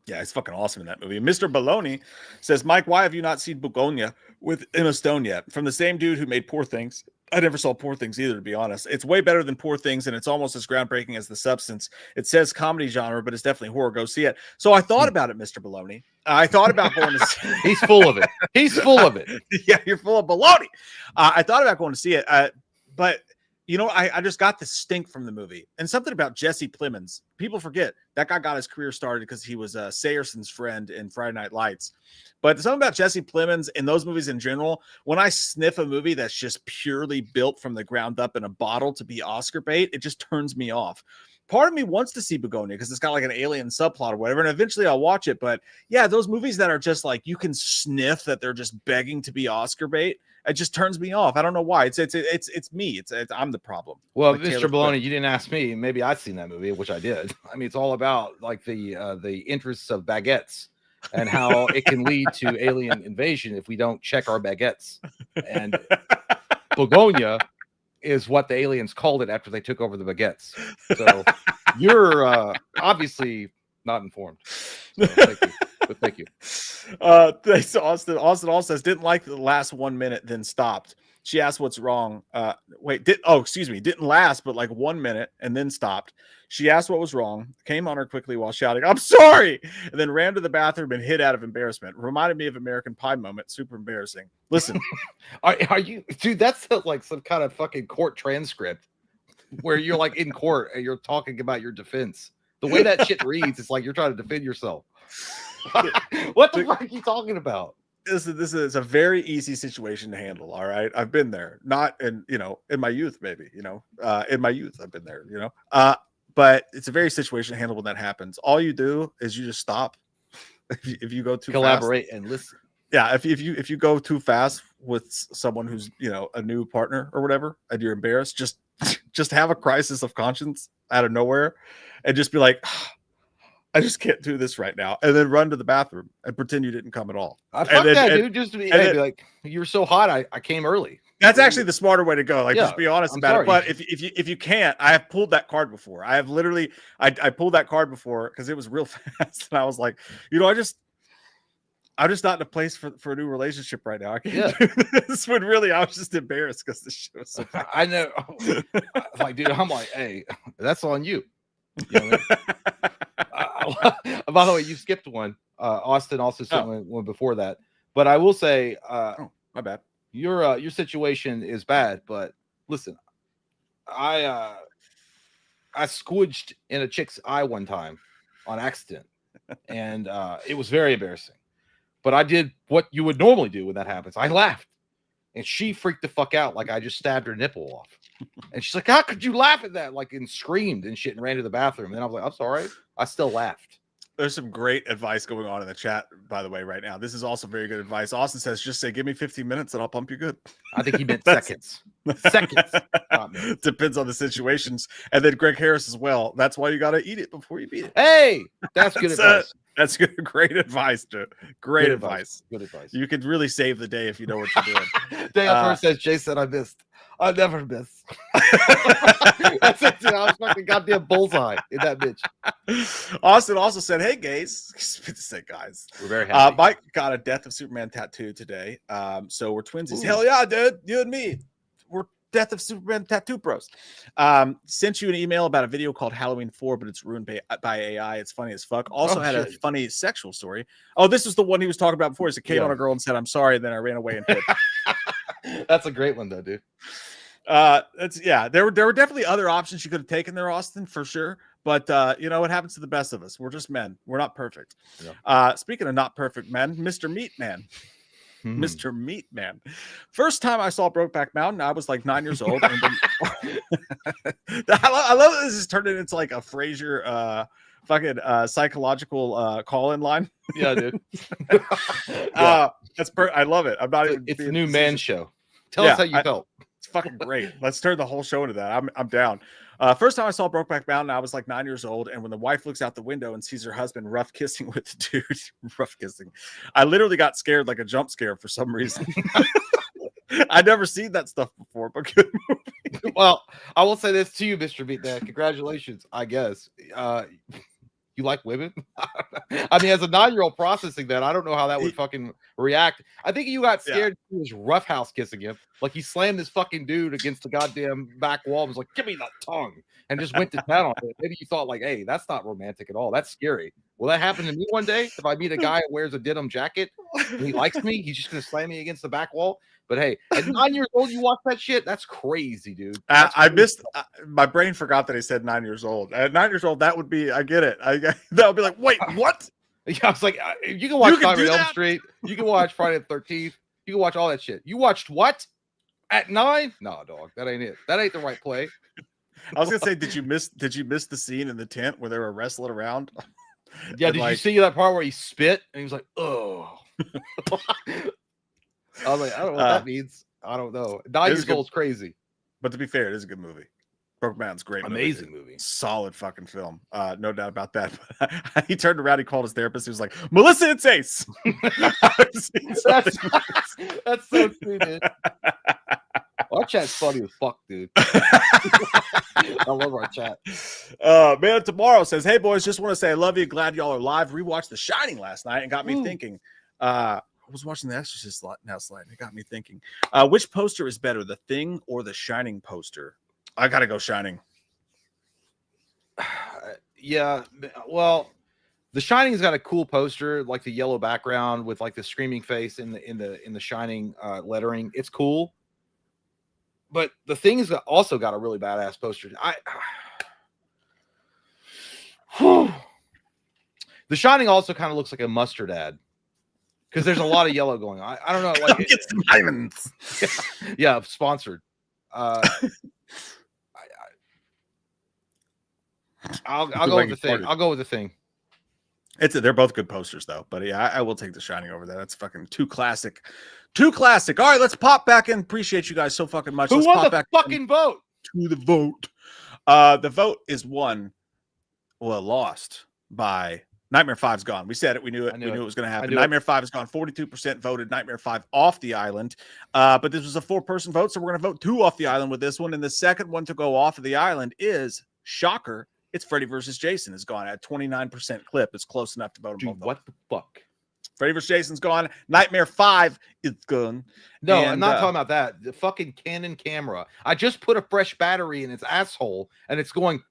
Yeah, it's fucking awesome in that movie. Mr. Baloney says, Mike, why have you not seen Begonia with Emma Stone yet? From the same dude who made Poor Things. I never saw Poor Things either, to be honest. It's way better than Poor Things, and it's almost as groundbreaking as The Substance. It says comedy genre, but it's definitely horror. Go see it. So I thought about it, Mr. Baloney. I thought about going to see it. He's full of it. He's full of it. Yeah, you're full of baloney. I thought about going to see it, but you know, I just got the stink from the movie. And something about Jesse Plemons. People forget that guy got his career started because he was Sayerson's friend in Friday Night Lights. But something about Jesse Plemons and those movies in general, when I sniff a movie that's just purely built from the ground up in a bottle to be Oscar bait, it just turns me off. Part of me wants to see Begonia because it's got like an alien subplot or whatever, and eventually I'll watch it. But yeah, those movies that are just like you can sniff that they're just begging to be Oscar bait, it just turns me off. I don't know why. It's me. It's I'm the problem. Well, like Mr. Baloney, you didn't ask me. Maybe I'd seen that movie, which I did. I mean, it's all about like the interests of baguettes and how it can lead to alien invasion if we don't check our baguettes. And Begonia is what the aliens called it after they took over the baguettes. So you're obviously not informed. So thank you. But thank you. Thanks to Austin. Austin also says, didn't like the last 1 minute, then stopped. She asked what's wrong. Didn't last, but like 1 minute and then stopped. She asked what was wrong, came on her quickly while shouting, I'm sorry, and then ran to the bathroom and hid out of embarrassment. Reminded me of American Pie moment. Super embarrassing. Listen. Are you, dude, that's like some kind of fucking court transcript where you're like in court and you're talking about your defense. The way that shit reads, it's like you're trying to defend yourself. What the fuck are you talking about? This is a very easy situation to handle. All right. I've been there, not in my youth, maybe, in my youth, I've been there, but it's a very situation to handle when that happens. All you do is you just stop. If you go too collaborate fast, and listen. Yeah. If you go too fast with someone who's, a new partner or whatever, and you're embarrassed, just have a crisis of conscience out of nowhere and just be like, I just can't do this right now, and then run to the bathroom and pretend you didn't come at all. Dude. Just to be like, you were so hot, I came early. That's actually the smarter way to go. Like, just be honest I'm about sorry. it. But if you can't, I have pulled that card before. I have literally, I pulled that card before because it was real fast, and I was like, I'm just not in a place for a new relationship right now. I can't do this. When really, I was just embarrassed because this shit was so fast. I know. Like, dude, I'm like, hey, that's on you. You know what I mean? By the way, you skipped one. Austin also sent one before that. But I will say, my bad. Your situation is bad. But listen, I squidged in a chick's eye one time on accident, and it was very embarrassing. But I did what you would normally do when that happens. I laughed, and she freaked the fuck out like I just stabbed her nipple off. And she's like, how could you laugh at that? Like, and screamed and shit and ran to the bathroom. And I was like, I'm sorry. I still laughed. There's some great advice going on in the chat, by the way, right now. This is also very good advice. Austin says, just say, give me 15 minutes and I'll pump you good. I think he meant seconds. Seconds. Depends on the situations. And then Greg Harris as well. That's why you got to eat it before you beat it. Hey, that's good advice. That's good. Great advice, dude. Great advice. Good advice. You could really save the day if you know what you're doing. Dale first says, Jason, I missed. I never miss. That's it, dude. I was fucking goddamn bullseye in that bitch. Austin also said, hey, guys. Say, guys. We're very happy. Mike got a Death of Superman tattoo today. So we're twinsies. Ooh. Hell yeah, dude. You and me. We're Death of Superman Tattoo Bros. Sent you an email about a video called Halloween 4, but it's ruined by AI. It's funny as fuck. Also had a funny sexual story. Oh, this was the one he was talking about before. He said, came on a girl and said, I'm sorry. And then I ran away and hid. That's a great one, though, dude. There were definitely other options you could have taken there, Austin, for sure. But what happens to the best of us? We're just men. We're not perfect. Yeah. Speaking of not perfect men, Mr. Meat Man. Mr. Meat Man. First time I saw Brokeback Mountain, I was like 9 years old. And I love that this is turned into like a Frasier psychological call-in line. Yeah, dude. I love it. I'm not even. It's a new man show. Tell us how you felt. It's fucking great. Let's turn the whole show into that. I'm down. First time I saw Brokeback Mountain, I was like 9 years old, and when the wife looks out the window and sees her husband rough kissing with the dude, rough kissing, I literally got scared, like a jump scare for some reason. I'd never seen that stuff before, but good movie. Well, I will say this to you, Mr. Beatman. Congratulations, I guess. You like women? I mean, as a 9-year-old processing that, I don't know how that would fucking react. I think you got scared. He was roughhouse kissing him. Like he slammed this fucking dude against the goddamn back wall and was like, give me that tongue. And just went to town on it. Maybe you thought like, hey, that's not romantic at all. That's scary. Will that happen to me one day? If I meet a guy who wears a denim jacket and he likes me, he's just going to slam me against the back wall. But hey, at 9 years old, you watch that shit? That's crazy, dude. I missed. My brain forgot that he said 9 years old. At 9 years old, that would be. I get it. That would be like, wait, what? Yeah, I was like, you can watch Elm Street. You can watch Friday the 13th. You can watch all that shit. You watched what? At 9? No, dog. That ain't it. That ain't the right play. I was gonna say, did you miss the scene in the tent where they were wrestling around? Yeah. Did you see that part where he spit and he was like, oh. I was like, I don't know what that means. I don't know. 9 years old is crazy. But to be fair, it is a good movie. Brokeback Mountain's great. Amazing movie. Solid fucking film. No doubt about that. But he turned around, he called his therapist. He was like, Melissa, it's Ace. That's so sweet, dude. Our chat's funny as fuck, dude. I love our chat. Man, tomorrow says, hey boys, just want to say I love you. Glad y'all are live. Rewatched The Shining last night and got me thinking. I was watching The Exorcist last night and it got me thinking. Which poster is better, The Thing or The Shining poster? I gotta go Shining. Yeah, well, The Shining's got a cool poster, like the yellow background with like the screaming face in the Shining lettering. It's cool. But The Thing's also got a really badass poster. The Shining also kind of looks like a mustard ad because there's a lot of yellow going on. I don't know. Like get some diamonds. Yeah, sponsored. I'll go with The Thing. I'll go with The Thing. They're both good posters though, but yeah, I will take The Shining over there. That's fucking too classic. All right, let's pop back in. Appreciate you guys so fucking much. Who let's won pop the back fucking vote? To the vote. The vote is lost by Nightmare 5's gone. We said it. We knew it. We knew it was going to happen. Nightmare 5 is gone. 42% voted Nightmare 5 off the island. But this was a 4-person vote, so we're going to vote 2 off the island with this one. And the second one to go off of the island is, shocker, it's Freddy versus Jason is gone at 29% clip. It's close enough to vote them both. What the fuck? Freddy vs. Jason's gone. Nightmare 5 is gone. No, I'm not talking about that. The fucking Canon camera. I just put a fresh battery in its asshole, and it's going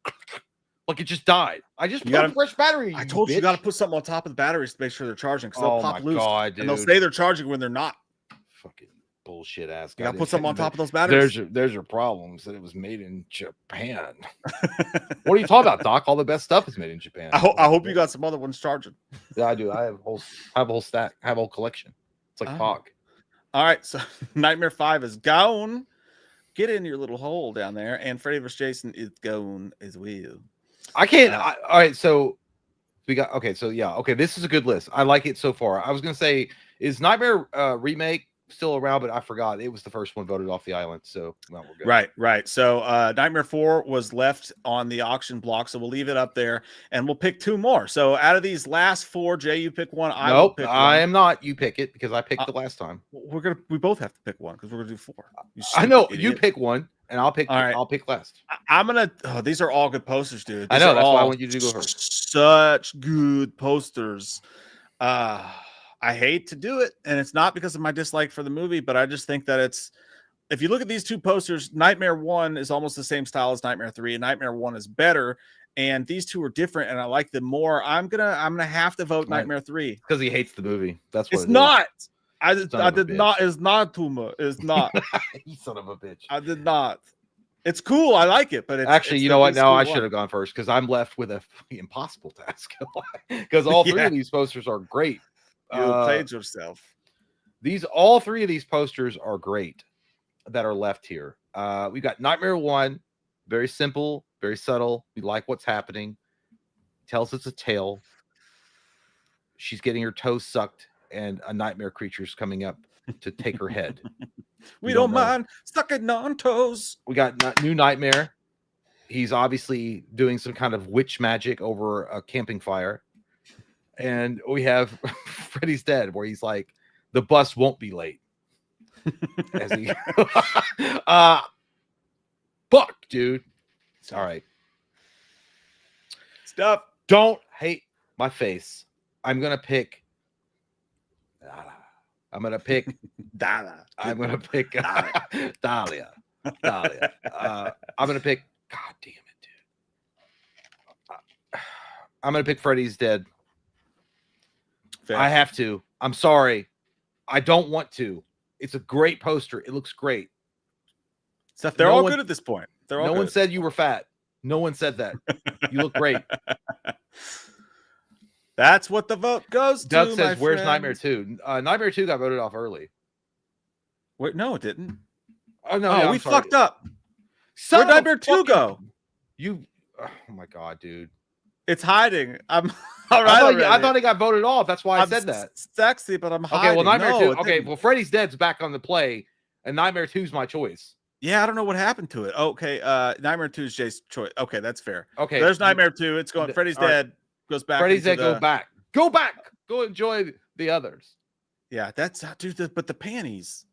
like it just died. I just put a fresh battery. I told you got to put something on top of the batteries to make sure they're charging. Because they'll pop loose, God, and they'll say they're charging when they're not. Fucking bullshit ass. You got to put something on top of those batteries. There's your problems that it was made in Japan. What are you talking about, Doc? All the best stuff is made in Japan. I hope you got some other ones charging. Yeah, I do. I have a whole stack. I have a whole collection. It's like Pog. All right, so Nightmare 5 is gone. Get in your little hole down there, and Freddy vs. Jason is gone as well. I can't. All right, so we got So yeah, okay. This is a good list. I like it so far. I was gonna say, is Nightmare remake still around? But I forgot it was the first one voted off the island. So well, we're good. Right. So Nightmare 4 was left on the auction block, so we'll leave it up there, and we'll pick 2 more. So out of these last 4, Jay, you pick one. Nope, I am not. You pick it because I picked the last time. We both have to pick one because we're gonna do 4. I know idiot. You pick one. And I'll pick. All right. I'll pick last. I'm gonna. Oh, these are all good posters, dude. I know. That's why I want you to go first. Such good posters. I hate to do it, and it's not because of my dislike for the movie, but I just think that it's if you look at these two posters, Nightmare 1 is almost the same style as Nightmare 3, and Nightmare 1 is better. And these two are different, and I like them more. I'm gonna have to vote Nightmare 3 because he hates the movie. That's what it's not. I Son did not. It's not Tuma. It's not. You son of a bitch. I did not. It's cool. I like it, but it's actually, it's you know what? Now I should have gone first because I'm left with a impossible task. Because all three of these posters are great. You played yourself. All three of these posters are great that are left here. We got Nightmare 1, very simple, very subtle. We like what's happening. Tells us a tale. She's getting her toes sucked, and a nightmare creature's coming up to take her head. We don't mind sucking on toes. We got New Nightmare. He's obviously doing some kind of witch magic over a camping fire. And we have Freddy's Dead, where he's like, the bus won't be late. As he fuck, dude. All right. Stuff. Don't hate my face. I'm gonna pick Dahlia. I'm gonna pick Dahlia. I'm gonna pick Dahlia. I'm gonna pick, God damn it, dude. I'm gonna pick Freddy's Dead. Fair. I have to. I'm sorry. I don't want to. It's a great poster. It looks great. Stuff. They're all good at this point. They're all no one said you were fat. No one said that. You look great. That's what the vote goes to. Doug says, "Where's Nightmare 2?" Nightmare 2 got voted off early. Wait, no, it didn't. Oh no, yeah, we fucked up. Where'd Nightmare 2 go? You, oh my god, dude, it's hiding. I'm all right. I thought it got voted off. That's why I said that. Sexy, but I'm hiding. Okay, well, Nightmare 2. Okay, well, Freddy's Dead's back on the play, and Nightmare 2's my choice. Yeah, I don't know what happened to it. Okay, Nightmare 2 is Jay's choice. Okay, that's fair. Okay, there's Nightmare 2. It's going. Freddy's Dead goes back. Freddy's Dead go back. Go back. Go enjoy the others. Yeah, that's dude. But the panties.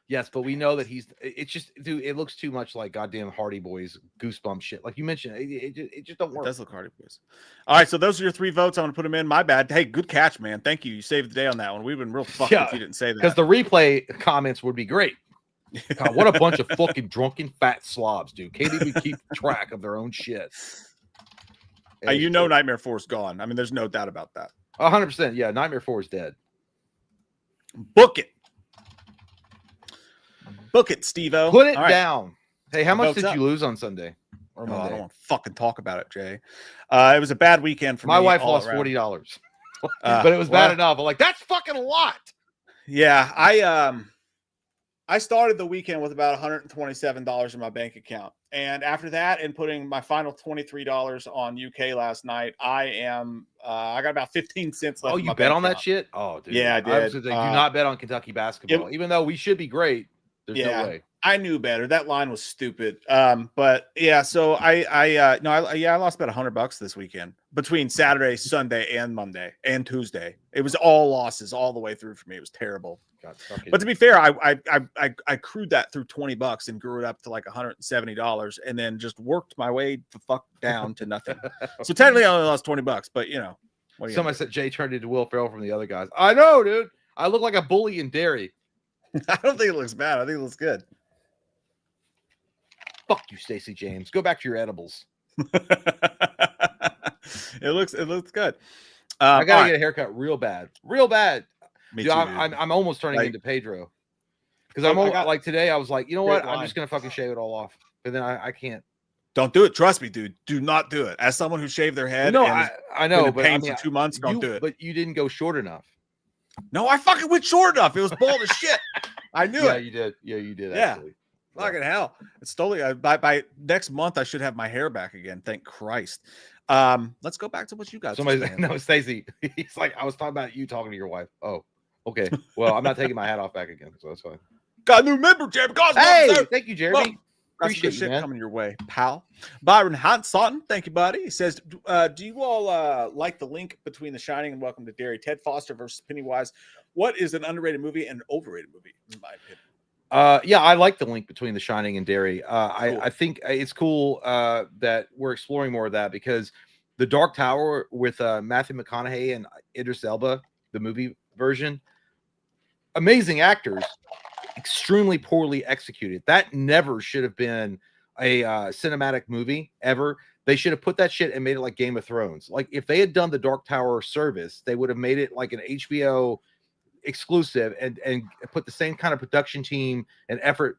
Yes, but we know that it's just, dude, it looks too much like goddamn Hardy Boys Goosebumps shit. Like you mentioned, it just don't work. It does look Hardy Boys. All right, so those are your three votes. I'm going to put them in. My bad. Hey, good catch, man. Thank you. You saved the day on that one. We've been real fucked if you didn't say that. Because the replay comments would be great. God, what a bunch of fucking drunken fat slobs, dude. Can't even keep track of their own shit. You know Nightmare 4 is gone. I mean, there's no doubt about that. 100%. Yeah, Nightmare 4 is dead. Book it. Book it, Steve-O. Put it down. Hey, how much did you lose on Sunday or Monday? I don't want to fucking talk about it, Jay. It was a bad weekend for me. My wife lost $40. But it was bad enough. I'm like, that's fucking a lot. Yeah, I started the weekend with about $127 in my bank account. And after that, and putting my final $23 on UK last night, I got about 15 cents left. Oh, you bet on that shit? Oh, dude. Yeah, I did. Do not bet on Kentucky basketball. Even though we should be great, there's no way. I knew better. That line was stupid. But yeah, so I lost about $100 this weekend between Saturday, Sunday, and Monday and Tuesday. It was all losses all the way through for me. It was terrible. But to be fair, I crewed that through $20 and grew it up to like $170 and then just worked my way the fuck down to nothing. So technically I only lost $20, but you know. Somebody said Jay turned into Will Ferrell from the other guys. I know, dude. I look like a bully in Derry. I don't think it looks bad. I think it looks good. Fuck you, Stacey James. Go back to your edibles. It looks good. I gotta get a haircut real bad. Real bad. Me dude, too, I'm almost turning into Pedro. Because I'm like today, I was like, you know what? I'm just gonna fucking shave it all off. But then I can't. Don't do it. Trust me, dude. Do not do it. As someone who shaved their head, no, I know, but pain for 2 months, don't do it. But you didn't go short enough. No, I fucking went short enough. It was bald as shit. I knew it. Yeah, you did. Yeah, you did. Yeah. Actually. Fucking hell. It's totally by next month I should have my hair back again. Thank Christ. Let's go back to what you got. No, Stacey. He's like, I was talking about you talking to your wife. Oh, okay. Well, I'm not taking my hat off back again, so that's fine. Got a new member, Jeremy. Hey, thank you, Jeremy. Well, appreciate you, man. Coming your way, pal. Byron Hanson, thank you, buddy. He says, do you all like the link between The Shining and Welcome to Derry? Ted Foster versus Pennywise. What is an underrated movie and an overrated movie, in my opinion? Yeah, I like the link between The Shining and Derry. Cool. I think it's cool that we're exploring more of that, because The Dark Tower with Matthew McConaughey and Idris Elba, the movie version, amazing actors. extremely poorly executed. That never should have been a cinematic movie ever. They should have put that shit and made it like Game of Thrones. Like if they had done the Dark Tower service, they would have made it like an HBO exclusive and put the same kind of production team and effort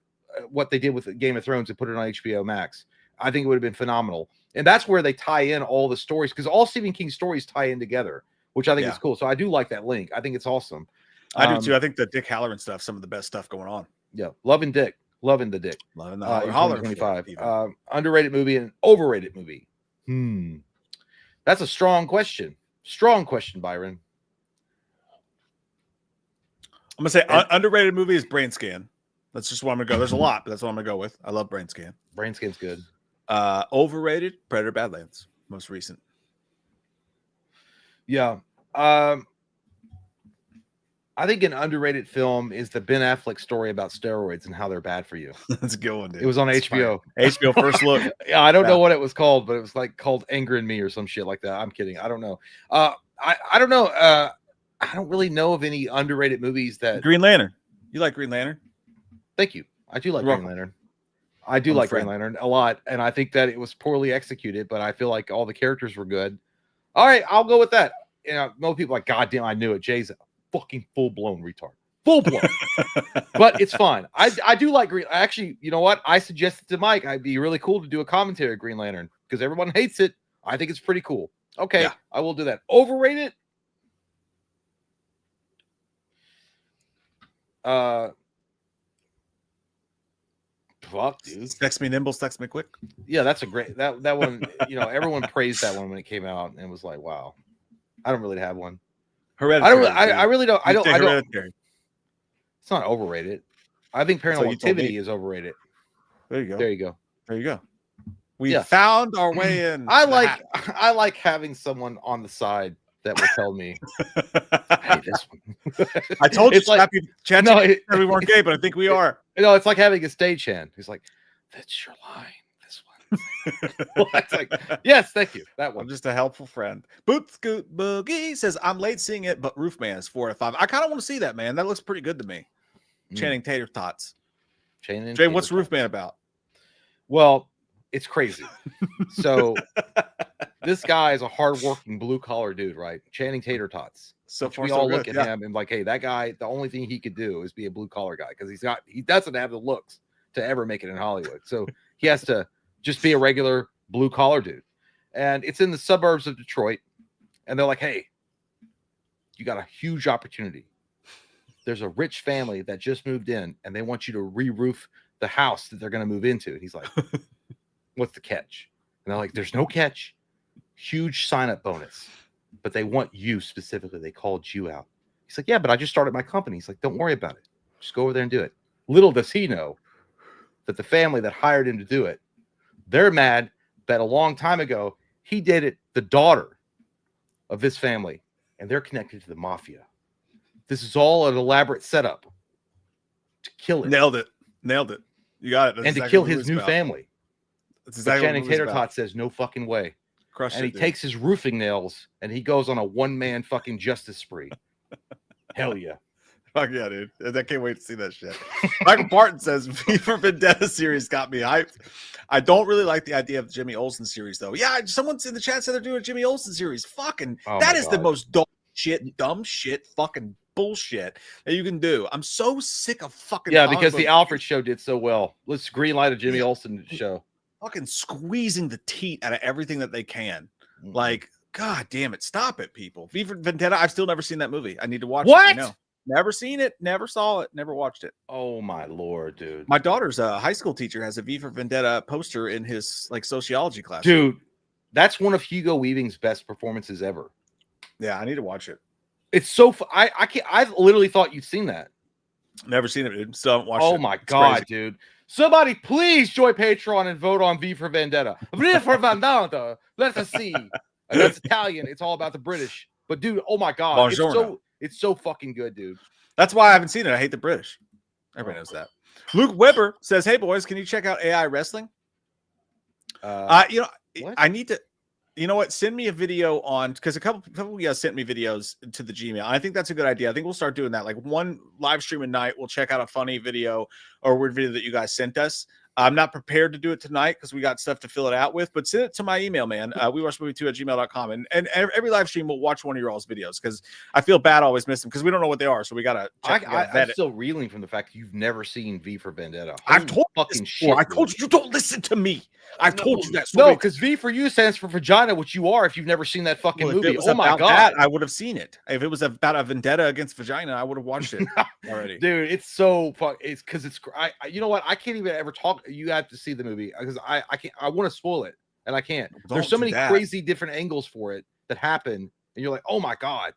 what they did with Game of Thrones and put it on HBO Max. I think it would have been phenomenal. And that's where they tie in all the stories, because all Stephen King stories tie in together, which I think is cool. So I do like that link. I think it's awesome. I do too. I think the Dick Halloran stuff, some of the best stuff going on. Yeah, loving Dick. Loving the Dick. Loving the Holler 25. Underrated movie and overrated movie. That's a strong question. Strong question, Byron. I'm gonna say underrated movie is Brain Scan. That's just what I'm gonna go. There's a lot, but that's what I'm gonna go with. I love Brain Scan. Brain Scan's good. Overrated, Predator Badlands, most recent. Yeah. I think an underrated film is the Ben Affleck story about steroids and how they're bad for you. That's a good one, dude. It was on HBO. HBO First Look. Yeah, I don't know what it was called, but it was like called Anger in Me or some shit like that. I'm kidding. I don't know. I don't know. I don't really know of any underrated movies that. Green Lantern. You like Green Lantern? Thank you. I do like Green Lantern. I do like Green Lantern a lot, and I think that it was poorly executed, but I feel like all the characters were good. All right, I'll go with that. You know, most people are like, God damn, I knew it. Jay's a fucking full-blown retard. Full-blown. But it's fine. I do like Green. Actually, you know what? I suggested to Mike, I'd be really cool to do a commentary of Green Lantern because everyone hates it. I think it's pretty cool. Okay, yeah. I will do that. Overrated? Fuck, dude. Text me nimble, text me quick. Yeah, that's a great that one. You know, everyone praised that one when it came out, and it was like, wow. I don't really have one. Hereditary. I really don't. I don't. Hereditary. It's not overrated. I think Paranormal Activity is overrated. There you go. There you go. There you go. We found our way in. I like having someone on the side that will tell me, "Hey, this one." I told you, like, Chad, we weren't gay, but I think we are. You know, it's like having a stagehand. He's like, "That's your line." This one. It's like, yes, thank you. That one. I'm just a helpful friend. Boot Scoot Boogie says, "I'm late seeing it, but Roofman is 4 out of 5." I kind of want to see that, man. That looks pretty good to me. Channing Tater Tots. Jay, what's Roofman about? Well, it's crazy. So this guy is a hardworking blue collar dude, right? Channing Tater Tots. So far, we all look at him and like, hey, that guy, the only thing he could do is be a blue collar guy because he doesn't have the looks to ever make it in Hollywood. So he has to just be a regular blue collar dude. And it's in the suburbs of Detroit. And they're like, hey, you got a huge opportunity. There's a rich family that just moved in and they want you to re-roof the house that they're going to move into. And he's like, what's the catch? And they're like, there's no catch. Huge sign-up bonus. But they want you specifically. They called you out. He's like, yeah, but I just started my company. He's like, don't worry about it. Just go over there and do it. Little does he know that the family that hired him to do it, they're mad that a long time ago, he dated the daughter of this family, and they're connected to the mafia. This is all an elaborate setup to kill it. Nailed it. You got it. That's and exactly to kill his new family. That's exactly Channing Tater Tot says, no fucking way. And he takes his roofing nails and he goes on a one-man fucking justice spree. Hell yeah. Fuck yeah, dude. I can't wait to see that shit. Michael Barton says, V for Vendetta series got me hyped. I don't really like the idea of the Jimmy Olsen series, though. Yeah, someone's in the chat said they're doing a Jimmy Olsen series. Fucking, that is the most dumb shit, fucking bullshit that you can do. I'm so sick of fucking. Yeah, because the Alfred show did so well. Let's greenlight a Jimmy Olsen show. Fucking squeezing the teat out of everything that they can. Like, God damn it. Stop it, people. V for Vendetta, I've still never seen that movie. I need to watch it. I know. Never seen it, never saw it, never watched it. Oh my Lord, dude. My daughter's high school teacher has a V for Vendetta poster in his like sociology class. Dude, that's one of Hugo Weaving's best performances ever. Yeah, I need to watch it. It's so I literally thought you'd seen that. Never seen it, dude. Still haven't watched it. Oh my God, dude. Somebody please join Patreon and vote on V for Vendetta. V for Vendetta. Let us see. That's Italian. It's all about the British. But dude, oh my God. It's so fucking good, dude. That's why I haven't seen it. I hate the British. Everybody knows that. Luke Weber says, hey boys, can you check out AI wrestling? I need to. You know what? Send me a video on, because a couple of you guys sent me videos to the Gmail. I think that's a good idea. I think we'll start doing that. Like one live stream a night, we'll check out a funny video or weird video that you guys sent us. I'm not prepared to do it tonight because we got stuff to fill it out with, but send it to my email, man. WeWatchMovie2@gmail.com. And every live stream we'll watch one of your all's videos because I feel bad always miss them because we don't know what they are. So we got to check. I'm still reeling from the fact that you've never seen V for Vendetta. I've told you fucking this shit. before. I told you don't listen to me. I've told you that. No, because V for you stands for vagina, which you are if you've never seen that fucking movie. Oh my God. That, I would have seen it. If it was about a vendetta against vagina, I would have watched it already. Dude, it's so it's because it's you know what? I can't even ever talk. You have to see the movie because I can't. I want to spoil it and I can't. There's so many crazy different angles for it that happen, and you're like, oh my God,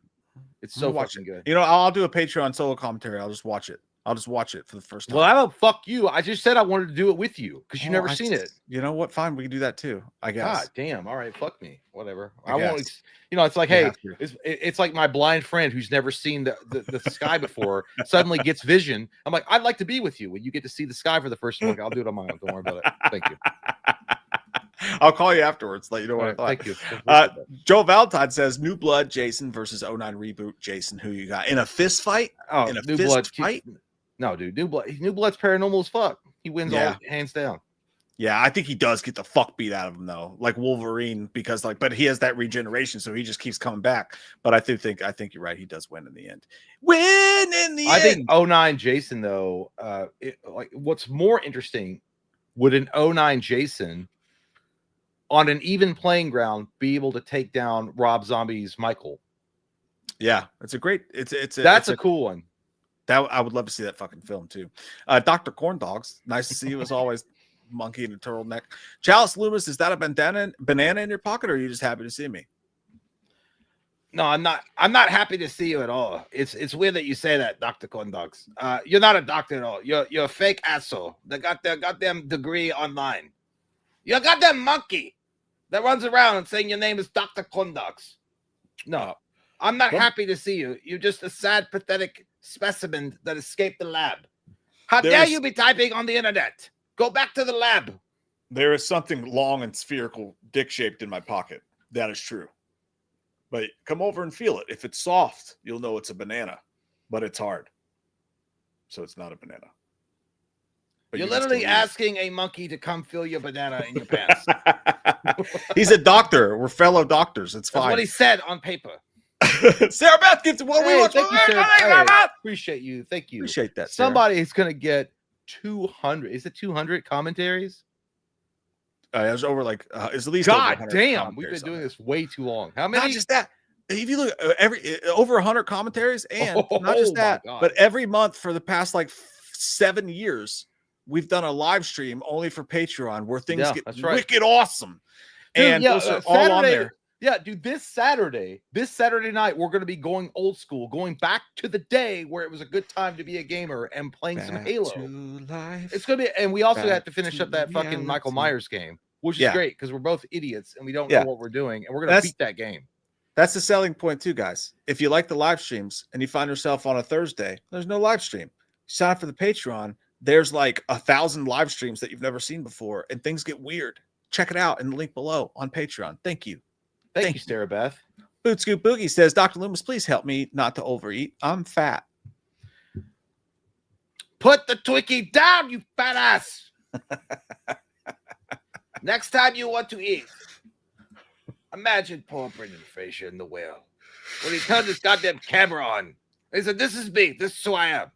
it's so fucking good. You know, I'll do a Patreon solo commentary. I'll just watch it. I'll just watch it for the first time. Well, I don't fuck you. I just said I wanted to do it with you because you've never seen it. You know what? Fine, we can do that too. I guess. God damn. All right, fuck me. Whatever. I won't. You know, it's like, hey, it's like my blind friend who's never seen the sky before suddenly gets vision. I'm like, I'd like to be with you when you get to see the sky for the first time. Like, I'll do it on my own. Don't worry about it. Thank you. I'll call you afterwards. Let you know what I thought. Thank you. Joe Valentine says New Blood Jason versus 09 reboot Jason. Who you got in a fist fight? Oh, in a New fist Blood fight? No, dude. New Blood's paranormal as fuck. He wins all hands down. Yeah, I think he does get the fuck beat out of him though, like Wolverine, because but he has that regeneration, so he just keeps coming back. But I think you're right. He does win in the end. I think 09 Jason though, like what's more interesting, would an 09 Jason on an even playing ground be able to take down Rob Zombie's Michael? Yeah, it's a great. That's a cool one. That I would love to see that fucking film too. Dr. Corndogs, nice to see you as always. Monkey in a turtleneck. Chalice Loomis, is that a banana in your pocket, or are you just happy to see me? No, I'm not happy to see you at all. It's weird that you say that, Dr. Corndogs. You're not a doctor at all. You're a fake asshole that got their goddamn degree online. You're a goddamn monkey that runs around saying your name is Dr. Corndogs. No, I'm not happy to see you. You're just a sad, pathetic specimen that escaped the lab. How dare you be typing on the internet? Go back to the lab. There is something long and spherical, dick-shaped in my pocket. That is true. But come over and feel it. If it's soft, you'll know it's a banana. But it's hard. So it's not a banana. But You're literally asking a monkey to come fill your banana in your pants. He's a doctor. We're fellow doctors. It's fine. That's what he said on paper. Sarah Beth gets what we want. Appreciate you. Thank you. Appreciate that. Somebody is going to get 200. Is it 200 commentaries? It's over like it's at least. God damn, we've been doing this way too long. How many? Not just that. If you look over 100 commentaries, and not just that, but every month for the past like 7 years, we've done a live stream only for Patreon where things get wicked awesome. Dude, and those are all on there. Yeah, dude, this Saturday night, we're going to be going old school, going back to the day where it was a good time to be a gamer and playing some Halo. It's going to be, and we also have to finish up that fucking Michael Myers game, which is great because we're both idiots and we don't know what we're doing, and we're going to beat that game. That's the selling point too, guys. If you like the live streams and you find yourself on a Thursday, there's no live stream. Sign up for the Patreon. There's like 1,000 live streams that you've never seen before, and things get weird. Check it out in the link below on Patreon. Thank you. Thank you, Sarah Beth. Boot Scoop Boogie says, Dr. Loomis, please help me not to overeat. I'm fat. Put the Twinkie down, you fat ass. Next time you want to eat, imagine poor Brendan Fraser in The Whale when he turned his goddamn camera on. He said, this is me. This is who I am.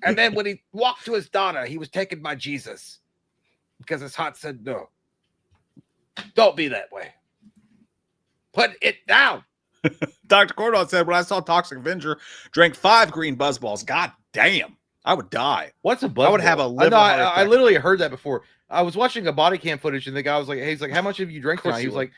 And then when he walked to his daughter, he was taken by Jesus because his heart said no. Don't be that way. Put it down. Dr. Cordon said, when I saw Toxic Avenger, drank 5 green buzz balls. God damn. I would die. What's a buzz ball? I would have a liver. I literally heard that before. I was watching a body cam footage and the guy was like, hey, he's like, how much have you drank tonight? He was like,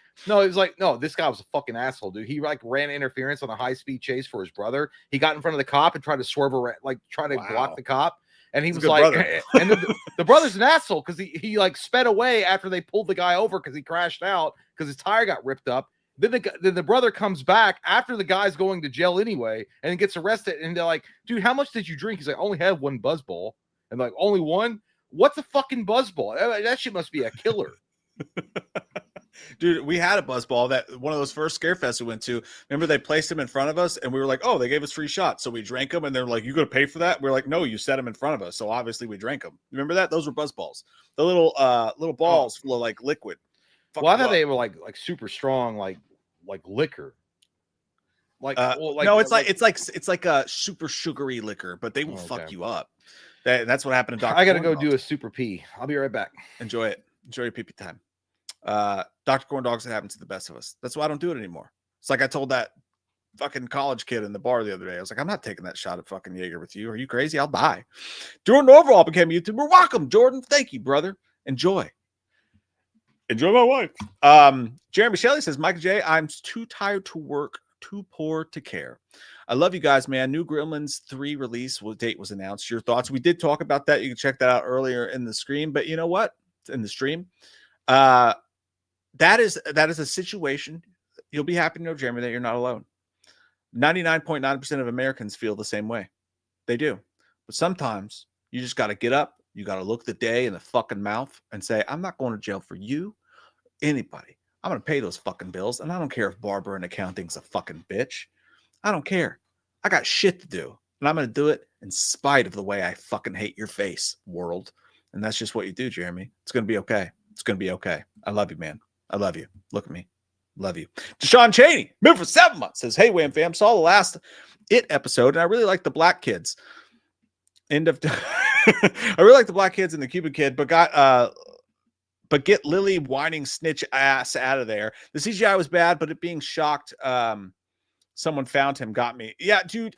no, this guy was a fucking asshole, dude. He like ran interference on a high-speed chase for his brother. He got in front of the cop and tried to swerve around, like try to block the cop. And he was like, and the brother's an asshole because he like sped away after they pulled the guy over because he crashed out because his tire got ripped up. Then the brother comes back after the guy's going to jail anyway and gets arrested. And they're like, dude, how much did you drink? He's like, I only had 1 buzz ball. And like, only one? What's a fucking buzz ball? That shit must be a killer. Dude, we had a buzzball that one of those first scare fests we went to. Remember, they placed them in front of us, and we were like, "Oh, they gave us free shots." So we drank them, and they're like, "You gonna pay for that?" We are like, "No, you set them in front of us." So obviously, we drank them. Remember that? Those were buzzballs. The little balls full of like liquid. Well, I thought they were like super strong, like liquor. No, it's like a super sugary liquor, but they will fuck you up. That's what happened to Dr. I gotta go do a super pee. I'll be right back. Enjoy it. Enjoy your pee time. Dr. Corn Dogs, it happens to the best of us. That's why I don't do it anymore. It's like I told that fucking college kid in the bar the other day. I was like, I'm not taking that shot of fucking Jaeger with you. Are you crazy? I'll die. Jordan Overall became a YouTuber. Welcome, Jordan. Thank you, brother. Enjoy my wife. Jeremy Shelley says, Mike J, I'm too tired to work, too poor to care. I love you guys, man. New Gremlins 3 release date was announced. Your thoughts? We did talk about that. You can check that out earlier in the stream. But you know what? In the stream, that is a situation. You'll be happy to know, Jeremy, that you're not alone. 99.9% of Americans feel the same way. They do. But sometimes you just got to get up. You got to look the day in the fucking mouth and say, I'm not going to jail for you, anybody. I'm going to pay those fucking bills. And I don't care if Barbara in accounting's a fucking bitch. I don't care. I got shit to do. And I'm going to do it in spite of the way I fucking hate your face, world. And that's just what you do, Jeremy. It's going to be okay. It's going to be okay. I love you, man. I love you. Look at me. Love you. Deshaun Cheney, moved for 7 months, says, hey, Wham fam, saw the last It episode, and I really like the black kids. End of I really like the black kids and the Cuban kid, but get Lily whining snitch ass out of there. The CGI was bad, but it being shocked someone found him got me. Yeah, dude.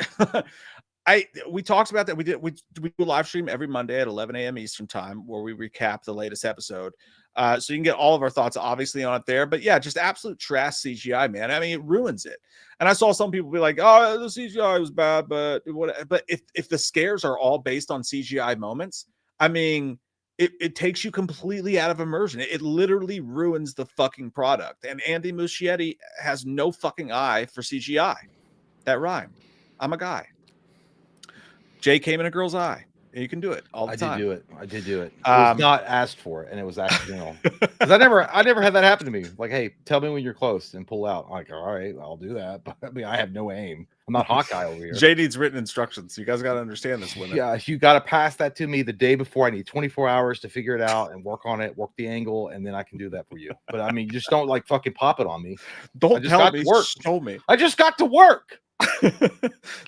We talked about that. We do a live stream every Monday at 11 a.m. Eastern time where we recap the latest episode. So you can get all of our thoughts obviously on it there. But yeah, just absolute trash CGI, man. I mean, it ruins it. And I saw some people be like, oh, the CGI was bad, but what? But if the scares are all based on CGI moments, I mean, it takes you completely out of immersion. It literally ruins the fucking product. And Andy Muschietti has no fucking eye for CGI. That rhymed. I'm a guy. Jay came in a girl's eye. You can do it all the time. I did do it. It was not asked for, and it was accidental. Because I never had that happen to me. Like, hey, tell me when you're close and pull out. I'm like, all right, I'll do that. But I mean, I have no aim. I'm not Hawkeye over here. Jay needs written instructions. You guys got to understand this, women. Yeah, you got to pass that to me the day before. I need 24 hours to figure it out and work on it, work the angle, and then I can do that for you. But I mean, you just don't like fucking pop it on me. Don't tell me. Show me. I just got to work.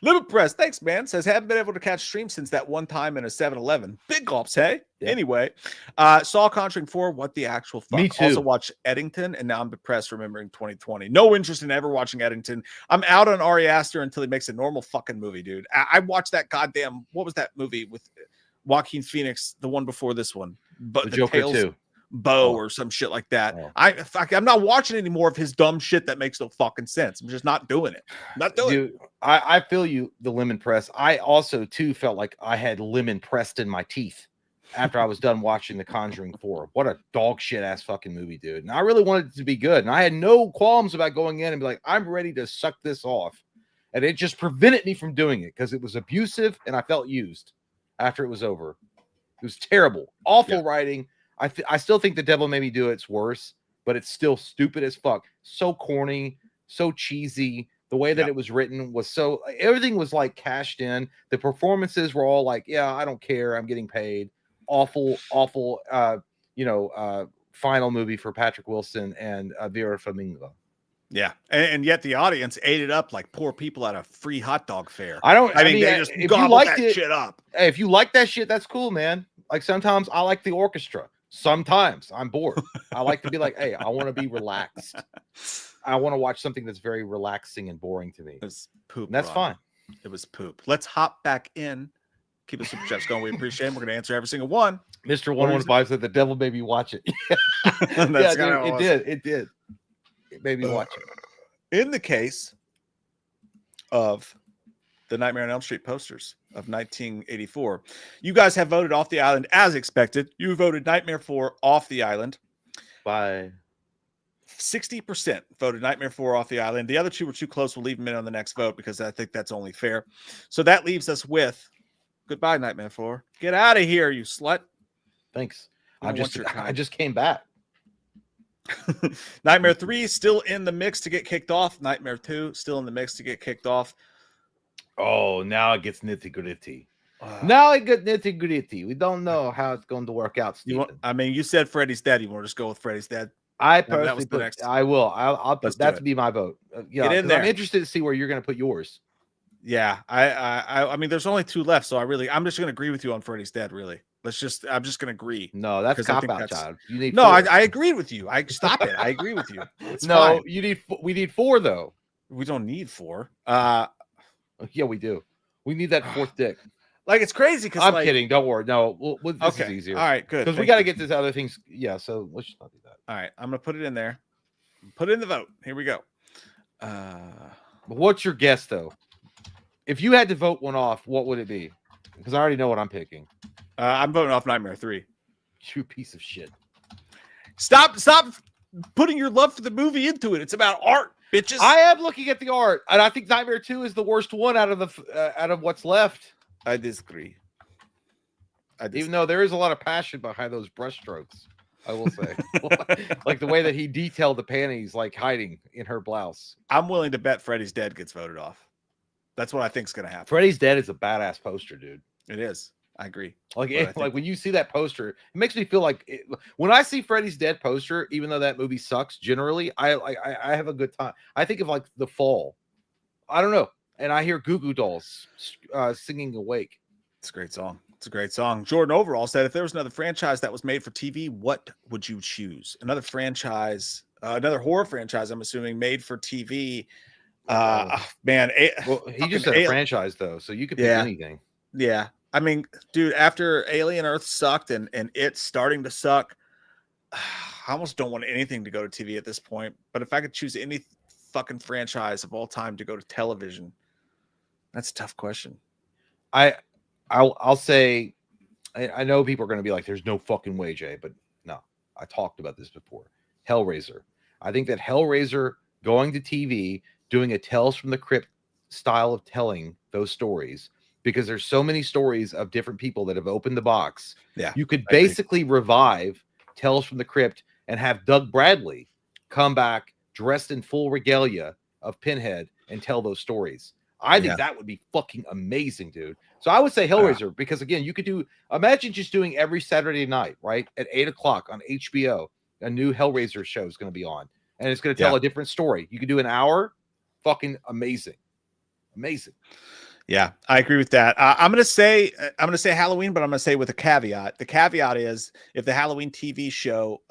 Little Press, thanks, man. Says, haven't been able to catch stream since that one time in a 7-Eleven. Big gulps, hey? Yeah. Anyway, saw Conjuring 4. What the actual fuck? Me too. Also watched Eddington, and now I'm depressed remembering 2020. No interest in ever watching Eddington. I'm out on Ari Aster until he makes a normal fucking movie, dude. I watched that goddamn, what was that movie with Joaquin Phoenix, the one before this one? But the Joker Tales, 2. Bo or some shit like that. I'm not watching any more of his dumb shit that makes no fucking sense. I'm just not doing it. Not doing it. I feel you, the lemon press. I also too felt like I had lemon pressed in my teeth after I was done watching The Conjuring 4. What a dog shit ass fucking movie, dude. And I really wanted it to be good. And I had no qualms about going in and be like, I'm ready to suck this off. And it just prevented me from doing it because it was abusive and I felt used after it was over. It was terrible. Awful writing. I still think The Devil Made Me Do It's worse, but it's still stupid as fuck. So corny, so cheesy. The way that it was written was so, everything was like cashed in. The performances were all like, yeah, I don't care. I'm getting paid. Awful, final movie for Patrick Wilson and Vera Farmiga. Yeah, and yet the audience ate it up like poor people at a free hot dog fair. I mean they just gobbled that shit up. Hey, if you like that shit, that's cool, man. Like sometimes I like the orchestra. Sometimes I'm bored. I like to be like, hey, I want to be relaxed. I want to watch something that's very relaxing and boring to me. It was poop. And that's fine. It was poop. Let's hop back in. Keep the super chats going. We appreciate it. We're going to answer every single one. Mr. 115 said the devil made me watch it. It did. It made me watch it. In the case of the Nightmare on Elm Street posters of 1984, you guys have voted Off the Island as expected. You voted Nightmare 4 Off the Island. By 60% voted Nightmare 4 Off the Island. The other two were too close. We'll leave them in on the next vote because I think that's only fair. So that leaves us with goodbye, Nightmare 4. Get out of here, you slut. Thanks. I just came back. Nightmare 3 still in the mix to get kicked off. Nightmare 2 still in the mix to get kicked off. Oh, now it gets nitty gritty. Now it gets nitty gritty. We don't know how it's going to work out, Stephen. You said Freddy's Dead. You want to just go with Freddy's Dead? I personally I will. I'll put that to be my vote. Get in there. I'm interested to see where you're going to put yours. Yeah, I mean, there's only 2 left, so I'm just going to agree with you on Freddy's Dead. Really, I'm just going to agree. No, that's cop out, child. You need no. I agreed with you. Stop it. I agree with you. It's fine. We need 4 though. We don't need 4. Yeah, we do. We need that 4th dick. Like, it's crazy because I'm kidding. Don't worry. No, this is easier. All right, good. Because we got to get to other things. Yeah, so let's just not do that. All right, I'm gonna put it in there. Put it in the vote. Here we go. What's your guess though? If you had to vote one off, what would it be? Because I already know what I'm picking. I'm voting off Nightmare 3. You piece of shit. Stop putting your love for the movie into it. It's about art, bitches. I am looking at the art, and I think Nightmare 2 is the worst one out of what's left. I disagree. Even though there is a lot of passion behind those brushstrokes, I will say. Like the way that he detailed the panties, like hiding in her blouse. I'm willing to bet Freddy's Dead gets voted off. That's what I think is going to happen. Freddy's Dead is a badass poster, dude. It is. I agree. Like when you see that poster, it makes me feel like when I see Freddy's Dead poster, even though that movie sucks generally, I have a good time. I think of like The Fall. I don't know. And I hear Goo Goo Dolls singing Awake. It's a great song. It's a great song. Jordan Overall said, if there was another franchise that was made for TV, what would you choose? Another franchise, another horror franchise, I'm assuming, made for TV. Man. Well, he just said a franchise, though, so you could pick anything. Yeah. I mean, dude, after Alien Earth sucked and it's starting to suck, I almost don't want anything to go to TV at this point. But if I could choose any fucking franchise of all time to go to television, that's a tough question. I'll say, I know people are going to be like, there's no fucking way, Jay, but no, I talked about this before. Hellraiser. I think that Hellraiser going to TV, doing a Tales from the Crypt style of telling those stories, because there's so many stories of different people that have opened the box. Yeah, you could basically revive Tales from the Crypt and have Doug Bradley come back dressed in full regalia of Pinhead and tell those stories. I think that would be fucking amazing, dude. So I would say Hellraiser, because again, you could imagine just doing every Saturday night, right? At 8:00 on HBO, a new Hellraiser show is going to be on, and it's going to tell a different story. You could do an hour, fucking amazing. Amazing. Yeah, I agree with that. I'm gonna say Halloween, but I'm gonna say with a caveat. The caveat is, if the Halloween TV show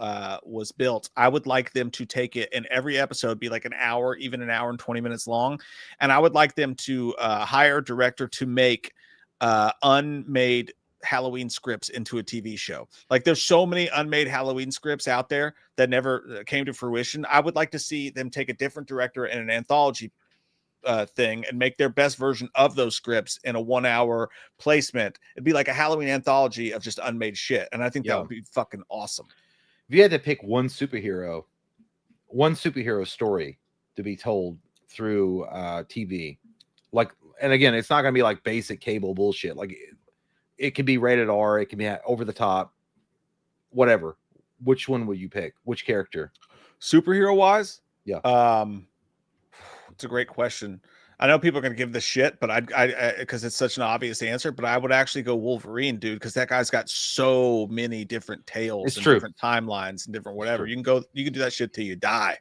was built, I would like them to take it and every episode be like an hour, even an hour and 20 minutes long, and I would like them to hire a director to make unmade Halloween scripts into a TV show. Like, there's so many unmade Halloween scripts out there that never came to fruition. I would like to see them take a different director and an anthology thing and make their best version of those scripts in a 1-hour placement. It'd be like a Halloween anthology of just unmade shit, and I think that would be fucking awesome. If you had to pick one superhero story to be told through TV, like, and again, it's not gonna be like basic cable bullshit. Like, it can be rated R, it can be over the top, whatever. Which one would you pick? Which character? Superhero wise? Yeah. It's a great question. I know people are going to give this shit, but I because it's such an obvious answer, but I would actually go Wolverine, dude, because that guy's got so many different tales and different timelines and different whatever. You can do that shit till you die.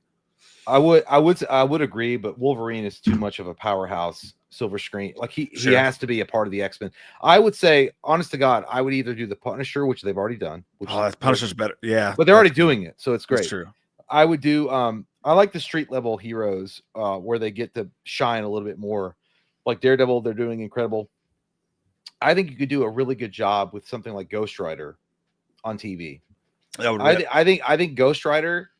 I would agree, but Wolverine is too much of a powerhouse silver screen. Like, he has to be a part of the X-Men. I would say, honest to God, I would either do the Punisher, which they've already done. Punisher's better. Yeah. But they're already doing it, so it's great. That's true. I would do I like the street level heroes where they get to shine a little bit more. Like Daredevil, they're doing incredible. I think you could do a really good job with something like Ghost Rider on TV. I think Ghost Rider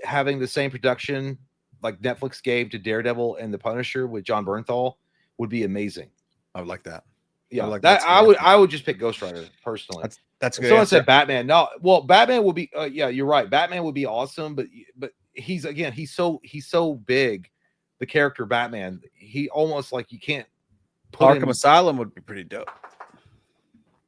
having the same production like Netflix gave to Daredevil and the Punisher with John Bernthal would be amazing. I would like that. Yeah, I would just pick Ghost Rider personally. That's good. Someone said Batman. No, well, Batman would be. Yeah, you're right. Batman would be awesome, but he's so big. The character Batman, he almost like you can't. Arkham Asylum would be pretty dope.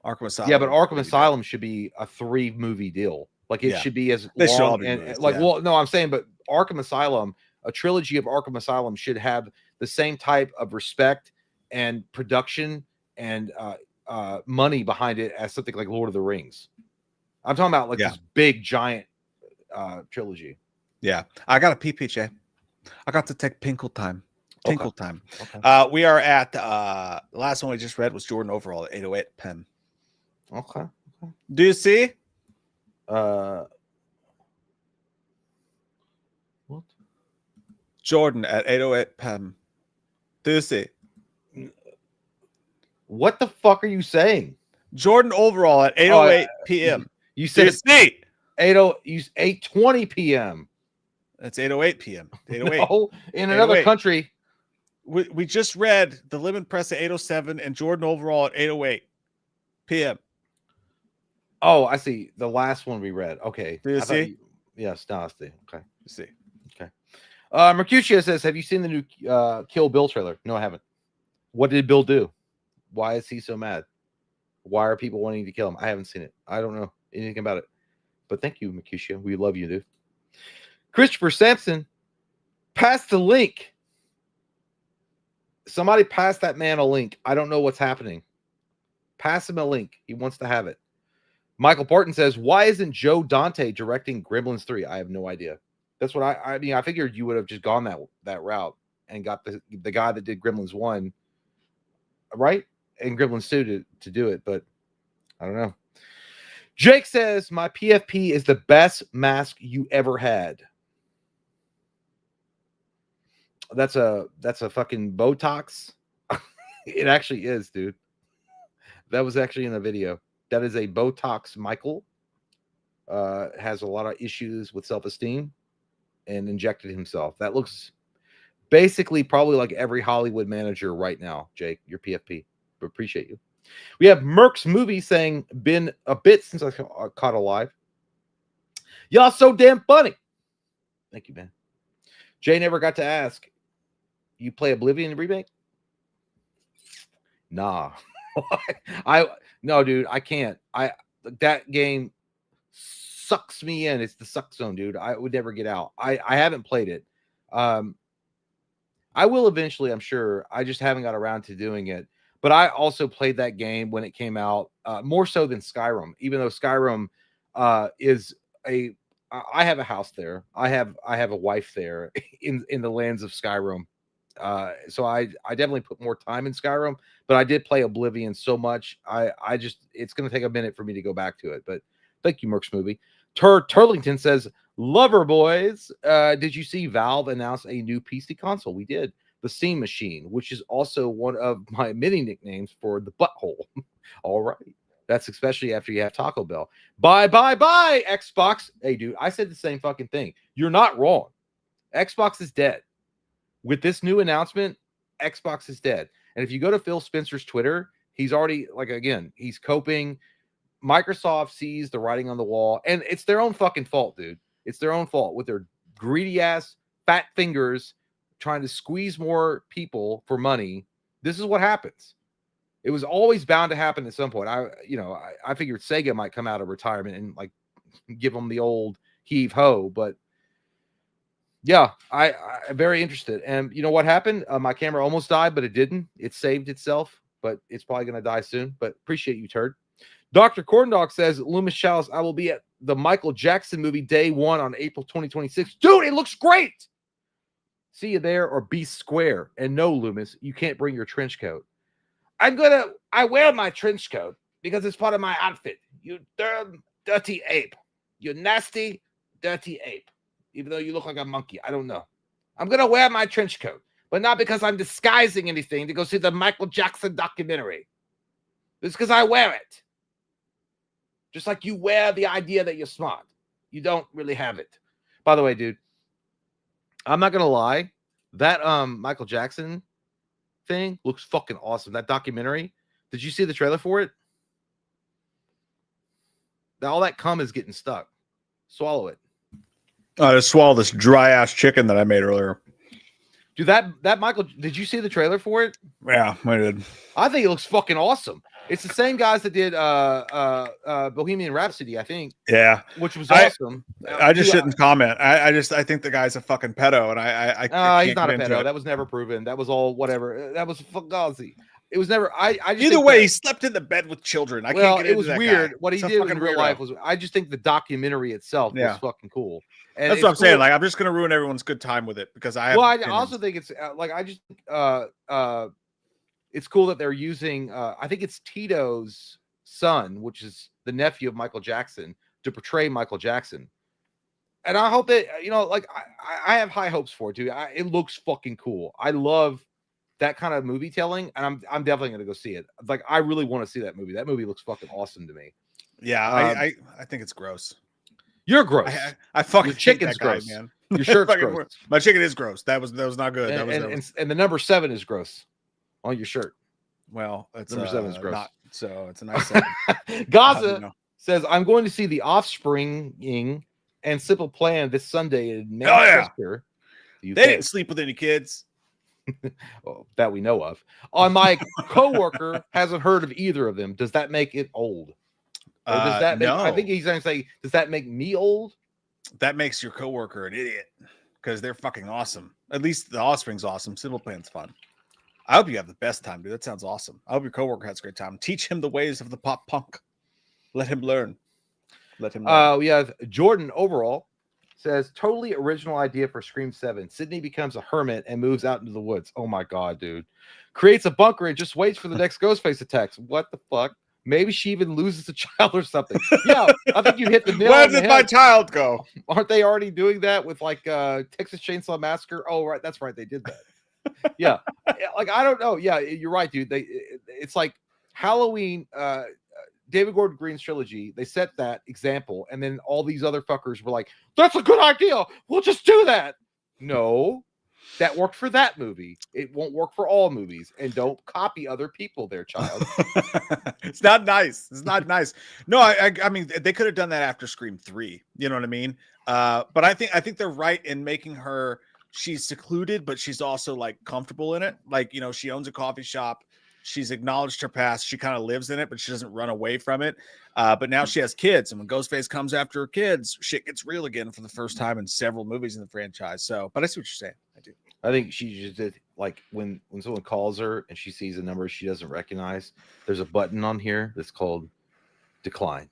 Arkham Asylum. Yeah, but Arkham Asylum should be a 3-movie deal. Like it Yeah. should be as They should all long be and released, like, yeah. well, no, I'm saying, but Arkham Asylum, a trilogy of Arkham Asylum should have the same type of respect and production and money behind it as something like Lord of the Rings. I'm talking about like this big giant trilogy. Yeah, I got a PPJ. I got to take Tinkle time. Tinkle time. Okay. We are at the last one we just read was Jordan Overall at 808 pen. Okay. Do you see? What? Jordan at 808 pen. Do you see? What the fuck are you saying? Jordan Overall at 808 p.m. You Do said you see? 8:20 p.m. That's 808 p.m. 808. No, in another 808. country. We just read the Lemon Press at 807 and Jordan Overall at 808 p.m. Oh, I see. The last one we read. Okay. Do you see? Yes, now I see. Okay. You see. Okay. Mercutio says, have you seen the new Kill Bill trailer? No, I haven't. What did Bill do? Why is he so mad? Why are people wanting to kill him? I haven't seen it. I don't know anything about it. But thank you, Mercutio. We love you, dude. Christopher Sampson, pass the link. Somebody pass that man a link. I don't know what's happening. Pass him a link. He wants to have it. Michael Parton says, why isn't Joe Dante directing Gremlins 3? I have no idea. That's what I mean. I figured you would have just gone that route and got the guy that did Gremlins 1, right? And Gremlins 2 to do it, but I don't know. Jake says, my PFP is the best mask you ever had. That's a fucking Botox. It actually is, dude. That was actually in the video. That is a Botox Michael. Has a lot of issues with self-esteem and injected himself. That looks basically probably like every Hollywood manager right now, Jake, your PFP. Appreciate you. We have Merck's movie saying, been a bit since I caught alive. Y'all so damn funny. Thank you, man. Jay never got to ask, you play Oblivion remake? Nah. No, dude, I can't. That game sucks me in. It's the suck zone, dude. I would never get out. I haven't played it. I will eventually, I'm sure. I just haven't got around to doing it. But I also played that game when it came out, more so than Skyrim, even though Skyrim is a. I have a house there. I have a wife there in the lands of Skyrim. So I definitely put more time in Skyrim, but I did play Oblivion so much. I just, it's going to take a minute for me to go back to it, but thank you, Merck's movie. Turlington says, Lover Boys. Did you see Valve announce a new PC console? We did. The Steam Machine, which is also one of my many nicknames for the butthole. All right. That's especially after you have Taco Bell. Bye, Xbox. Hey, dude, I said the same fucking thing. You're not wrong. Xbox is dead. With this new announcement, Xbox is dead. And if you go to Phil Spencer's Twitter, he's already, like, again, he's coping. Microsoft sees the writing on the wall, and it's their own fucking fault, dude. It's their own fault with their greedy ass fat fingers trying to squeeze more people for money. This is what happens. It was always bound to happen at some point. I figured Sega might come out of retirement and like give them the old heave ho, but yeah, I'm very interested. And you know what happened? My camera almost died, but it didn't. It saved itself, but it's probably going to die soon. But appreciate you, turd. Dr. Corndog says, Loomis Chalice, I will be at the Michael Jackson movie day 1 on April 2026. Dude, it looks great. See you there, or be square. And no, Loomis, you can't bring your trench coat. I wear my trench coat because it's part of my outfit. You damn dirty ape. You nasty, dirty ape. Even though you look like a monkey. I don't know. I'm going to wear my trench coat, but not because I'm disguising anything to go see the Michael Jackson documentary. It's because I wear it. Just like you wear the idea that you're smart. You don't really have it. By the way, dude, I'm not going to lie. That Michael Jackson thing looks fucking awesome. That documentary. Did you see the trailer for it? All that cum is getting stuck. Swallow it. I just swallow this dry ass chicken that I made earlier. Dude, that Michael, did you see the trailer for it? Yeah, I did. I think it looks fucking awesome. It's the same guys that did Bohemian Rhapsody, I think. Yeah, which was awesome. I just shouldn't comment. I think the guy's a fucking pedo, and I can't he's not a get into pedo. it. That was never proven. That was all whatever. That was fugazi. It was never. I just either way, he slept in the bed with children. I can't get into that. It was weird. Guy. What he did in real life was. I just think the documentary itself was fucking cool. And that's what I'm saying. Like, I'm just gonna ruin everyone's good time with it because I have. Well, I also think it's like I just it's cool that they're using. I think it's Tito's son, which is the nephew of Michael Jackson, to portray Michael Jackson. And I hope that like I have high hopes for it too. It looks fucking cool. I love that kind of movie telling, and I'm definitely gonna go see it. Like, I really want to see that movie. That movie looks fucking awesome to me. Yeah, I think it's gross. You're gross. I fucking your chicken's guy, gross, man. Your shirt's gross. My chicken is gross. That was not good. And the number 7 is gross on your shirt. Well, it's number 7 is gross. So it's a nice 7. Gaza says, I'm going to see The Offspring and Simple Plan this Sunday in Manchester. They didn't sleep with any kids. Well, that we know of. My coworker hasn't heard of either of them. Does that make it old? Or does that make, no. I think he's going to say, does that make me old? That makes your coworker an idiot because they're fucking awesome. At least The Offspring's awesome. Simple Plan's fun. I hope you have the best time, dude. That sounds awesome. I hope your coworker has a great time. Teach him the ways of the pop punk. Let him learn. We have Jordan Overall says, totally original idea for Scream 7. Sydney becomes a hermit and moves out into the woods. Oh my God, dude. Creates a bunker and just waits for the next Ghostface attacks. What the fuck? Maybe she even loses a child or something. Yeah, I think you hit the nail on the head. Where did my child go? Aren't they already doing that with like Texas Chainsaw Massacre? Oh, right. That's right. They did that. Yeah. Like, I don't know. Yeah, you're right, dude. It's like Halloween, David Gordon Green's trilogy. They set that example, and then all these other fuckers were like, that's a good idea. We'll just do that. No, that worked for that movie. It won't work for all movies. And don't copy other people there, child. It's not nice. It's not nice. No, I mean, they could have done that after Scream 3. You know what I mean? But I think they're right in making her, she's secluded, but she's also like comfortable in it. Like, she owns a coffee shop. She's acknowledged her past. She kind of lives in it, but she doesn't run away from it. But now she has kids. And when Ghostface comes after her kids, shit gets real again for the first time in several movies in the franchise. So, but I see what you're saying. I do. I think she just did, like, when someone calls her and she sees a number she doesn't recognize, there's a button on here that's called decline.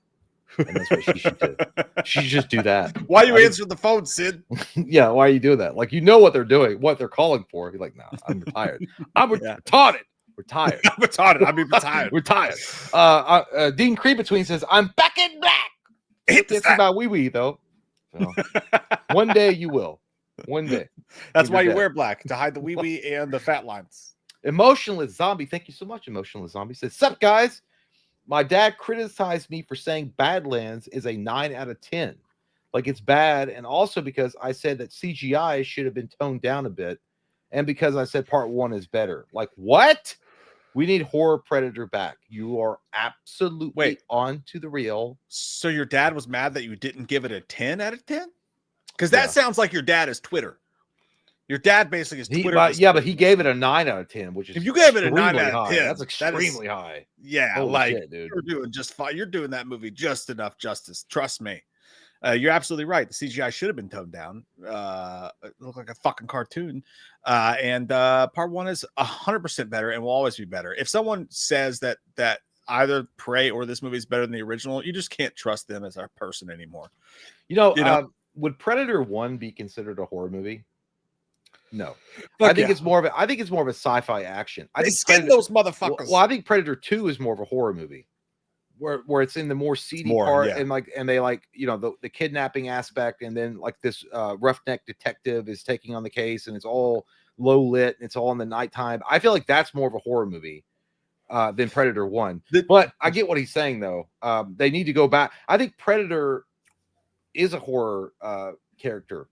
And that's what she should do. She should just do that. Why you answer the phone, Sid? Yeah, why are you doing that? Like, what they're doing, what they're calling for. You're like, no, I'm retired. I'm retarded. We're tired. I'm retarded. I'm retired. We're tired. Dean Creepbetween says, I'm back in black. It's about wee though. So, one day you will. One day. That's why you wear black, to hide the wee and the fat lines. Emotionless Zombie. Thank you so much, Emotionless Zombie. Says, sup, guys? My dad criticized me for saying Badlands is a 9 out of 10. Like, it's bad. And also because I said that CGI should have been toned down a bit. And because I said part 1 is better. Like, what? We need Horror Predator back. You are absolutely on to the real. So your dad was mad that you didn't give it a 10 out of 10? Because that sounds like your dad is Twitter. Your dad basically is Twitter. But he gave it a 9 out of 10, which is if you gave it a 9 out of 10, that's extremely high. Yeah, holy like shit, dude. You're doing just fine. You're doing that movie just enough justice. Trust me. You're absolutely right. The CGI should have been toned down. It looked like a fucking cartoon. And part 1 is 100% better and will always be better. If someone says that either Prey or this movie is better than the original, you just can't trust them as a person anymore. Would Predator 1 be considered a horror movie? No. I think it's more of a sci-fi action. I think those motherfuckers. Well, I think Predator 2 is more of a horror movie. Where it's in the more seedy part, and they the kidnapping aspect, and then like this roughneck detective is taking on the case, and it's all low lit, and it's all in the nighttime. I feel like that's more of a horror movie than Predator 1. But I get what he's saying though. They need to go back. I think Predator is a horror character,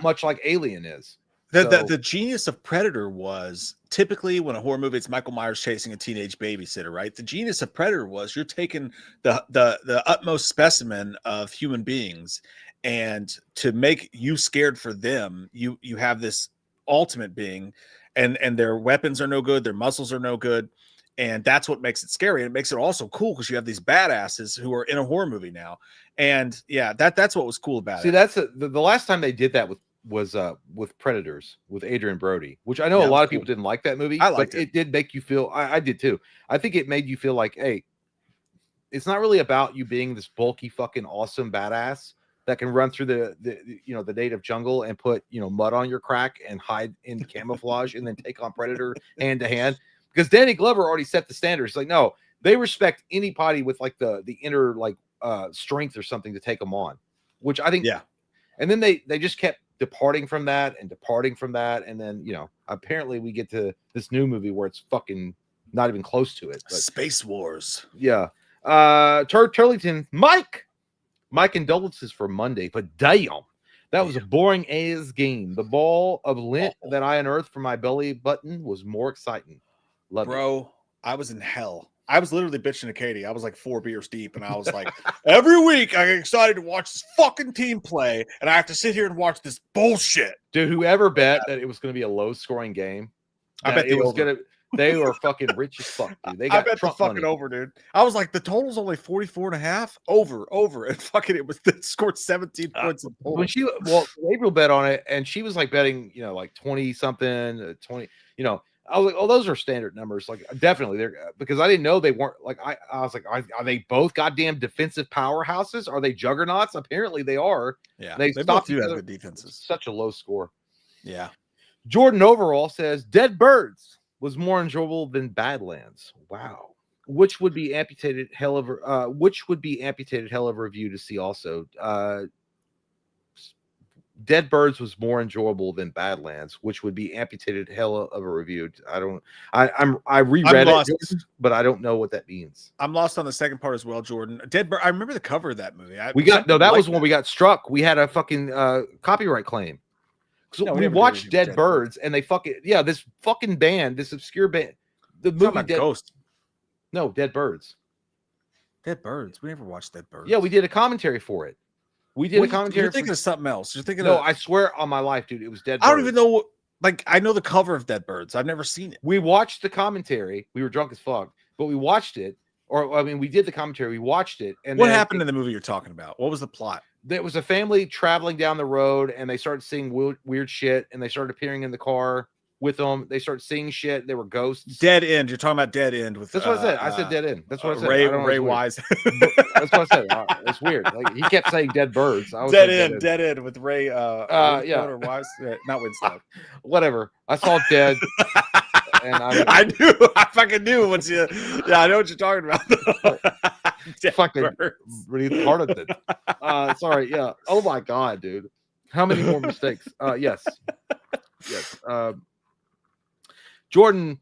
much like Alien is. The genius of Predator was typically when a horror movie, it's Michael Myers chasing a teenage babysitter, right? The genius of Predator was you're taking the utmost specimen of human beings, and to make you scared for them, you have this ultimate being, and their weapons are no good, their muscles are no good. And that's what makes it scary. And it makes it also cool because you have these badasses who are in a horror movie now. And yeah, that's what was cool about See, it. that's the last time they did that was with Predators with Adrian Brody, which I know a lot of people didn't like that movie. I liked it did make you feel. I did too. I think it made you feel like, hey, it's not really about you being this bulky fucking awesome badass that can run through the native jungle and put mud on your crack and hide in camouflage and then take on Predator hand to hand. Because Danny Glover already set the standards. Like, no, they respect anybody with like the inner like strength or something to take them on, which I think. Yeah. And then they just kept departing from that, and then apparently we get to this new movie where it's fucking not even close to it. But, Space Wars. Yeah. Turlington, Mike condolences for Monday, but damn, that was a boring as game. The ball of lint that I unearthed from my belly button was more exciting. Love Bro, it. I was in hell. I was literally bitching to Katie. I was like 4 beers deep, and I was like, every week I get excited to watch this fucking team play, and I have to sit here and watch this bullshit. Dude, whoever bet that it was going to be a low-scoring game, I bet it was going to. They were fucking rich as fuck, dude. They got I bet the fucking money. over, dude. I was like, the total's only 44.5. Over, and fucking it scored 17 points. When April bet on it, and she was like betting, like 20 something, 20. I was like, oh, those are standard numbers. Like, definitely, they're because I didn't know they weren't. Like, I was like, are they both goddamn defensive powerhouses? Are they juggernauts? Apparently, they are. Yeah, they both do have good defenses. Such a low score. Yeah. Jordan Overall says Dead Birds was more enjoyable than Badlands. Wow. Which would be amputated hell of a review to see also. Dead Birds was more enjoyable than Badlands, which would be amputated hell of a review. I reread it, but I don't know what that means. I'm lost on the second part as well, Jordan. Dead Bird. I remember the cover of that movie. That was when we got struck. We had a fucking copyright claim. So we watched Dead Birds, and they this fucking band, this obscure band, the movie Ghost. No, Dead Birds. Dead Birds. We never watched Dead Birds. Yeah, we did a commentary for it. We did a commentary. You're thinking of something else. You're thinking. No, I swear on my life, dude, it was Dead Birds. I don't even know. Like, I know the cover of Dead Birds. I've never seen it. We watched the commentary. We were drunk as fuck, but we watched it. We did the commentary. We watched it. And what happened in the movie you're talking about? What was the plot? There was a family traveling down the road, and they started seeing weird shit, and they started appearing in the car with them. They started seeing shit. They were ghosts. Dead End. You're talking about Dead End with. That's what I said. I said Dead End. That's what I said. Ray Wise. That's what I said. It's weird. Like, he kept saying Dead Birds. I was Dead End with Ray. Yeah. Or Wise. Not Winston. Whatever. I saw Dead. And I fucking knew once you. Yeah, I know what you're talking about. Fucking really part of it. Sorry. Yeah. Oh my god, dude. How many more mistakes? Yes. Jordan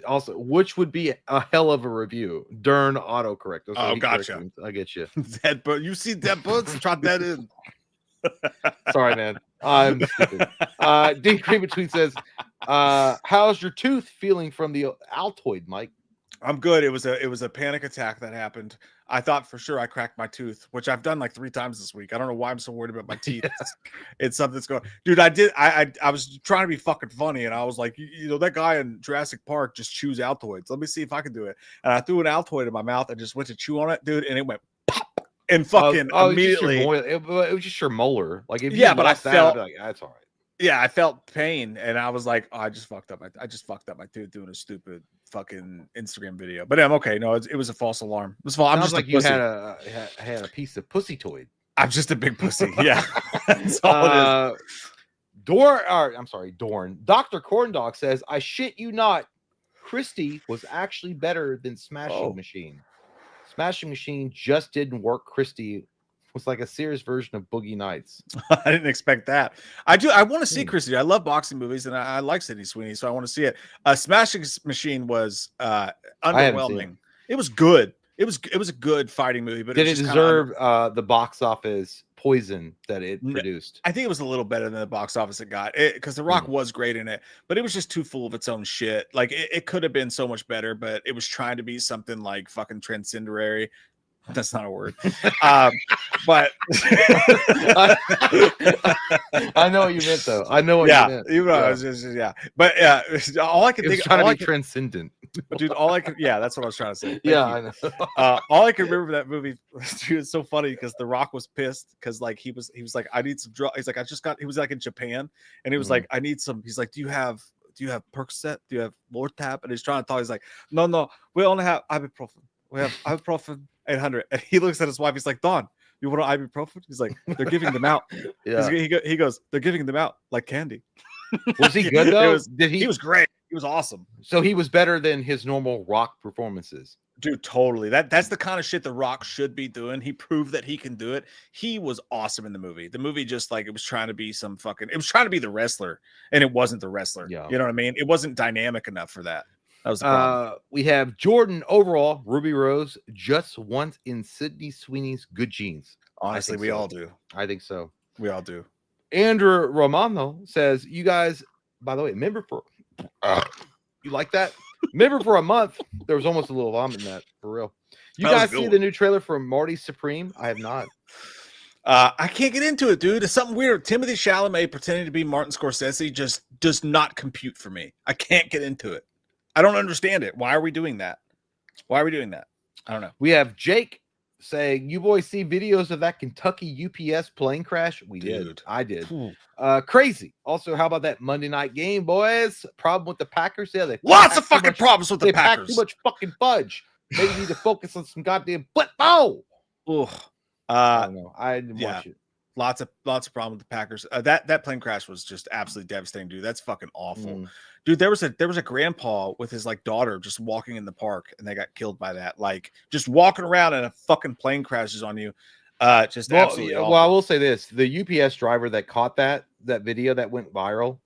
also, which would be a hell of a review? Darn autocorrect. Oh, gotcha. I get you. Dead Bird. You see Dead Birds? Try that in. Sorry, man. I'm stupid. Dean Cream Between says, how's your tooth feeling from the Altoid, Mike? I'm good. It was a panic attack that happened. I thought for sure I cracked my tooth, which I've done like 3 times this week. I don't know why I'm so worried about my teeth. It's something that's going. Dude, I was trying to be fucking funny, and I was like, that guy in Jurassic Park just chews Altoids. Let me see if I can do it. And I threw an Altoid in my mouth and just went to chew on it, dude, and it went pop and fucking immediately. It was just your molar. Like, if but I felt I'd be like, that's all right. Yeah, I felt pain, and I was like, I just fucked up my tooth doing a stupid fucking Instagram video. But I'm okay. No, it was a false alarm. It was false. I'm just like you had a piece of pussy toy. I'm just a big pussy. Yeah, that's all it is. Dorn. Dr. Corndog says, I shit you not, Christie was actually better than Smashing Machine. Smashing Machine just didn't work. Christie was like a serious version of Boogie Nights. I didn't expect that. I want to see Christie. I love boxing movies, and I like Sydney Sweeney, so I want to see it. Smashing Machine was underwhelming. It was good. It was a good fighting movie, but did it deserve the box office poison that it produced? I think it was a little better than the box office it got, because The Rock was great in it, but it was just too full of its own shit. Like, it could have been so much better, but it was trying to be something like fucking transcendenary. That's not a word. But I know what you meant, though. I know what you meant. But all I can think trying to be transcendent. But dude, that's what I was trying to say. Thank Yeah, you. I know. All I can remember that movie, dude, it's so funny because The Rock was pissed because like he was like, I need some drugs. He's like, he was like in Japan and he was like, I need some. He's like, do you have Percocet? Do you have Lortab? And he's trying to talk. He's like, no, we only have ibuprofen. We have ibuprofen 800. And he looks at his wife. He's like, Dawn, you want an ibuprofen? He's like, they're giving them out. Yeah. He goes, they're giving them out like candy. Was he good though? He was great. He was awesome. So he was better than his normal Rock performances. Dude, totally. That's the kind of shit The Rock should be doing. He proved that he can do it. He was awesome in the movie. The movie just like it was trying to be it was trying to be the wrestler, and it wasn't the wrestler. Yeah. You know what I mean? It wasn't dynamic enough for that. That was the problem. We have Jordan overall, Ruby Rose, just once in Sydney Sweeney's good genes. Honestly, we all do. I think so. We all do. Andrew Romano says, you guys, by the way, remember for you like that? Remember for a month, there was almost a little vomit in that, for real. You guys see the new trailer for Marty Supreme? I have not. I can't get into it, dude. It's something weird. Timothy Chalamet pretending to be Martin Scorsese just does not compute for me. I can't get into it. I don't understand it. Why are we doing that? I don't know. We have Jake saying, you boys see videos of that Kentucky UPS plane crash? We did. I did. Crazy. Also, how about that Monday night game, boys? Problem with the Packers? Yeah, they lots of fucking problems with the Packers. Packers. Packed too much fucking fudge. Maybe need to focus on some goddamn football. I don't know. I didn't watch it. Lots of problems with the Packers. That plane crash was just absolutely devastating, dude. That's fucking awful. Dude, there was a grandpa with his like daughter just walking in the park and they got killed by that. Like just walking around and a fucking plane crashes on you. Absolutely awful. Well, I will say this. The UPS driver that caught that video that went viral,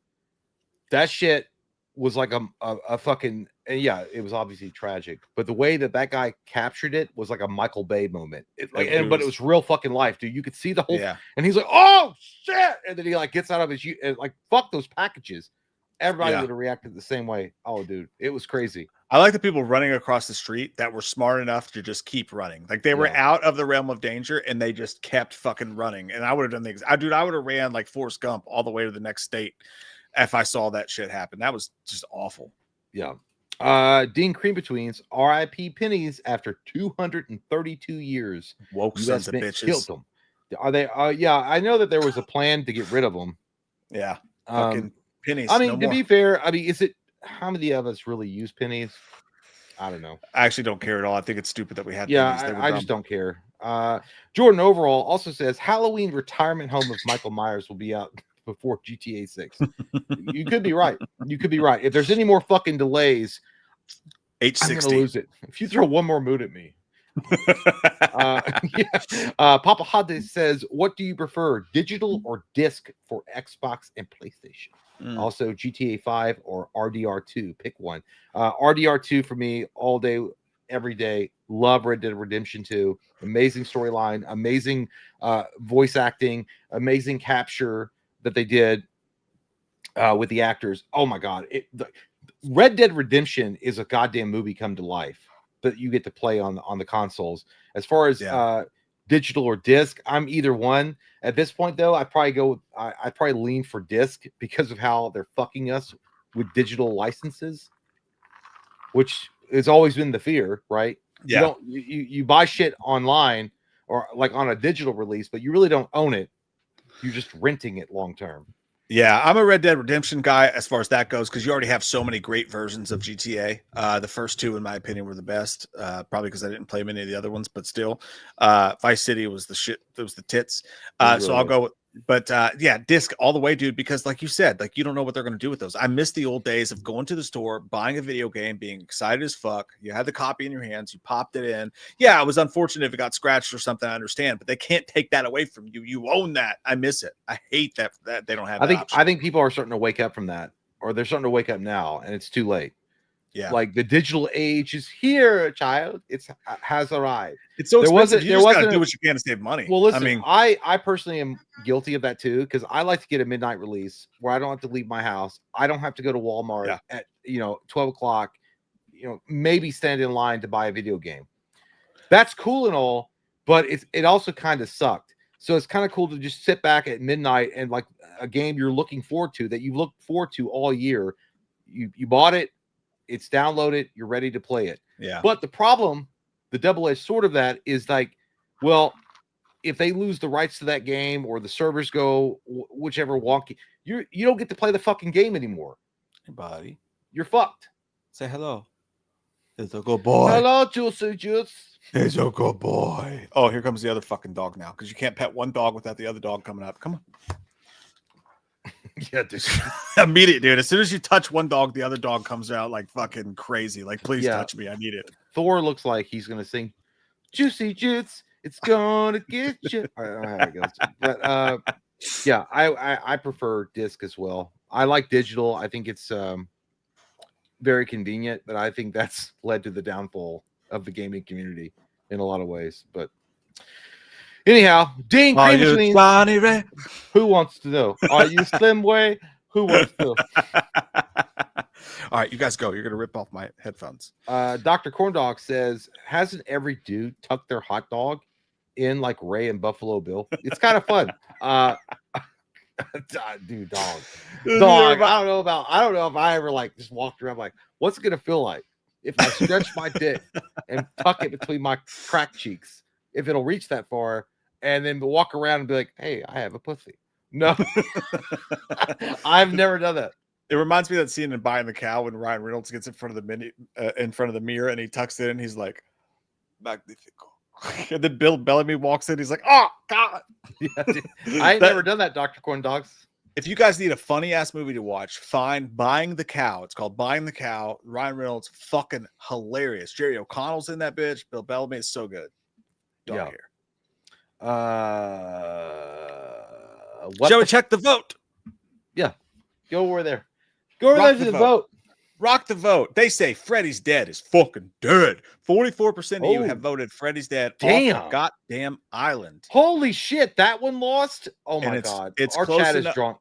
that shit was like a fucking, yeah, it was obviously tragic, but the way that guy captured it was like a Michael Bay moment. But it was real fucking life, dude. You could see the whole, and he's like, oh shit. And then he like gets out of his, and like, fuck those packages. Everybody would have reacted the same way. Oh, dude, it was crazy. I like the people running across the street that were smart enough to just keep running. Like they were out of the realm of danger and they just kept fucking running. And I would have done things. I would have ran like Forrest Gump all the way to the next state if I saw that shit happen. That was just awful. Yeah. Dean Creambetweens, RIP pennies after 232 years. Woke sons of bitches. Killed them. Are they? Yeah, I know that there was a plan to get rid of them. Yeah. Fucking pennies. I mean, to be fair, is it how many of us really use pennies? I don't know. I actually don't care at all. I think it's stupid that we had pennies. I just don't care. Jordan overall also says Halloween retirement home of Michael Myers will be out before GTA 6. You could be right. If there's any more fucking delays, I'm gonna lose it. If you throw one more mood at me. Papa Hade says, what do you prefer, digital or disc for Xbox and PlayStation? Also GTA 5 or RDR2, pick one. RDR2 for me all day every day. Love Red Dead Redemption 2. Amazing storyline, amazing voice acting, amazing capture that they did with the actors. Oh my god, Red Dead Redemption is a goddamn movie come to life that you get to play on the consoles. As far as digital or disc, I'm either one. At this point, though, I probably lean for disc because of how they're fucking us with digital licenses, which has always been the fear, right? Yeah. You buy shit online or like on a digital release, but you really don't own it. You're just renting it long term. Yeah, I'm a Red Dead Redemption guy as far as that goes because you already have so many great versions of GTA. The first two, in my opinion, were the best. Probably because I didn't play many of the other ones, but still, Vice City was the shit. It was the tits. So I'll go with. But disc all the way, dude, because like you said, like you don't know what they're going to do with those. I miss the old days of going to the store, buying a video game, being excited as fuck. You had the copy in your hands, you popped it in. Yeah, it was unfortunate if it got scratched or something, I understand, but they can't take that away from you. You own that. I miss it. I hate that they don't have that option. I think people are starting to wake up from that, or they're starting to wake up now, and it's too late. Yeah, like the digital age is here, child. Has arrived. It's so expensive. You just gotta do what you can to save money. Well, listen, I personally am guilty of that too because I like to get a midnight release where I don't have to leave my house. I don't have to go to Walmart at 12 o'clock. Maybe stand in line to buy a video game. That's cool and all, but it also kind of sucked. So it's kind of cool to just sit back at midnight and like a game you're looking forward to that you've looked forward to all year. You bought it. It's downloaded. You're ready to play it. Yeah. But the problem, the double-edged sword of that is like, well, if they lose the rights to that game or the servers go whichever wonky, you don't get to play the fucking game anymore. Hey, buddy. You're fucked. Say hello. It's a good boy. Hello, Juice. He's a good boy. Oh, here comes the other fucking dog now, because you can't pet one dog without the other dog coming up. Come on. Yeah, dude. Immediate, dude. As soon as you touch one dog, the other dog comes out like fucking crazy. Like, please touch me. I need it. Thor looks like he's gonna sing Juicy Juice. It's gonna get you. All right, it goes. But yeah, I prefer disc as well. I like digital. I think it's very convenient, but I think that's led to the downfall of the gaming community in a lot of ways. But anyhow, Dean Cream Machine. Johnny Ray? Who wants to know? Are you Slim Way? Who wants to know? All right, you guys go. You're gonna rip off my headphones. Dr. Corndog says, hasn't every dude tucked their hot dog in like Ray and Buffalo Bill? It's kind of fun. Dude, dog. I don't know if I ever like just walked around like, what's it gonna feel like if I stretch my dick and tuck it between my crack cheeks, if it'll reach that far, and then walk around and be like, hey, I have a pussy. No. I've never done that. It reminds me of that scene in Buying the Cow when Ryan Reynolds gets in front of the mirror and he tucks it in and he's like, magnifico. And then Bill Bellamy walks in. He's like, oh, God. Yeah, I ain't never done that, Dr. Corn Dogs. If you guys need a funny ass movie to watch, find Buying the Cow. It's called Buying the Cow. Ryan Reynolds, fucking hilarious. Jerry O'Connell's in that bitch. Bill Bellamy is so good. Don't care. Shall we check the vote? Yeah. Go over there. Go over there to the vote. Rock the vote. They say Freddy's Dead is fucking dead. 44% of you have voted Freddy's Dead off the goddamn island. Holy shit, that one lost? Oh my God. Our chat is drunk.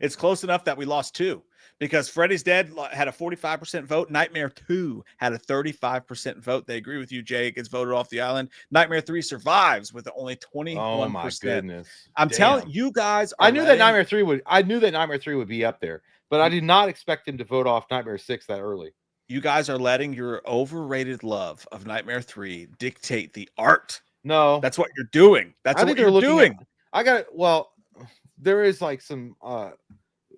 It's close enough that we lost two because Freddy's Dead had a 45% vote. Nightmare 2 had a 35% vote. They agree with you, Jay. It gets voted off the island. Nightmare 3 survives with only 21%. Oh my goodness. I'm telling you guys. I knew that Nightmare 3 would be up there, but I did not expect them to vote off Nightmare 6 that early. You guys are letting your overrated love of Nightmare 3 dictate the art. No. That's what you're doing. That's what you're doing. There is like some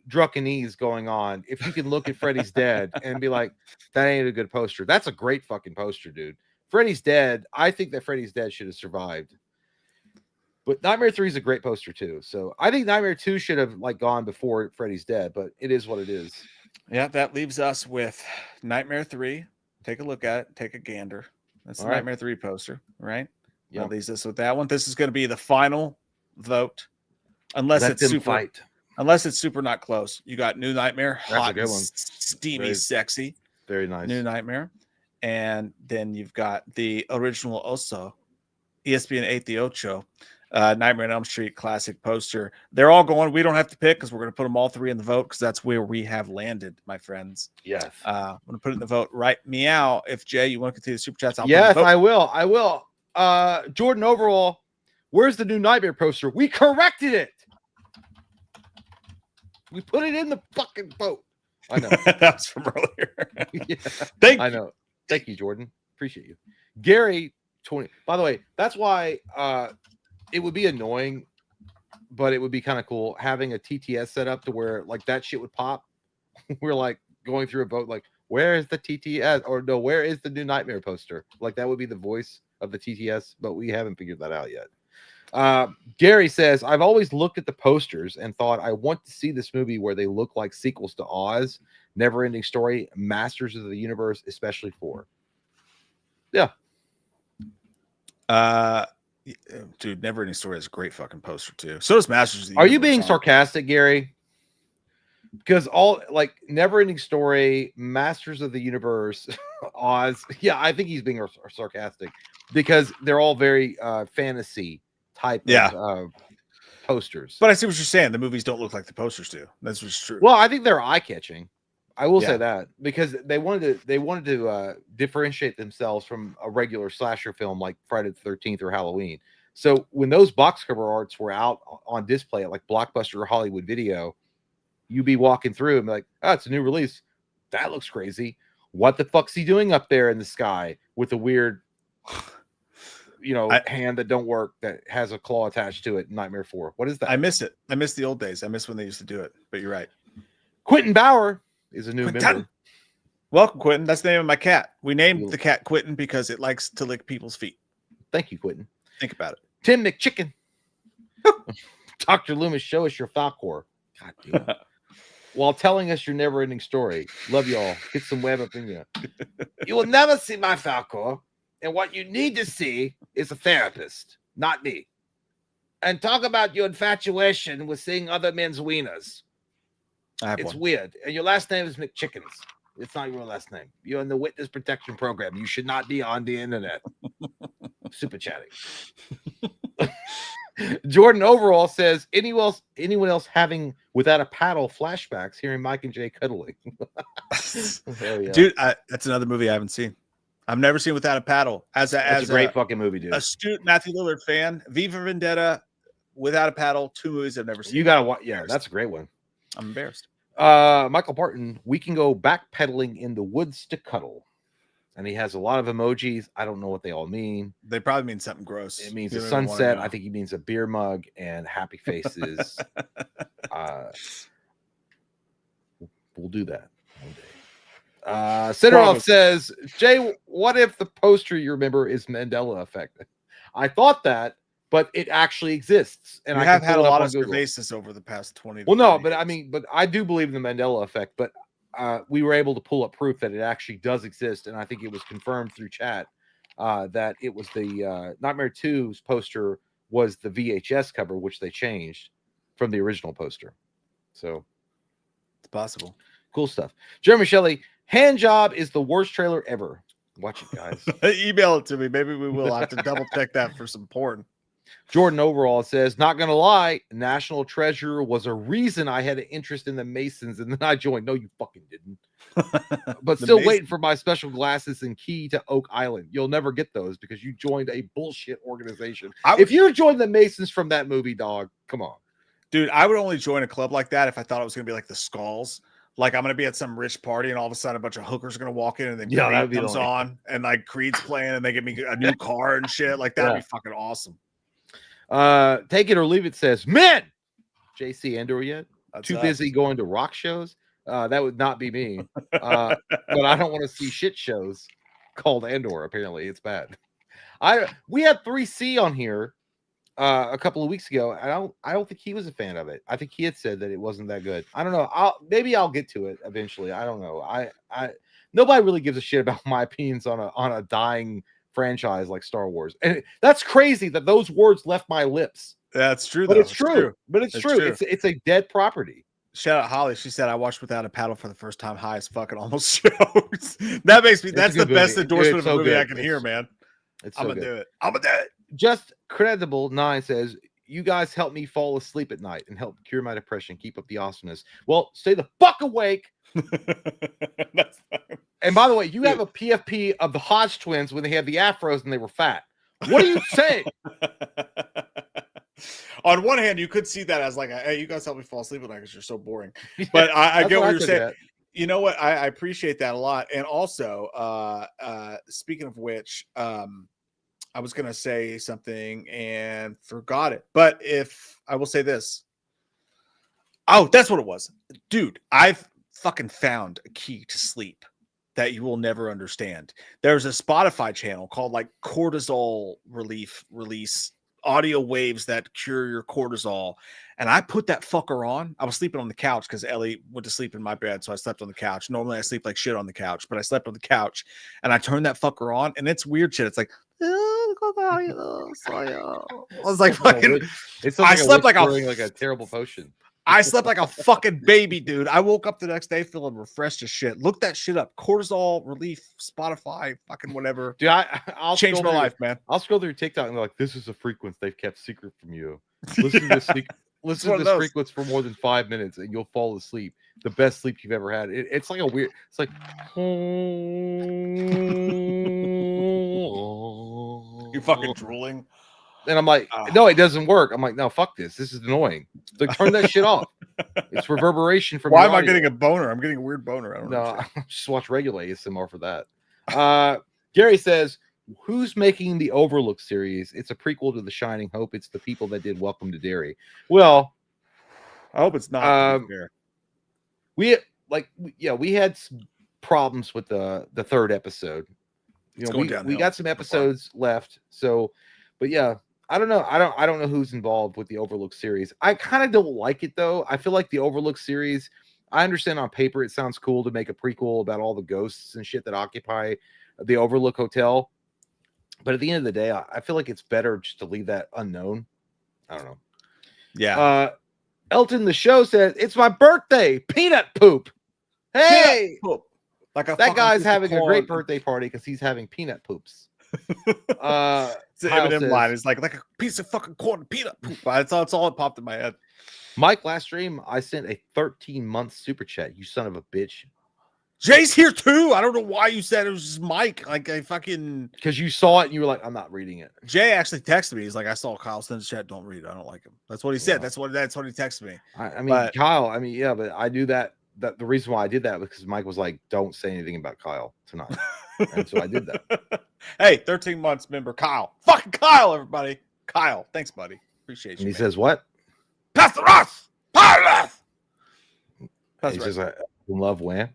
drunkenese going on. If you can look at Freddy's Dead and be like, that ain't a good poster. That's a great fucking poster, dude. Freddy's Dead. I think that Freddy's Dead should have survived. But Nightmare 3 is a great poster too. So I think Nightmare 2 should have like gone before Freddy's Dead, but it is what it is. Yeah, that leaves us with Nightmare 3. Take a look at it. Take a gander. That's the Nightmare 3 poster, right? Yeah. That leaves us with that one. This is going to be the final vote. Unless it's super not close. You got New Nightmare, hot, good one. Steamy, sexy. Very nice. New Nightmare. And then you've got the original also, ESPN 8 the Ocho, Nightmare on Elm Street classic poster. They're all going. We don't have to pick because we're going to put them all three in the vote because that's where we have landed, my friends. Yes. I'm going to put it in the vote right meow. If Jay, you want to continue the super chats, yes, I will. I will. Jordan Overall, where's the New Nightmare poster? We corrected it. We put it in the fucking vote. I know. That was from earlier. Yeah. I know. Thank you, Jordan. Appreciate you. Gary 20. By the way, that's why it would be annoying, but it would be kind of cool having a TTS set up to where like that shit would pop. We're like going through a vote, like, where is the TTS? Or no, where is the New Nightmare poster? Like that would be the voice of the TTS, but we haven't figured that out yet. Gary says, I've always looked at the posters and thought I want to see this movie where they look like sequels to Oz, Never Ending Story, Masters of the Universe, especially 4. Yeah. Dude, Never Ending Story is a great fucking poster too. So does Masters of the Universe. Are you being sarcastic, sarcastic, Gary? Because all like Never Ending Story, Masters of the Universe, Oz. Yeah, I think he's being sarcastic because they're all very fantasy type of posters. But I see what you're saying. The movies don't look like the posters do. That's what's true. Well, I think they're eye-catching. I will say that because they wanted to differentiate themselves from a regular slasher film like Friday the 13th or Halloween. So when those box cover arts were out on display at like Blockbuster or Hollywood Video, you'd be walking through and be like, oh, it's a new release. That looks crazy. What the fuck's he doing up there in the sky with a weird, hand that don't work that has a claw attached to it in Nightmare 4? What is that? I miss it. I miss the old days. I miss when they used to do it. But you're right. Quentin Bauer is a new member. Welcome, Quentin. That's the name of my cat. We named the cat Quentin because it likes to lick people's feet. Thank you, Quentin. Think about it. Tim McChicken. Dr. Loomis, show us your Falcor. God damn it. While telling us your never-ending story. Love you all. Get some web up in you. You will never see my Falcor, and what you need to see is a therapist, not me. And talk about your infatuation with seeing other men's wieners. It's weird. And your last name is McChickens. It's not your last name. You're in the witness protection program. You should not be on the internet. Super chatting. Jordan Overall says, anyone else having without a paddle flashbacks hearing Mike and Jay cuddling? Yeah. Dude, that's another movie I haven't seen. I've never seen Without a Paddle. As a great fucking movie, dude. Astute Matthew Lillard fan. Viva Vendetta, Without a Paddle, 2 movies I've never seen. You gotta watch. Yeah, that's a great one. I'm embarrassed. Michael Barton, we can go backpedaling in the woods to cuddle. And he has a lot of emojis. I don't know what they all mean. They probably mean something gross. It means a sunset. I think he means a beer mug and happy faces. We'll do that one day. Sidorov says, Jay, what if the poster you remember is Mandela effect? I thought that, but it actually exists. And I have had a lot of basis over the past 20 Well, no, but I mean, but I do believe in the Mandela effect, but we were able to pull up proof that it actually does exist, and I think it was confirmed through chat that it was the Nightmare 2's poster was the VHS cover, which they changed from the original poster. So it's possible. Cool stuff. Jeremy Shelley, Hand Job is the worst trailer ever. Watch it, guys. Email it to me. Maybe we will have to double check that for some porn. Jordan Overall says, not gonna lie, National Treasure was a reason I had an interest in the Masons, and then I joined. No, you fucking didn't. But still waiting for my special glasses and key to Oak Island. You'll never get those because you joined a bullshit organization. If you joined the Masons from that movie, dog, come on. Dude, I would only join a club like that if I thought it was gonna be like the Skulls. Like I'm gonna be at some rich party and all of a sudden a bunch of hookers are gonna walk in and then Creed comes on and like Creed's playing and they give me a new car and shit. Like that'd be fucking awesome. Take it or leave it says, man, JC Endor yet? That's Too busy going to rock shows? That would not be me. But I don't want to see shit shows called Andor. Apparently, it's bad. We had 3C on here a couple of weeks ago. I don't think he was a fan of it. I think he had said that it wasn't that good. I don't know. Maybe I'll get to it eventually. I don't know. Nobody really gives a shit about my opinions on a dying franchise like Star Wars, and that's crazy that those words left my lips. That's true, but it's true. But it's true. It's a dead property. Shout out Holly. She said I watched Without a Paddle for the first time. High as fucking almost shows. That makes me. That's the best endorsement of a movie I can hear, man. I'm gonna do it. I'm gonna do it. Just Credible 9 says, you guys help me fall asleep at night and help cure my depression. Keep up the awesomeness. Well, stay the fuck awake. And by the way, you have a PFP of the Hodge twins when they had the afros and they were fat. What are you saying? On one hand, you could see that as like, hey, you guys help me fall asleep at night because you're so boring. But I get what you're saying. You know what? I appreciate that a lot. And also, speaking of which, I was going to say something and forgot it. But if I will say this. Oh, that's what it was. Dude, I've fucking found a key to sleep that you will never understand. There's a Spotify channel called like cortisol release audio waves that cure your cortisol. And I put that fucker on. I was sleeping on the couch because Ellie went to sleep in my bed. So I slept on the couch. Normally I sleep like shit on the couch, but I slept on the couch and I turned that fucker on and it's weird shit. It's like, I was like, fucking, I slept like a terrible potion. I slept like a fucking baby, dude. I woke up the next day feeling refreshed as shit. Look that shit up. Cortisol relief, Spotify, fucking whatever. Dude, I'll change my life, man. I'll scroll through TikTok and be like, this is a frequency they've kept secret from you. Listen to this frequency for more than 5 minutes and you'll fall asleep. The best sleep you've ever had. It's like a weird, it's like, you're fucking drooling. And I'm like, no, it doesn't work. I'm like, no, fuck this. This is annoying. Like, turn that shit off. It's reverberation from. Why your am I audio. getting a boner? I'm getting a weird boner. I don't know. No, just watch regular ASMR for that. Gary says, "Who's making the Overlook series? It's a prequel to The Shining. Hope it's the people that did Welcome to Derry." Well, I hope it's not. To be fair. We had some problems with the third episode. We got some episodes left. So, but yeah, I don't know. I don't know who's involved with the Overlook series. I kind of don't like it though. I feel like the Overlook series, I understand on paper it sounds cool to make a prequel about all the ghosts and shit that occupy the Overlook Hotel. But at the end of the day, I feel like it's better just to leave that unknown. I don't know. Yeah. Elton the Show says, "It's my birthday. Peanut poop." Hey, Peanut poop. Like that guy's having a great birthday party because he's having peanut poops. It's an Eminem line. It's like a piece of fucking corn peanut poop. That's all it popped in my head. Mike, last stream, I sent a 13-month super chat. You son of a bitch. Jay's here too. I don't know why you said it was just Mike. Like I fucking because you saw it and you were like, I'm not reading it. Jay actually texted me. He's like, I saw Kyle send the chat. Don't read it. I don't like him. That's what he said. That's what he texted me. I mean, Kyle. I mean, yeah, but I knew that the reason why I did that was because Mike was like, don't say anything about Kyle tonight, and so I did that. Hey, 13 months member Kyle. Fucking Kyle, everybody. Kyle, thanks, buddy. Appreciate you. And he says what? Pastor Ross. Pilot. He says, I love Wham.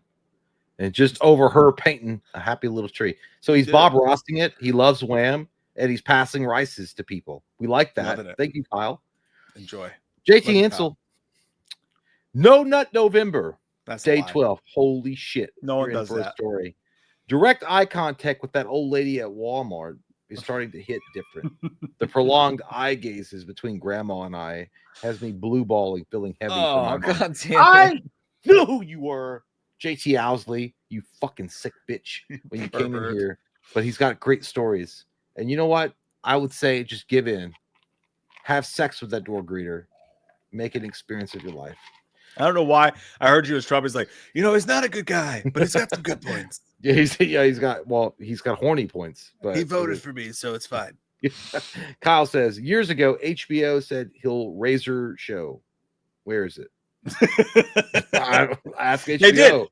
And just over her painting a happy little tree. So he's Bob Rossing it. He loves Wham, and he's passing rices to people. We like that. Thank you, Kyle. Enjoy. JT Insel. No Nut November. That's day 12. Holy shit. No one does that. Story. Direct eye contact with that old lady at Walmart is starting to hit different. The prolonged eye gazes between Grandma and I has me blue balling, feeling heavy. Oh, God damn it. I knew who you were. JT Owsley, you fucking sick bitch when you came in here. But he's got great stories. And you know what? I would say just give in. Have sex with that door greeter. Make an experience of your life. I don't know why I heard you as Trump. He's like, he's not a good guy, but he's got some good points. He's got horny points. But he voted for me, so it's fine. Kyle says, years ago, HBO said he'll Razor show. Where is it? Ask HBO. They did.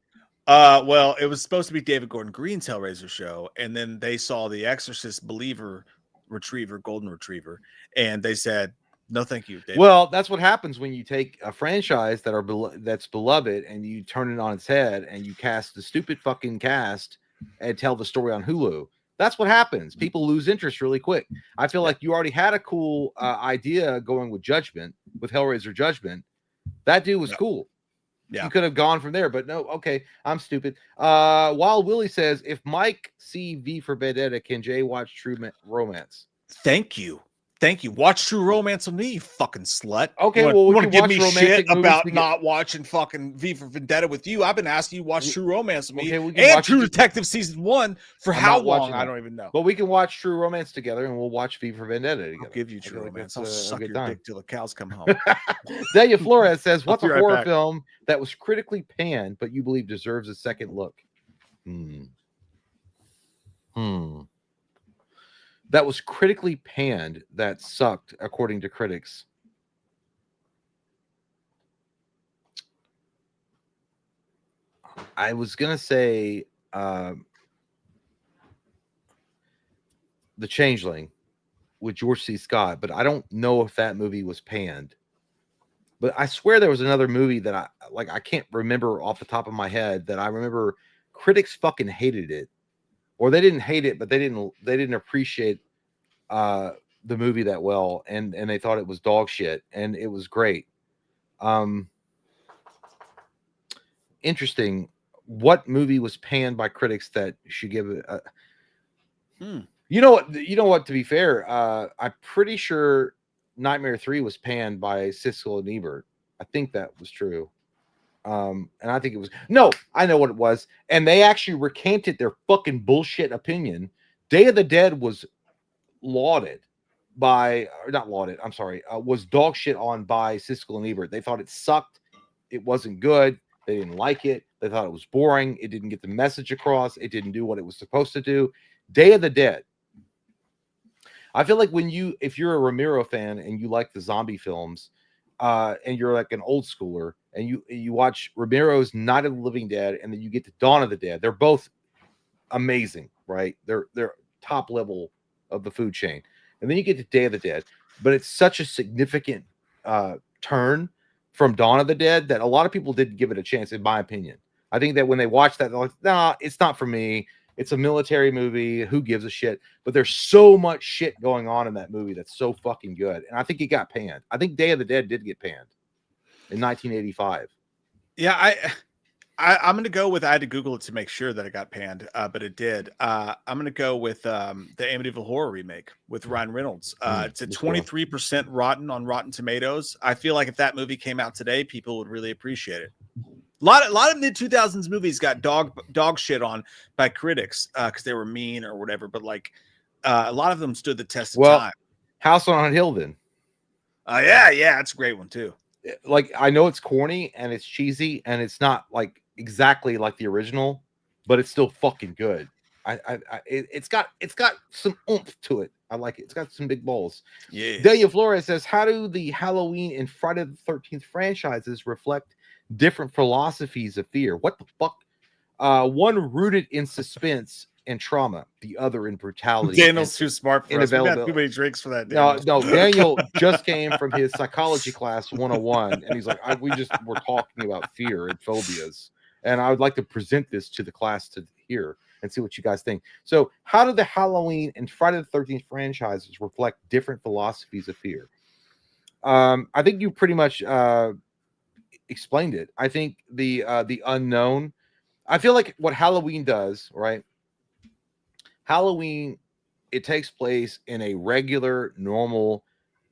Well, it was supposed to be David Gordon Green's Hellraiser show, and then they saw The Exorcist Believer Golden Retriever, and they said, no, thank you, David. Well, that's what happens when you take a franchise that's beloved and you turn it on its head and you cast the stupid fucking cast and tell the story on Hulu. That's what happens. People lose interest really quick. I feel like you already had a cool idea going with Hellraiser Judgment. That dude was cool. Yeah. You could have gone from there, but no. Okay, I'm stupid. Wild Willie says, if Mike see V for Vendetta, can Jay watch True Romance? Thank you. Watch True Romance with me, you fucking slut. Okay, you want to give me shit about together. not watching fucking V for Vendetta with you? I've been asking you to watch True Romance with me and True Detective Season 1 for how long? I don't even know. But we can watch True Romance together, and we'll watch V for Vendetta together. I'll give you True Romance. I'll suck your dick till the cows come home. Delia Flores says, what's a horror film that was critically panned, but you believe deserves a second look? That was critically panned that sucked, according to critics. I was going to say The Changeling with George C. Scott, but I don't know if that movie was panned. But I swear there was another movie that I can't remember off the top of my head that I remember critics fucking hated it. Or they didn't hate it, but they didn't appreciate the movie that well, and they thought it was dog shit, and it was great. Interesting. What movie was panned by critics that should give it a... You know what? To be fair, I'm pretty sure Nightmare 3 was panned by Siskel and Ebert. I think that was true. And I think it was I know what it was, and they actually recanted their fucking bullshit opinion. Day of the Dead was was dog shit on by Siskel and Ebert. They thought it sucked, it wasn't good, they didn't like it, they thought it was boring, it didn't get the message across, it didn't do what it was supposed to do. Day of the Dead, I feel like if you're a Romero fan and you like the zombie films, and you're like an old schooler, and you watch Romero's Night of the Living Dead, and then you get to Dawn of the Dead. They're both amazing, right? They're top level of the food chain. And then you get to Day of the Dead, but it's such a significant turn from Dawn of the Dead that a lot of people didn't give it a chance, in my opinion. I think that when they watch that, they're like, nah, it's not for me. It's a military movie. Who gives a shit? But there's so much shit going on in that movie that's so fucking good. And I think it got panned. I think Day of the Dead did get panned in 1985. Yeah, I'm going to go with, I had to Google it to make sure that it got panned, but it did. I'm going to go with the Amityville Horror remake with Ryan Reynolds. It's a 23% rotten on Rotten Tomatoes. I feel like if that movie came out today, people would really appreciate it. A lot of mid 2000s movies got dog shit on by critics because they were mean or whatever. But like a lot of them stood the test of time. House on a Hill, then. Yeah, it's a great one too. Like, I know it's corny and it's cheesy and it's not like exactly like the original, but it's still fucking good. It's got some oomph to it. I like it. It's got some big balls. Yeah. Daniel Flores says, how do the Halloween and Friday the 13th franchises reflect different philosophies of fear? What the fuck? One rooted in suspense and trauma, the other in brutality. Daniel's too smart for us. We got too many drinks for that. No, Daniel just came from his psychology class 101, and he's like, we're talking about fear and phobias, and I would like to present this to the class to hear and see what you guys think. So, how do the Halloween and Friday the 13th franchises reflect different philosophies of fear? I think you pretty much explained it. I think the unknown. I feel like what Halloween does, right? Halloween, it takes place in a regular, normal,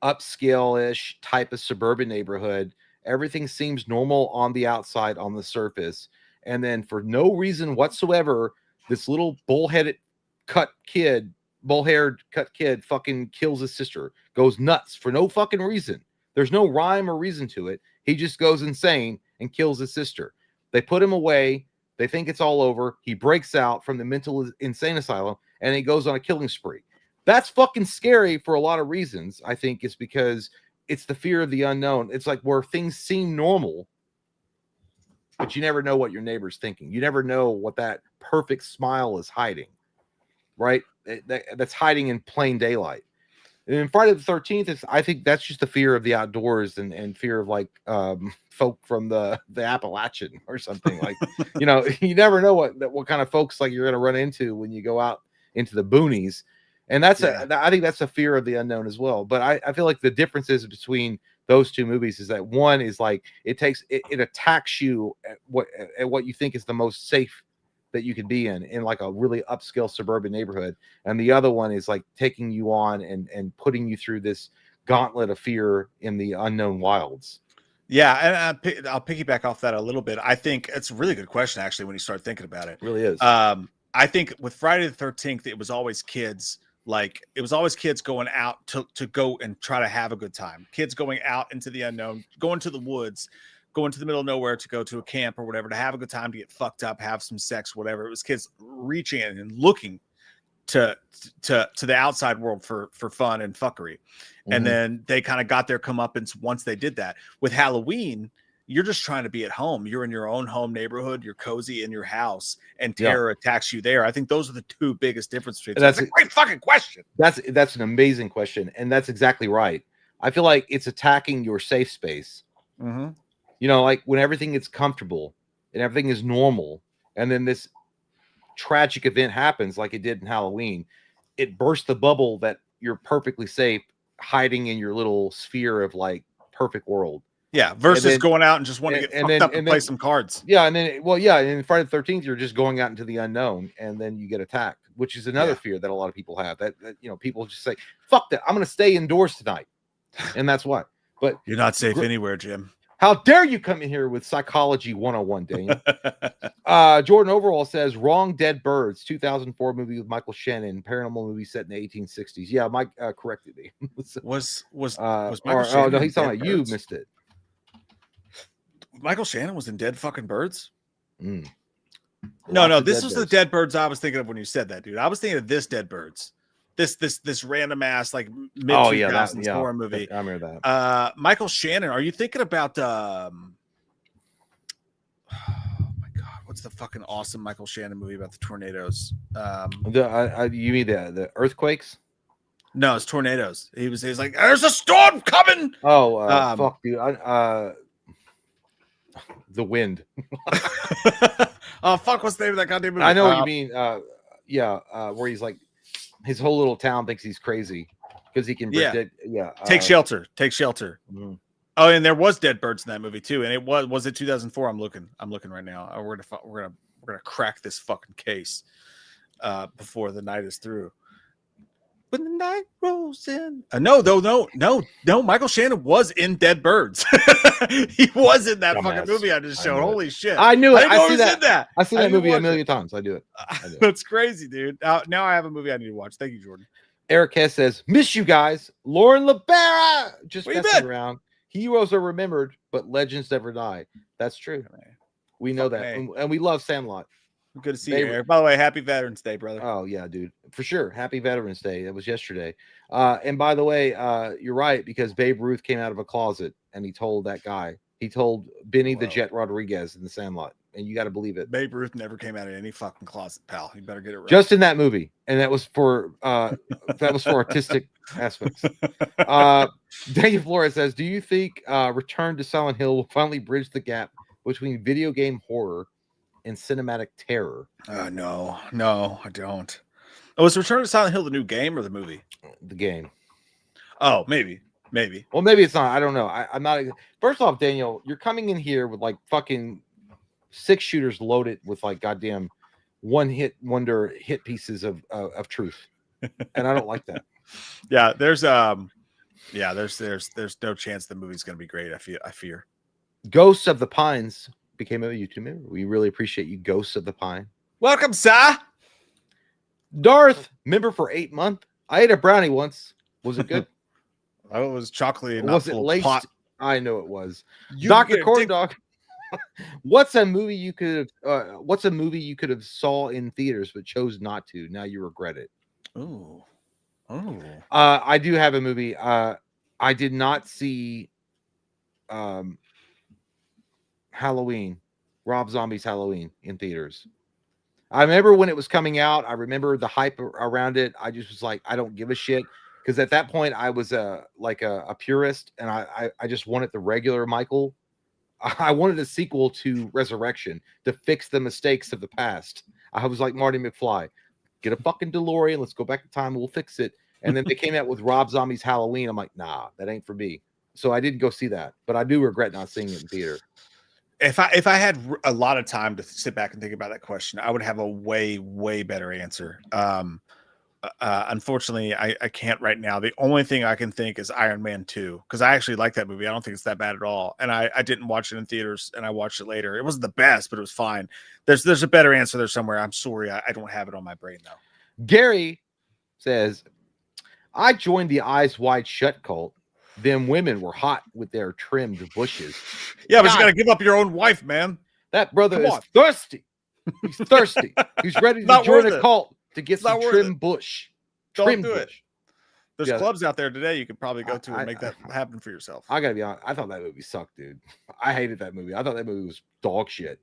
upscale-ish type of suburban neighborhood. Everything seems normal on the outside, on the surface. And then for no reason whatsoever, this little bull-haired cut kid fucking kills his sister, goes nuts for no fucking reason. There's no rhyme or reason to it. He just goes insane and kills his sister. They put him away. They think it's all over. He breaks out from the mental insane asylum and he goes on a killing spree. That's fucking scary for a lot of reasons. I think it's because it's the fear of the unknown. It's like where things seem normal, but you never know what your neighbor's thinking. You never know what that perfect smile is hiding, right? That's hiding in plain daylight. And Friday the 13th, I think that's just the fear of the outdoors and fear of like folk from the Appalachian or something. Like, you never know what kind of folks like you're going to run into when you go out into the boonies. And I think that's a fear of the unknown as well. But I feel like the differences between those two movies is that one is like it attacks you at what you think is the most safe that you could be in like a really upscale suburban neighborhood, and the other one is like taking you on and putting you through this gauntlet of fear in the unknown wilds. Yeah, and I'll piggyback off that a little bit. I think it's a really good question, actually, when you start thinking about it. It really is. I think with Friday the 13th, it was always kids. Like, it was always kids going out to go and try to have a good time. Kids going out into the unknown, going to the woods, going to the middle of nowhere to go to a camp or whatever, to have a good time, to get fucked up, have some sex, whatever. It was kids reaching in and looking to the outside world for fun and fuckery. Mm-hmm. And then they kind of got their comeuppance once they did that. With Halloween, you're just trying to be at home. You're in your own home neighborhood. You're cozy in your house, and terror attacks you there. I think those are the two biggest differences. That's a great fucking question. That's an amazing question. And that's exactly right. I feel like it's attacking your safe space. Mm-hmm. Like when everything is comfortable and everything is normal, and then this tragic event happens like it did in Halloween, it bursts the bubble that you're perfectly safe, hiding in your little sphere of like perfect world. Yeah, versus going out and just want to get fucked up and play some cards. Yeah, and then in Friday the 13th, you're just going out into the unknown, and then you get attacked, which is another fear that a lot of people have. That people just say, "Fuck that! I'm going to stay indoors tonight," and that's why. But you're not safe anywhere, Jim. How dare you come in here with psychology 101, Daniel? Jordan Overall says, wrong Dead Birds, 2004 movie with Michael Shannon, paranormal movie set in the 1860s. Yeah, Mike corrected me. was Michael Shannon? Oh, no, he's talking about you missed it. Michael Shannon was in Dead fucking Birds? Mm. No, this was the Dead Birds I was thinking of when you said that, dude. I was thinking of this Dead Birds. This random ass like mid 2000s horror movie. I remember that. Michael Shannon. Are you thinking about Oh my god, what's the fucking awesome Michael Shannon movie about the tornadoes? You mean the earthquakes? No, it's tornadoes. He's like, there's a storm coming. Oh, fuck, dude. The Wind. Oh fuck, what's the name of that goddamn movie? I know what you mean. Where he's like, his whole little town thinks he's crazy because he can predict. Take Shelter. Take Shelter. Mm-hmm. Oh, and there was dead birds in that movie too, and it was it 2004. I'm looking right now. We're gonna crack this fucking case before the night is through. When the night rolls in. No. Michael Shannon was in Dead Birds. He was in that fucking movie I just showed. Holy shit! I knew it. I see that. I've seen that movie a million times. I do it. That's crazy, dude. Now I have a movie I need to watch. Thank you, Jordan. Eric Hess says, "Miss you guys, Lauren Libera." Just Where you messing been? around. Heroes are remembered, but legends never die. That's true. We know that, and we love Sandlot. Good to see you, Eric. By the way, happy Veterans Day, brother. Oh yeah, dude, for sure. Happy Veterans Day. That was yesterday. And by the way, you're right, because Babe Ruth came out of a closet and he told that guy. He told Benny the Jet Rodriguez in the Sandlot, and you got to believe it. Babe Ruth never came out of any fucking closet, pal. You better get it right. Just in that movie, and that was for artistic aspects. Daniel Flores says, "Do you think Return to Silent Hill will finally bridge the gap between video game horror and cinematic terror?" No, I don't. Oh, is Return to Silent Hill the new game or the movie? The game. Oh, maybe. Well, maybe it's not. I don't know. I'm not. First off, Daniel, you're coming in here with like fucking 6 shooters loaded with like goddamn one-hit wonder hit pieces of truth, and I don't like that. Yeah, there's no chance the movie's gonna be great. I fear. Ghosts of the Pines became a YouTube member. We really appreciate you, Ghosts of the Pine. Welcome, sir. Darth, member for 8 months. I ate a brownie once. Was it good? Oh, it was chocolate. Was it laced? Pot. I know it was. You Dr. Corndog. What's a movie you could have saw in theaters but chose not to? Now you regret it. Oh. I do have a movie. I did not see Halloween, Rob Zombie's Halloween in theaters. I remember when it was coming out. I remember the hype around it. I just was like, I don't give a shit. Because at that point, I was a purist, and I just wanted the regular Michael. I wanted a sequel to Resurrection to fix the mistakes of the past. I was like Marty McFly. Get a fucking DeLorean. Let's go back in time. We'll fix it. And then they came out with Rob Zombie's Halloween. I'm like, nah, that ain't for me. So I didn't go see that. But I do regret not seeing it in theater. If I had a lot of time to sit back and think about that question, I would have a way better answer. Unfortunately, I can't right now. The only thing I can think is Iron Man 2, because I actually like that movie. I don't think it's that bad at all. And I didn't watch it in theaters, and I watched it later. It wasn't the best, but it was fine. There's a better answer there somewhere. I'm sorry, I don't have it on my brain though. Gary says, I joined the Eyes Wide Shut cult. Them women were hot with their trimmed bushes. Yeah, but you got to give up your own wife, man. That brother is thirsty. He's thirsty. He's ready to join a cult to get some trim bush. Don't do it. There's clubs out there today you could probably go to and make that happen for yourself. I gotta be honest. I thought that movie sucked, dude. I hated that movie. I thought that movie was dog shit.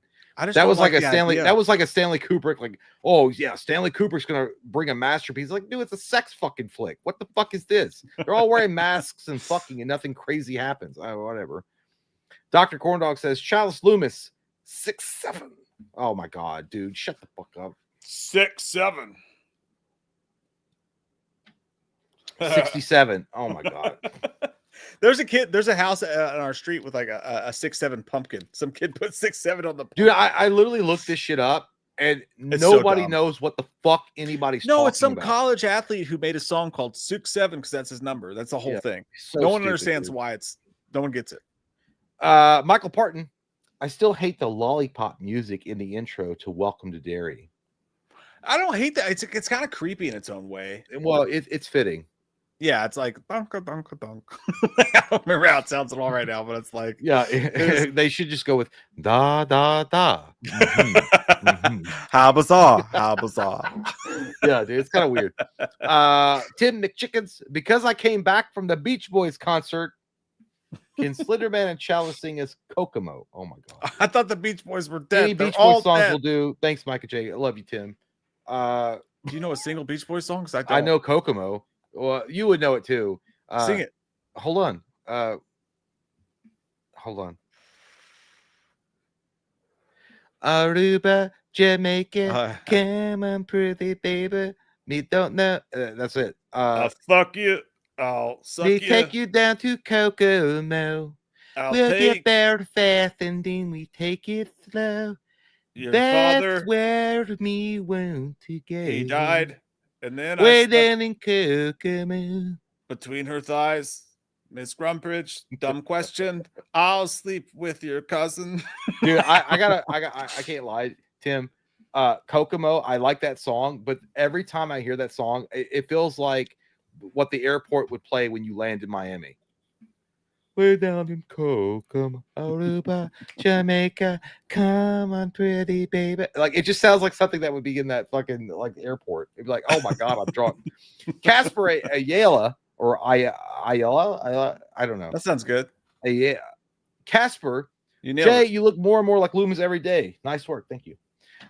That was like a Stanley. That was like a Stanley Kubrick. Like, oh yeah, Stanley Kubrick's gonna bring a masterpiece. Like, dude, it's a sex fucking flick. What the fuck is this? They're all wearing masks and fucking, and nothing crazy happens. Whatever. Dr. Corndog says Chalice Loomis 6'7". Oh my god, dude, shut the fuck up. 6'7". 67. Oh my god. There's a house on our street with like a 6'7" pumpkin. Some kid put 6'7" on the pumpkin. Dude, I literally looked this shit up, and nobody knows what the fuck anybody's talking about. No, it's some college athlete who made a song called 6'7" because that's his number. That's the whole thing. So no one understands why no one gets it. Michael Parton, I still hate the lollipop music in the intro to Welcome to Derry. I don't hate that. It's kind of creepy in its own way. Well, it's fitting. Yeah, it's like donka donka donk. I don't remember how it sounds at all right now, but it's like they should just go with da da da. Mm-hmm. How bizarre! How bizarre! Yeah, dude, it's kind of weird. Tim McChickens, because I came back from the Beach Boys concert. Can Slenderman and Chalice sing as Kokomo? Oh my god. I thought the Beach Boys were dead. Any They're Beach all Boys songs dead. will do. Thanks, Micah J. I love you, Tim. Do you know a single Beach Boys song? 'Cause I don't. I know Kokomo. Well, you would know it too. Sing it. Hold on. Hold on. Aruba, Jamaica, come on, pretty baby. Me don't know. That's it. I'll fuck you. I'll suck we you. take you down to Kokomo. We'll get there fast and then we take it slow. Your That's father, where me want to go. he died, and then way I slept down in Kokomo. between her thighs. Miss Grumpridge, dumb question. I'll sleep with your cousin. Dude, I can't lie, Tim. Kokomo, I like that song, but every time I hear that song, it feels like what the airport would play when you land in Miami. Way down in Kokomo, Aruba, Jamaica, come on, pretty baby. Like it just sounds like something that would be in that fucking like airport. It'd be like, oh my god, I'm drunk. Casper Ayala or Ayala, I don't know. That sounds good. Yeah, Casper. You nailed Jay, it. you look more and more like Loomis every day. Nice work, thank you.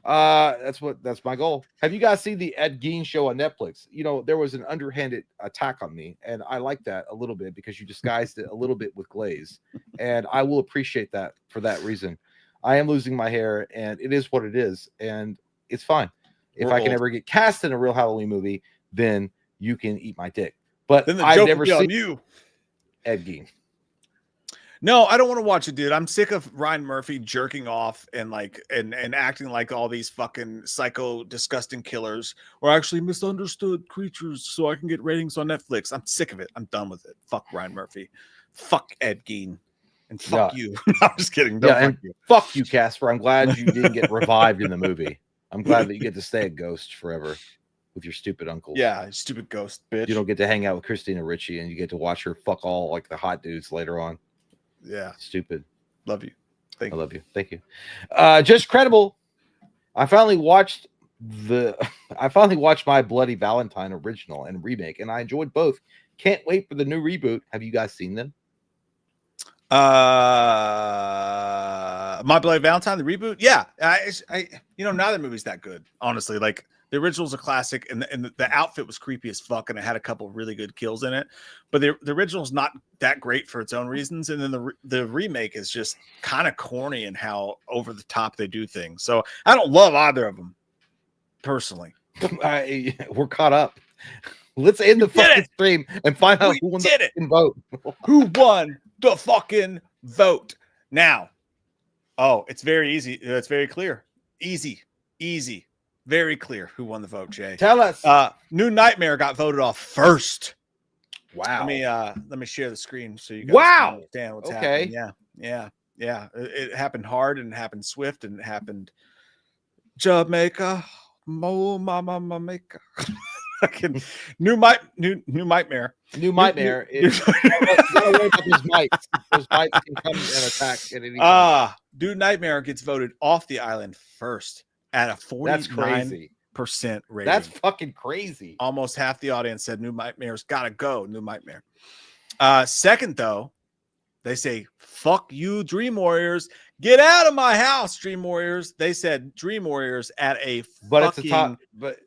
That's my goal. Have you guys seen the Ed Gein show on Netflix? You know, there was an underhanded attack on me, and I like that a little bit because you disguised it a little bit with glaze, and I will appreciate that for that reason. I am losing my hair, and it is what it is, and it's fine. If We're I can old. ever get cast in a real Halloween movie, then you can eat my dick. But Then the I've joke never will be on seen you. Ed Gein. No, I don't want to watch it, dude. I'm sick of Ryan Murphy jerking off and acting like all these fucking psycho, disgusting killers are actually misunderstood creatures so I can get ratings on Netflix. I'm sick of it. I'm done with it. Fuck Ryan Murphy. Fuck Ed Gein. And fuck you. I'm just kidding. Yeah, and fuck you, Casper. I'm glad you didn't get revived in the movie. I'm glad that you get to stay a ghost forever with your stupid uncles. Yeah, stupid ghost bitch. You don't get to hang out with Christina Ricci and you get to watch her fuck all like the hot dudes later on. Yeah. Stupid. Love you. I love you. Thank you. Just credible. I finally watched my Bloody Valentine original and remake, and I enjoyed both. Can't wait for the new reboot. Have you guys seen them? My Bloody Valentine, the reboot. Yeah. I neither movie's that good, honestly. Like the original's a classic, and the outfit was creepy as fuck, and it had a couple of really good kills in it. But the original's not that great for its own reasons, and then the remake is just kind of corny in how over the top they do things. So I don't love either of them, personally. We're caught up. Let's end the fucking stream and find out who won the fucking vote. Who won the fucking vote? Now, it's very easy. It's very clear. Easy. Very clear who won the vote, Jay. Tell us. New Nightmare got voted off first. Wow. Let me share the screen so you guys wow. understand what's happening. Yeah. It happened hard and it happened swift and it happened Jamaica. Mo mama maker. New Nightmare. New Nightmare. Those mites can come and attack at any time. New Nightmare gets voted off the island first at a 49% rating. That's fucking crazy. Almost half the audience said New Nightmare's gotta go. New Nightmare. Second, though, they say, fuck you, Dream Warriors. Get out of my house, Dream Warriors. They said Dream Warriors at a but it's a top, but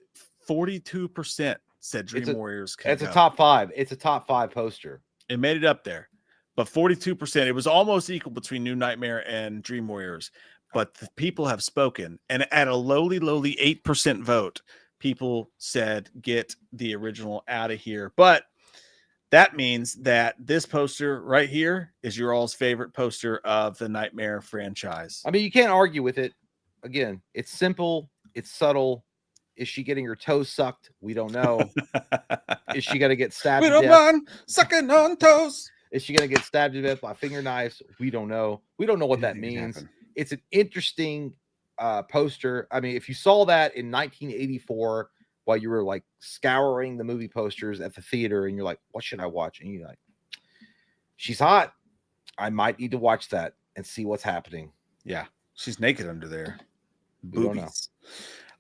42% said Dream Warriors. It's a top 5. It's a top 5 poster. It made it up there, but 42%. It was almost equal between New Nightmare and Dream Warriors. But the people have spoken, and at a lowly 8% vote, people said get the original out of here. But that means that this poster right here is your all's favorite poster of the Nightmare franchise. I mean, you can't argue with it. Again, it's simple, it's subtle. Is she getting her toes sucked? We don't know. Is she gonna get stabbed? We don't mind sucking on toes. Is she gonna get stabbed to death by finger knives? We don't know. We don't know what that means. It's an interesting poster. I mean, if you saw that in 1984 while you were like scouring the movie posters at the theater and you're like, what should I watch? And you're like, she's hot. I might need to watch that and see what's happening. Yeah, she's naked under there. We don't know.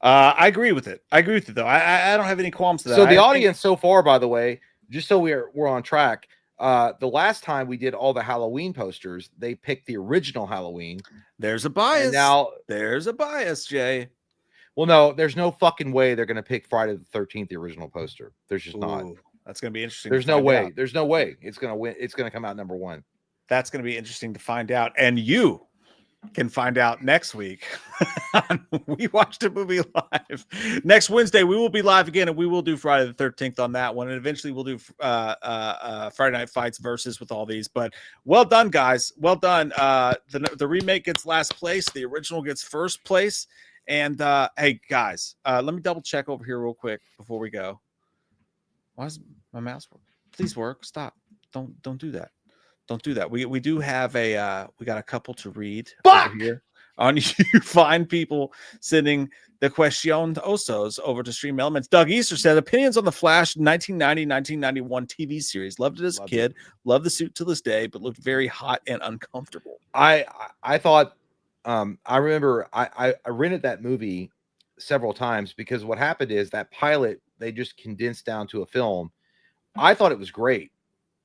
I agree with it. Though. I don't have any qualms to that. So the audience so far, by the way, just so we're on track, The last time we did all the Halloween posters, they picked the original Halloween. There's a bias. And now there's a bias, Jay. Well, no, there's no fucking way they're going to pick Friday the 13th, the original poster. There's just not. That's going to be interesting. There's no way. There's no way it's going to win. It's going to come out number one. That's going to be interesting to find out. And you can find out next week. We watched a movie live. Next Wednesday, we will be live again, and we will do Friday the 13th on that one. And eventually we'll do Friday Night Fights versus with all these. But well done, guys. Well done. The remake gets last place. The original gets first place. And hey, guys, let me double check over here real quick before we go. Why does my mouse work? Please work. Stop. Don't do that. Don't do that. We do have we got a couple to read over here. On you find people sending the question osos over to Stream Elements. Doug Easter said opinions on the Flash 1990-1991 TV series. Loved it as a kid. Loved the suit to this day, but looked very hot and uncomfortable. I thought. I remember I rented that movie several times because what happened is that pilot they just condensed down to a film. I thought it was great.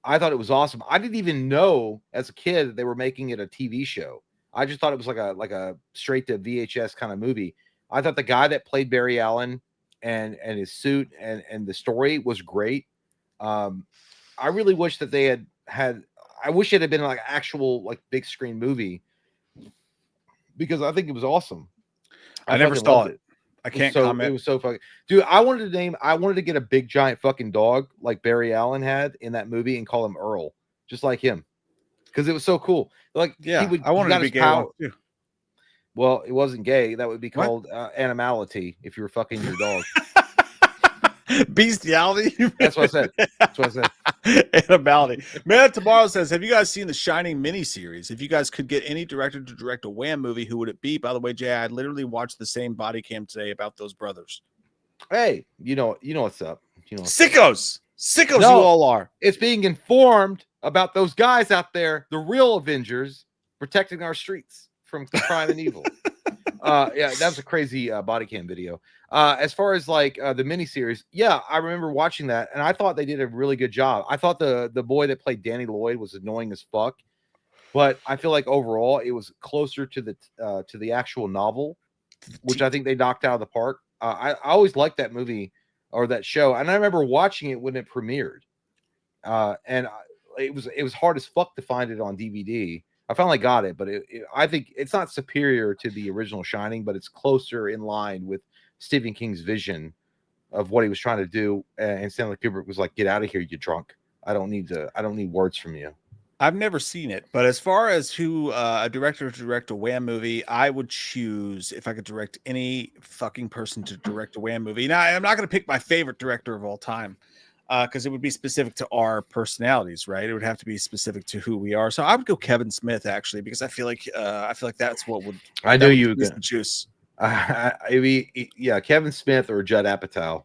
I thought it was awesome. I didn't even know as a kid that they were making it a TV show. I just thought it was like a straight to VHS kind of movie. I thought the guy that played Barry Allen and his suit and the story was great. I really wish that they had. I wish it had been like actual like big screen movie. Because I think it was awesome. I never saw it. I can't comment. It was so fucking, dude. I wanted to get a big giant fucking dog like Barry Allen had in that movie and call him Earl, just like him, because it was so cool. Like, yeah, I wanted to be gay too. Well, it wasn't gay. That would be called animality if you were fucking your dog. Bestiality. That's what I said. That's what I said. Animality. Man Tomorrow says, have you guys seen the Shining miniseries? If you guys could get any director to direct a Wham movie, who would it be? By the way, Jay, I literally watched the same body cam today about those brothers. Hey, you know what's up. Sickos. Sickos, no, you all are. It's being informed about those guys out there, the real Avengers, protecting our streets from crime and evil. Yeah, that was a crazy body cam video. As far as like the miniseries, yeah, I remember watching that, and I thought they did a really good job. I thought the boy that played Danny Lloyd was annoying as fuck, but I feel like overall it was closer to the actual novel, which I think they knocked out of the park. I always liked that movie or that show, and I remember watching it when it premiered, and it was hard as fuck to find it on DVD. I finally got it, but I think it's not superior to the original Shining, but it's closer in line with Stephen King's vision of what he was trying to do. And Stanley Kubrick was like, "Get out of here, you drunk. I don't need words from you." I've never seen it, but as far as who a director to direct a Wham movie, I would choose if I could direct any fucking person to direct a Wham movie. Now, I'm not going to pick my favorite director of all time. Because it would be specific to our personalities, right? It would have to be specific to who we are. So I would go Kevin Smith actually, because I feel like that's what would. I know you would the juice. Yeah, Kevin Smith or Judd Apatow.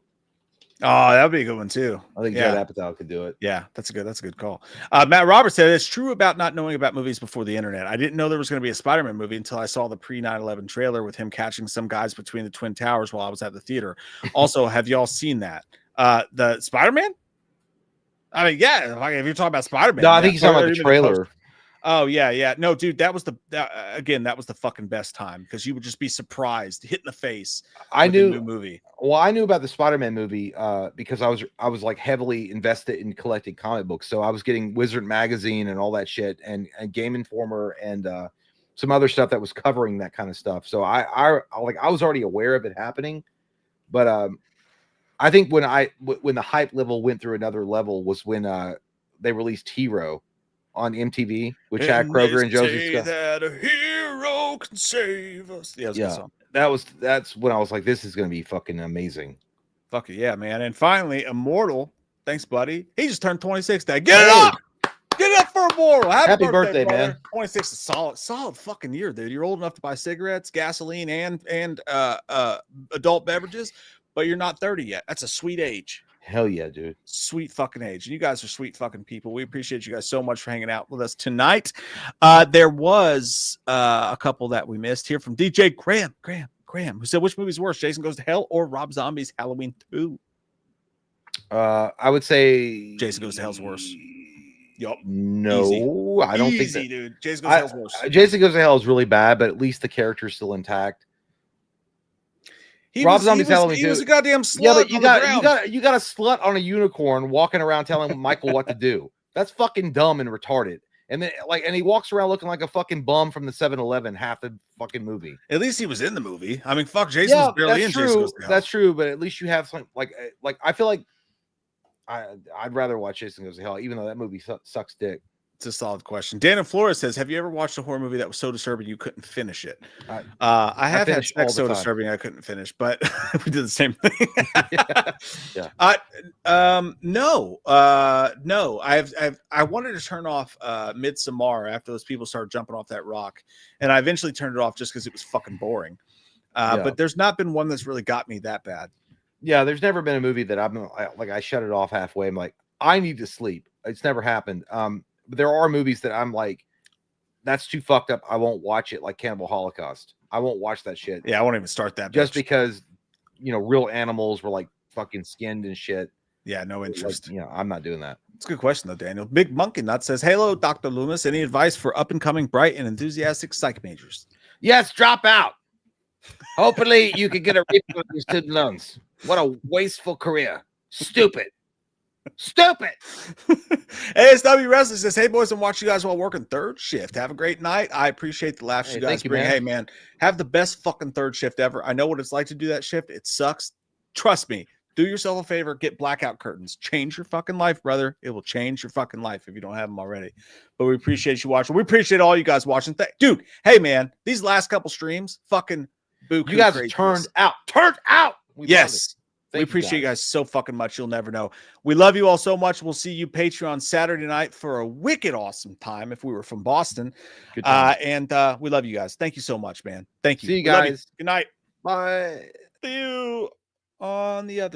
Oh, that would be a good one too. I think Judd Apatow could do it. Yeah, that's a good call. Matt Roberts said it's true about not knowing about movies before the internet. I didn't know there was going to be a Spider-Man movie until I saw the pre 9/11 trailer with him catching some guys between the Twin Towers while I was at the theater. Also, have y'all seen that? The Spider-Man? I mean, yeah, if you're talking about Spider-Man. No, I think he's talking about the trailer. Oh, yeah. No, dude, that was the fucking best time because you would just be surprised, hit in the face. I knew the new movie. Well, I knew about the Spider-Man movie because I was like heavily invested in collecting comic books. So I was getting Wizard magazine and all that shit and Game Informer and some other stuff that was covering that kind of stuff. So I was already aware of it happening, but I think when the hype level went through another level was when they released Hero on MTV with Chad Kroeger and Joseph Scott. That a hero can save us. Yeah, that's when I was like, this is going to be fucking amazing. Fuck it, yeah, man. And finally, Immortal. Thanks, buddy. He just turned 26 today. Get it up! Get it up for Immortal. Happy birthday, man. 26 is solid fucking year, dude. You're old enough to buy cigarettes, gasoline, and adult beverages. But you're not 30 yet. That's a sweet age. Hell yeah, dude. Sweet fucking age. And you guys are sweet fucking people. We appreciate you guys so much for hanging out with us tonight. There was a couple that we missed here from DJ Graham, who said, which movie's worse, Jason Goes to Hell or Rob Zombie's Halloween 2? I would say Jason Goes to Hell's worse. Yup. No, Easy. I don't Easy, think dude. Jason Goes to Hell's worse. Jason Goes to Hell is really bad, but at least the character's still intact. He Rob was, Zombie's he was, Halloween he 2. was a goddamn slut. Yeah, but you on the ground. got a slut on a unicorn walking around telling Michael what to do. That's fucking dumb and retarded. And then and he walks around looking like a fucking bum from the 7-Eleven half the fucking movie. At least he was in the movie. I mean, fuck, Jason was barely in Jason Goes to Hell. That's true, but at least you have something like I feel like I'd rather watch Jason Goes to Hell, even though that movie sucks dick. It's a solid question. Dan in Florida says, have you ever watched a horror movie that was so disturbing you couldn't finish it? I have had sex so disturbing I couldn't finish, but we did the same thing. No. I wanted to turn off Midsommar after those people started jumping off that rock, and I eventually turned it off just because it was fucking boring. But there's not been one that's really got me that bad. Yeah, there's never been a movie that I shut it off halfway. I'm like, I need to sleep. It's never happened. But there are movies that I'm like, that's too fucked up. I won't watch it, like Cannibal Holocaust. I won't watch that shit. Yeah, I won't even start that. Just because, real animals were like fucking skinned and shit. Yeah, no interest. Like, I'm not doing that. It's a good question, though, Daniel. Big Monkey Nut says, hello, Dr. Loomis. Any advice for up-and-coming bright and enthusiastic psych majors? Yes, drop out. Hopefully you can get a refund of your student loans. What a wasteful career. Stupid. ASW Wrestling says, hey boys, I'm watching you guys while working third shift. Have a great night. I appreciate the laughs you guys bring. Man. Hey man, have the best fucking third shift ever. I know what it's like to do that shift. It sucks. Trust me. Do yourself a favor, get blackout curtains. Change your fucking life, brother. It will change your fucking life if you don't have them already. But we appreciate you watching. We appreciate all you guys watching. Dude, hey man, these last couple streams, fucking buku. You guys turned out. Yes. We appreciate you guys so fucking much. You'll never know. We love you all so much. We'll see you Patreon Saturday night for a wicked awesome time if we were from Boston. Good time. And we love you guys. Thank you so much, man. Thank you. See you guys. Good night. Bye. See you on the other